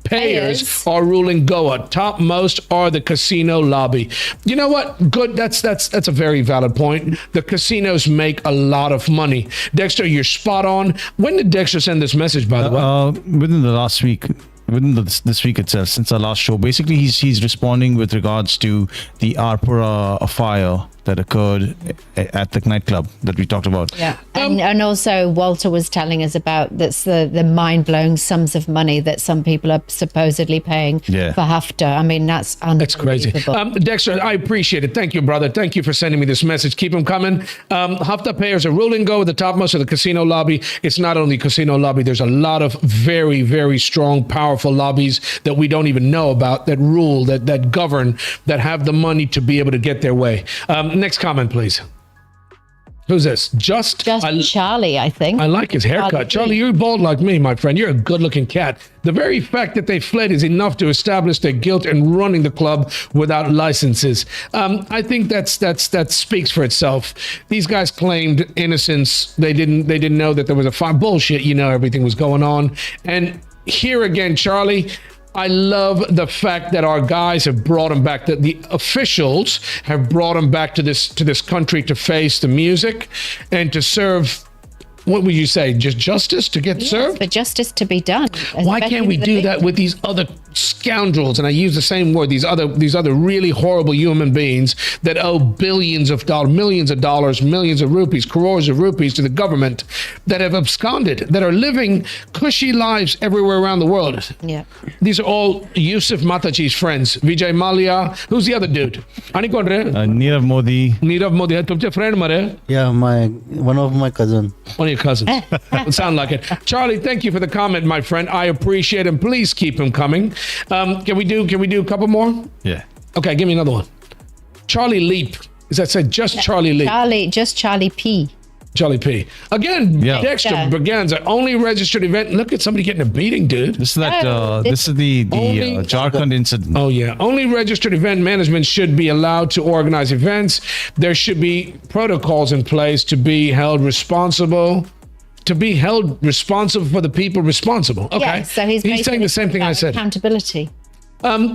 payers are ruling Goa. Topmost are the casino lobby. You know what? Good. That's a very valid point. The casinos make a lot of money. Dexter, you're spot on. When did Dexter send this message, by the way? Within the last week. Within this week itself, since our last show. Basically, he's responding with regards to the Arpora fire that occurred at the nightclub that we talked about. Yeah, and also Walter was telling us about that's the mind-blowing sums of money that some people are supposedly paying for Hafta. I mean, that's crazy. Dexter, I appreciate it. Thank you, brother. Thank you for sending me this message. Keep them coming. Hafta payers are ruling Go at the topmost of the casino lobby. It's not only casino lobby. There's a lot of very, very strong, powerful lobbies that we don't even know about, that rule, that govern, that have the money to be able to get their way. Next comment, please. Who's this? Just Charlie, I think. I like his haircut. Charlie, you're bald like me, my friend. You're a good-looking cat. The very fact that they fled is enough to establish their guilt in running the club without licenses. I think that speaks for itself. These guys claimed innocence. They didn't know that there was a fire. Bullshit. You know everything was going on. And here again, Charlie, I love the fact that our guys have brought him back, that the officials have brought him back to this country to face the music and to serve. What would you say? Just justice to get served? For justice to be done. Why can't we do that with these other scoundrels? And I use the same word. These other really horrible human beings that owe billions of dollars, millions of dollars, millions of rupees, crores of rupees to the government, that have absconded, that are living cushy lives everywhere around the world. Yeah. These are all Yusuf Mataji's friends. Vijay Mallya. Who's the other dude? Nirav Modi. Nirav Modi. Tumse friend mare? Yeah, one of my cousin. One of your cousins. Would sound like it. Charlie, thank you for the comment, my friend. I appreciate him. Please keep him coming. Can we do a couple more? Yeah. Okay, give me another one. Charlie Leap. Is that said just Charlie Leap? Charlie P. Charlie P. Again, Dexter Berganza, only registered event. Look at somebody getting a beating, dude. This is the Jharkhand incident. Oh yeah. Only registered event management should be allowed to organize events. There should be protocols in place to be held responsible. For the people responsible. Okay. Yeah, so he's saying the same thing I said. Accountability.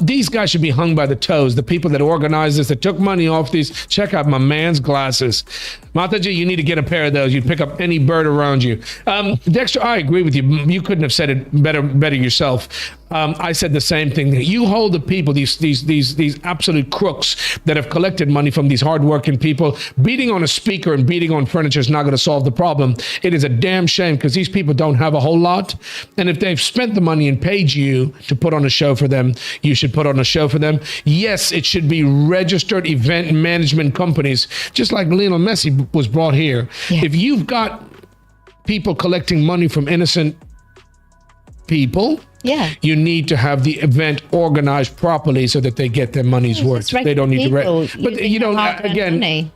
These guys should be hung by the toes. The people that organized this, that took money off these. Check out my man's glasses. Mataji, you need to get a pair of those. You'd pick up any bird around you. Dexter, I agree with you. You couldn't have said it better yourself. I said the same thing. You hold the people, these absolute crooks that have collected money from these hardworking people. Beating on a speaker and beating on furniture is not going to solve the problem. It is a damn shame because these people don't have a whole lot. And if they've spent the money and paid you to put on a show for them, you should put on a show for them. Yes, it should be registered event management companies, just like Lionel Messi was brought here. Yeah. If you've got people collecting money from innocent people, you need to have the event organized properly so that they get their money's worth. They don't need to. But you don't. Again,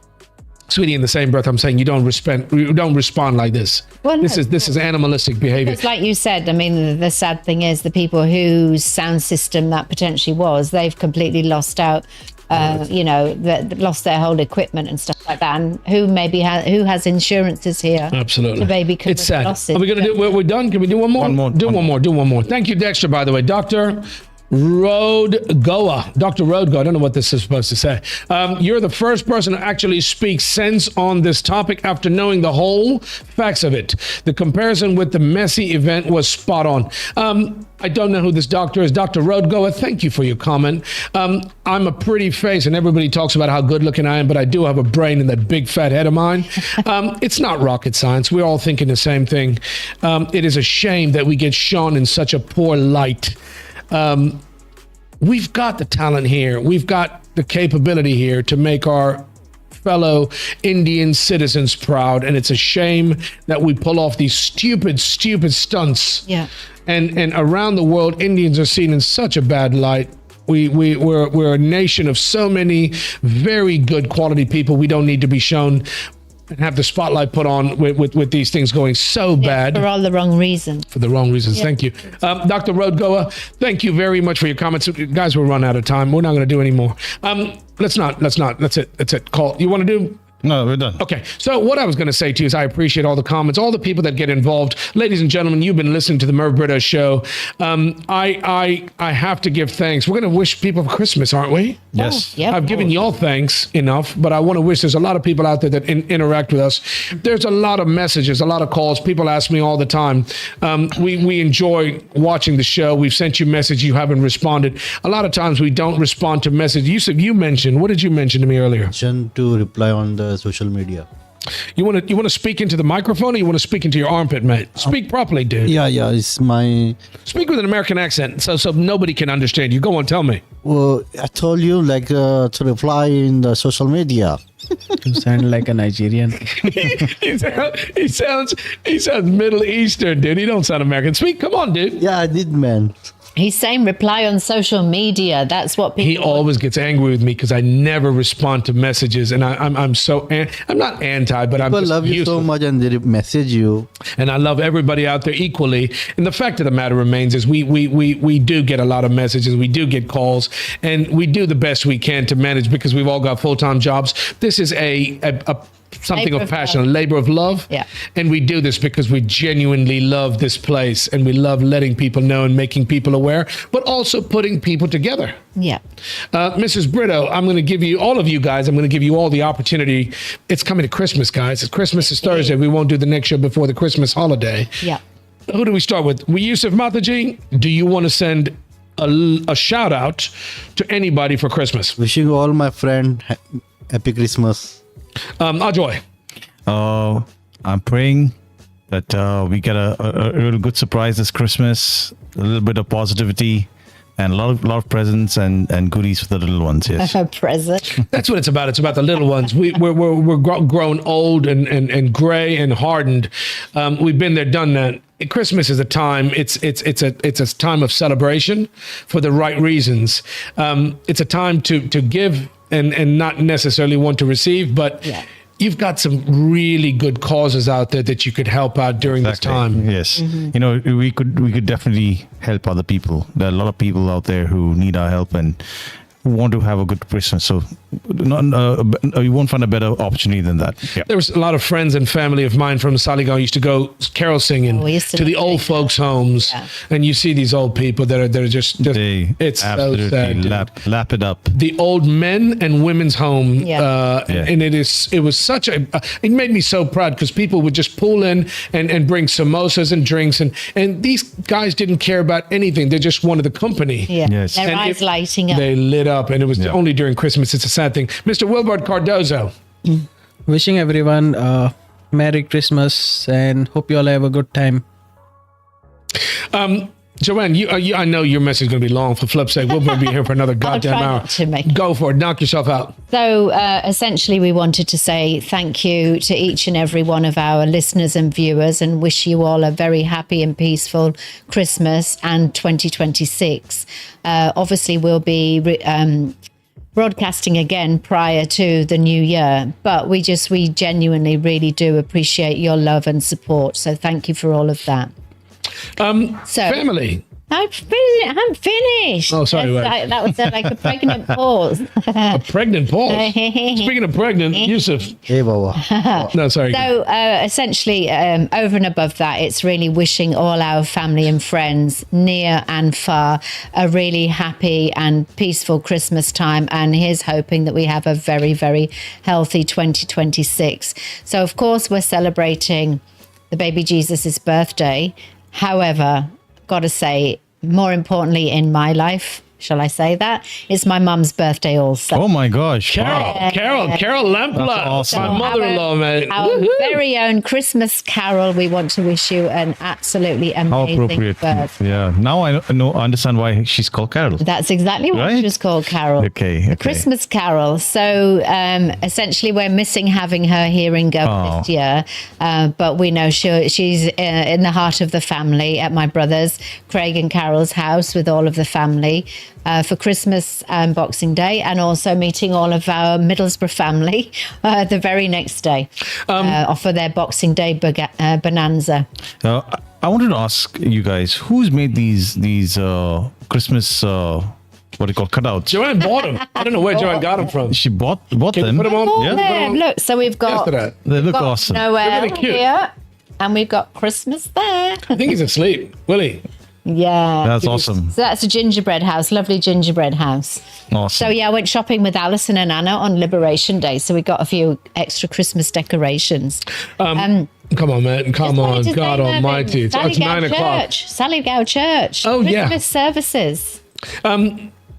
sweetie, in the same breath, I'm saying you don't respond like this. Well, this is animalistic behavior. It's like you said. I mean, the sad thing is the people whose sound system that potentially was, they've completely lost out. Lost their whole equipment and stuff like that. And who has insurances here? Absolutely. To maybe cover it's sad. Losses. Are we going to do? We're done. Can we do one more? Do one more. Thank you, Dexter. By the way, Dr. Road Goa. Dr. Road Goa. I don't know what this is supposed to say. You're the first person to actually speak sense on this topic after knowing the whole facts of it. The comparison with the Messi event was spot on. I don't know who this doctor is. Dr. Road Goa, thank you for your comment. I'm a pretty face and everybody talks about how good looking I am, but I do have a brain in that big fat head of mine. It's not rocket science. We're all thinking the same thing. It is a shame that we get shone in such a poor light. We've got the talent here. We've got the capability here to make our fellow Indian citizens proud. And it's a shame that we pull off these stupid stunts. Yeah. And around the world, Indians are seen in such a bad light. We're a nation of so many very good quality people. We don't need to be shown and have the spotlight put on with these things going so bad. For all the wrong reasons. For the wrong reasons. Thank you. Dr. Goa, thank you very much for your comments. Guys, we're running out of time. We're not going to do any more. Let's not. That's it. Call. You want to do? No, we're done. Okay. So what I was going to say to you is I appreciate all the comments, all the people that get involved. Ladies and gentlemen, you've been listening to the Merv Brito Show. I have to give thanks. We're going to wish people for Christmas, aren't we? Yes. Oh, yeah, I've given y'all thanks enough, but I want to wish there's a lot of people out there that interact with us. There's a lot of messages, a lot of calls. People ask me all the time. We enjoy watching the show. We've sent you message. You haven't responded. A lot of times we don't respond to messages. You mentioned, what did you mention to me earlier? To reply on the social media. You want to speak into the microphone, or you want to speak into your armpit, mate? Speak properly, dude. Yeah, it's my. Speak with an American accent, so nobody can understand you. Go on, tell me. Well, I told you to reply in the social media. You sound like a Nigerian. he sounds Middle Eastern, dude. He don't sound American. Speak, come on, dude. Yeah, I did, man. He's saying reply on social media. That's what people. He always gets angry with me because I never respond to messages, and I'm not anti, but I'm People just love you so much, and they message you. And I love everybody out there equally. And the fact of the matter remains is we do get a lot of messages, we do get calls, and we do the best we can to manage because we've all got full-time jobs. This is a something Labor of of passion, love. a labor of love. Yeah. And we do this because we genuinely love this place, and we love letting people know and making people aware, but also putting people together. Yeah. Mrs. Brito, I'm going to give you, all of you guys, I'm going to give you all the opportunity. It's coming to Christmas, guys. It's Christmas is Thursday. We won't do the next show before the Christmas holiday. Yeah. Who do we start with? Yusuf Mataji, do you want to send a shout out to anybody for Christmas? Wishing all my friend happy Christmas. Ajoy. I'm praying that we get a real good surprise this Christmas, a little bit of positivity, and a lot of presents and goodies for the little ones. Yes. Present. That's what it's about. It's about the little ones. We're grown old and gray and hardened. We've been there, done that. Christmas is a time. It's a time of celebration for the right reasons. It's a time to give and not necessarily want to receive, but. Yeah. You've got some really good causes out there that you could help out during this time. Yes. We could definitely help other people. There are a lot of people out there who need our help and who want to have a good Christmas. So you won't find a better opportunity than that. Yeah. There was a lot of friends and family of mine from Saligaon used to go carol singing to the old folks' homes, and you see these old people that are just it's so sad. Lap it up. The old men and women's home, and it was such it made me so proud because people would just pull in and bring samosas and drinks, and these guys didn't care about anything. They just wanted the company. Yeah. Yes. Their eyes lighting up. They lit up, and it was only during Christmas. It's a sad thing. Mr. Wilbert Cardozo. Wishing everyone Merry Christmas and hope you all have a good time. Joanne, I know your message is going to be long. For flip's sake, we'll be here for another goddamn hour. Go for it. Knock yourself out. So essentially, we wanted to say thank you to each and every one of our listeners and viewers and wish you all a very happy and peaceful Christmas and 2026. Obviously, we'll be broadcasting again prior to the new year, but we genuinely really do appreciate your love and support. So thank you for all of that. Family. I'm finished. Oh, sorry. That was like a pregnant pause. A pregnant pause? Speaking of pregnant, Yusuf. Hey, Baba. No, sorry. So essentially, over and above that, it's really wishing all our family and friends near and far a really happy and peaceful Christmas time. And here's hoping that we have a very, very healthy 2026. So, of course, we're celebrating the baby Jesus' birthday. However, got to say, more importantly in my life, shall I say that? It's my mum's birthday also. Oh my gosh. Carol Lampla. Awesome. My mother-in-law, mate. Our very own Christmas carol. We want to wish you an absolutely How amazing appropriate. birthday. Yeah. Now I understand why she's called Carol. That's exactly what Right? she was called, Carol. Okay. Christmas carol. So essentially, we're missing having her here in Goa this year, but we know she's in the heart of the family at my brother's, Craig and Carol's house with all of the family. for Christmas and Boxing Day, and also meeting all of our Middlesbrough family the very next day for their Boxing Day bonanza. I wanted to ask you guys, who's made these Christmas what do you call cutouts? Joanne bought them. I don't know where Joanne got them from. She bought Can you them. put them on? Yeah. Look, so we've got They look awesome. They're Noel really cute. here, and we've got Christmas there. I think he's asleep. Willie. Yeah. That's awesome. So that's a gingerbread house, lovely gingerbread house. Awesome. So yeah, I went shopping with Alison and Anna on Liberation Day, so we got a few extra Christmas decorations. Come on, man. Come on. Just God name almighty. It's It's 9 o'clock. Sallygao Church. Oh, yeah. Christmas services.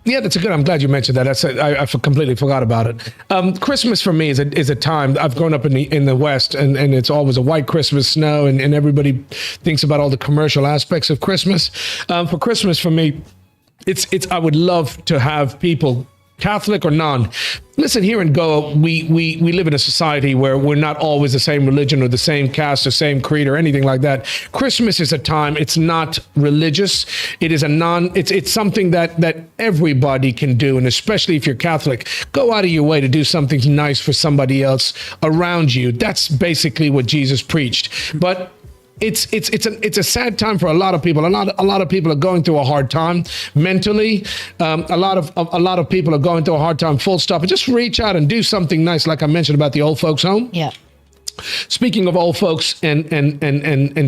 Yeah, that's a good. I'm glad you mentioned that. I completely forgot about it. Christmas for me is a time. I've grown up in the West, and it's always a white Christmas, snow, and everybody thinks about all the commercial aspects of Christmas. For Christmas, for me, it's. I would love to have people, Catholic or non. Listen, here in Goa, we live in a society where we're not always the same religion or the same caste or same creed or anything like that. Christmas is a time, it's not religious. It is it's something that everybody can do. And especially if you're Catholic, go out of your way to do something nice for somebody else around you. That's basically what Jesus preached. But it's a sad time for a lot of people. A lot of people are going through a hard time mentally. A lot of people are going through a hard time. Full stop. And just reach out and do something nice, like I mentioned about the old folks home. Yeah. Speaking of old folks and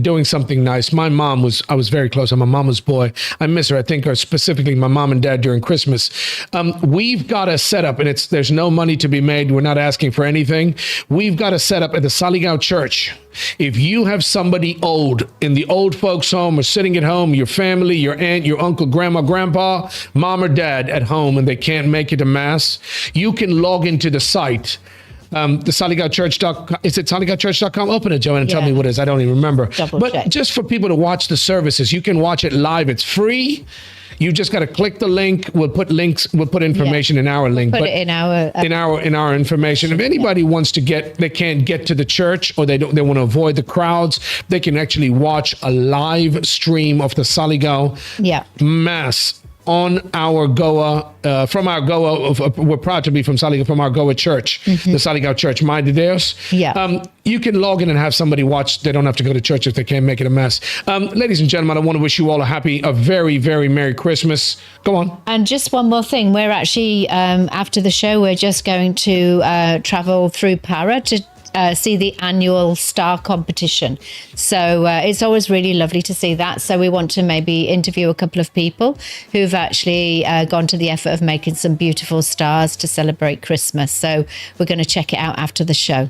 doing something nice, I was very close. I'm a mama's boy. I miss her. I think specifically my mom and dad during Christmas. We've got a setup, and there's no money to be made. We're not asking for anything. We've got a setup at the Sallygao Church. If you have somebody old in the old folks home or sitting at home, your family, your aunt, your uncle, grandma, grandpa, mom or dad at home, and they can't make it to mass, you can log into the site. The SallyGoutChurch.com. Is it SallyGoutChurch.com? Open it, Joanne, and tell me what it is. I don't even remember. Double check. Just for people to watch the services, you can watch it live. It's free. You just got to click the link. We'll put links. We'll put information in our link. Put it in our information. If anybody wants to they can't get to the church, or they want to avoid the crowds, they can actually watch a live stream of the Sallygao Mass on our Goa, from our Goa. We're proud to be from Sallygao, from our Goa church, the Sallygao Church, Mãe de Deus. Yeah. You can log in and have somebody watch. They don't have to go to church if they can't make it a mass. Ladies and gentlemen, I want to wish you all a very, very Merry Christmas. Go on. And just one more thing. We're actually, after the show, we're just going to travel through Para to see the annual star competition. So it's always really lovely to see that. So we want to maybe interview a couple of people who've actually gone to the effort of making some beautiful stars to celebrate Christmas. So we're going to check it out after the show.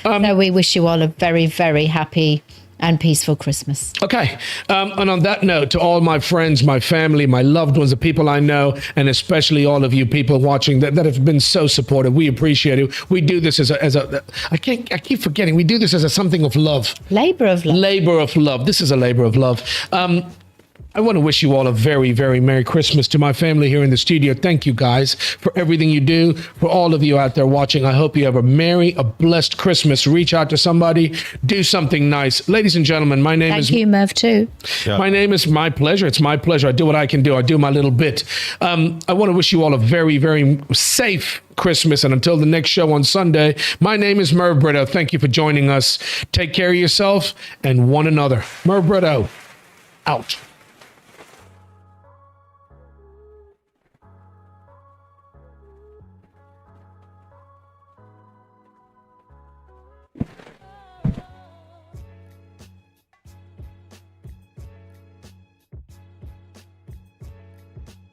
So we wish you all a very, very happy and peaceful Christmas. Okay. And on that note, to all my friends, my family, my loved ones, the people I know, and especially all of you people watching that have been so supportive, we appreciate it. We do this I keep forgetting, we do this as something of love. Labor of love. Labor of love. This is a labor of love. I want to wish you all a very, very Merry Christmas. To my family here in the studio, thank you guys for everything you do. For all of you out there watching, I hope you have a blessed Christmas. Reach out to somebody, do something nice. Ladies and gentlemen, my name is... Thank you, Merv, too. Yeah. My name is my pleasure. It's my pleasure. I do what I can do. I do my little bit. I want to wish you all a very, very safe Christmas. And until the next show on Sunday, my name is Merv Brito. Thank you for joining us. Take care of yourself and one another. Merv Brito, out.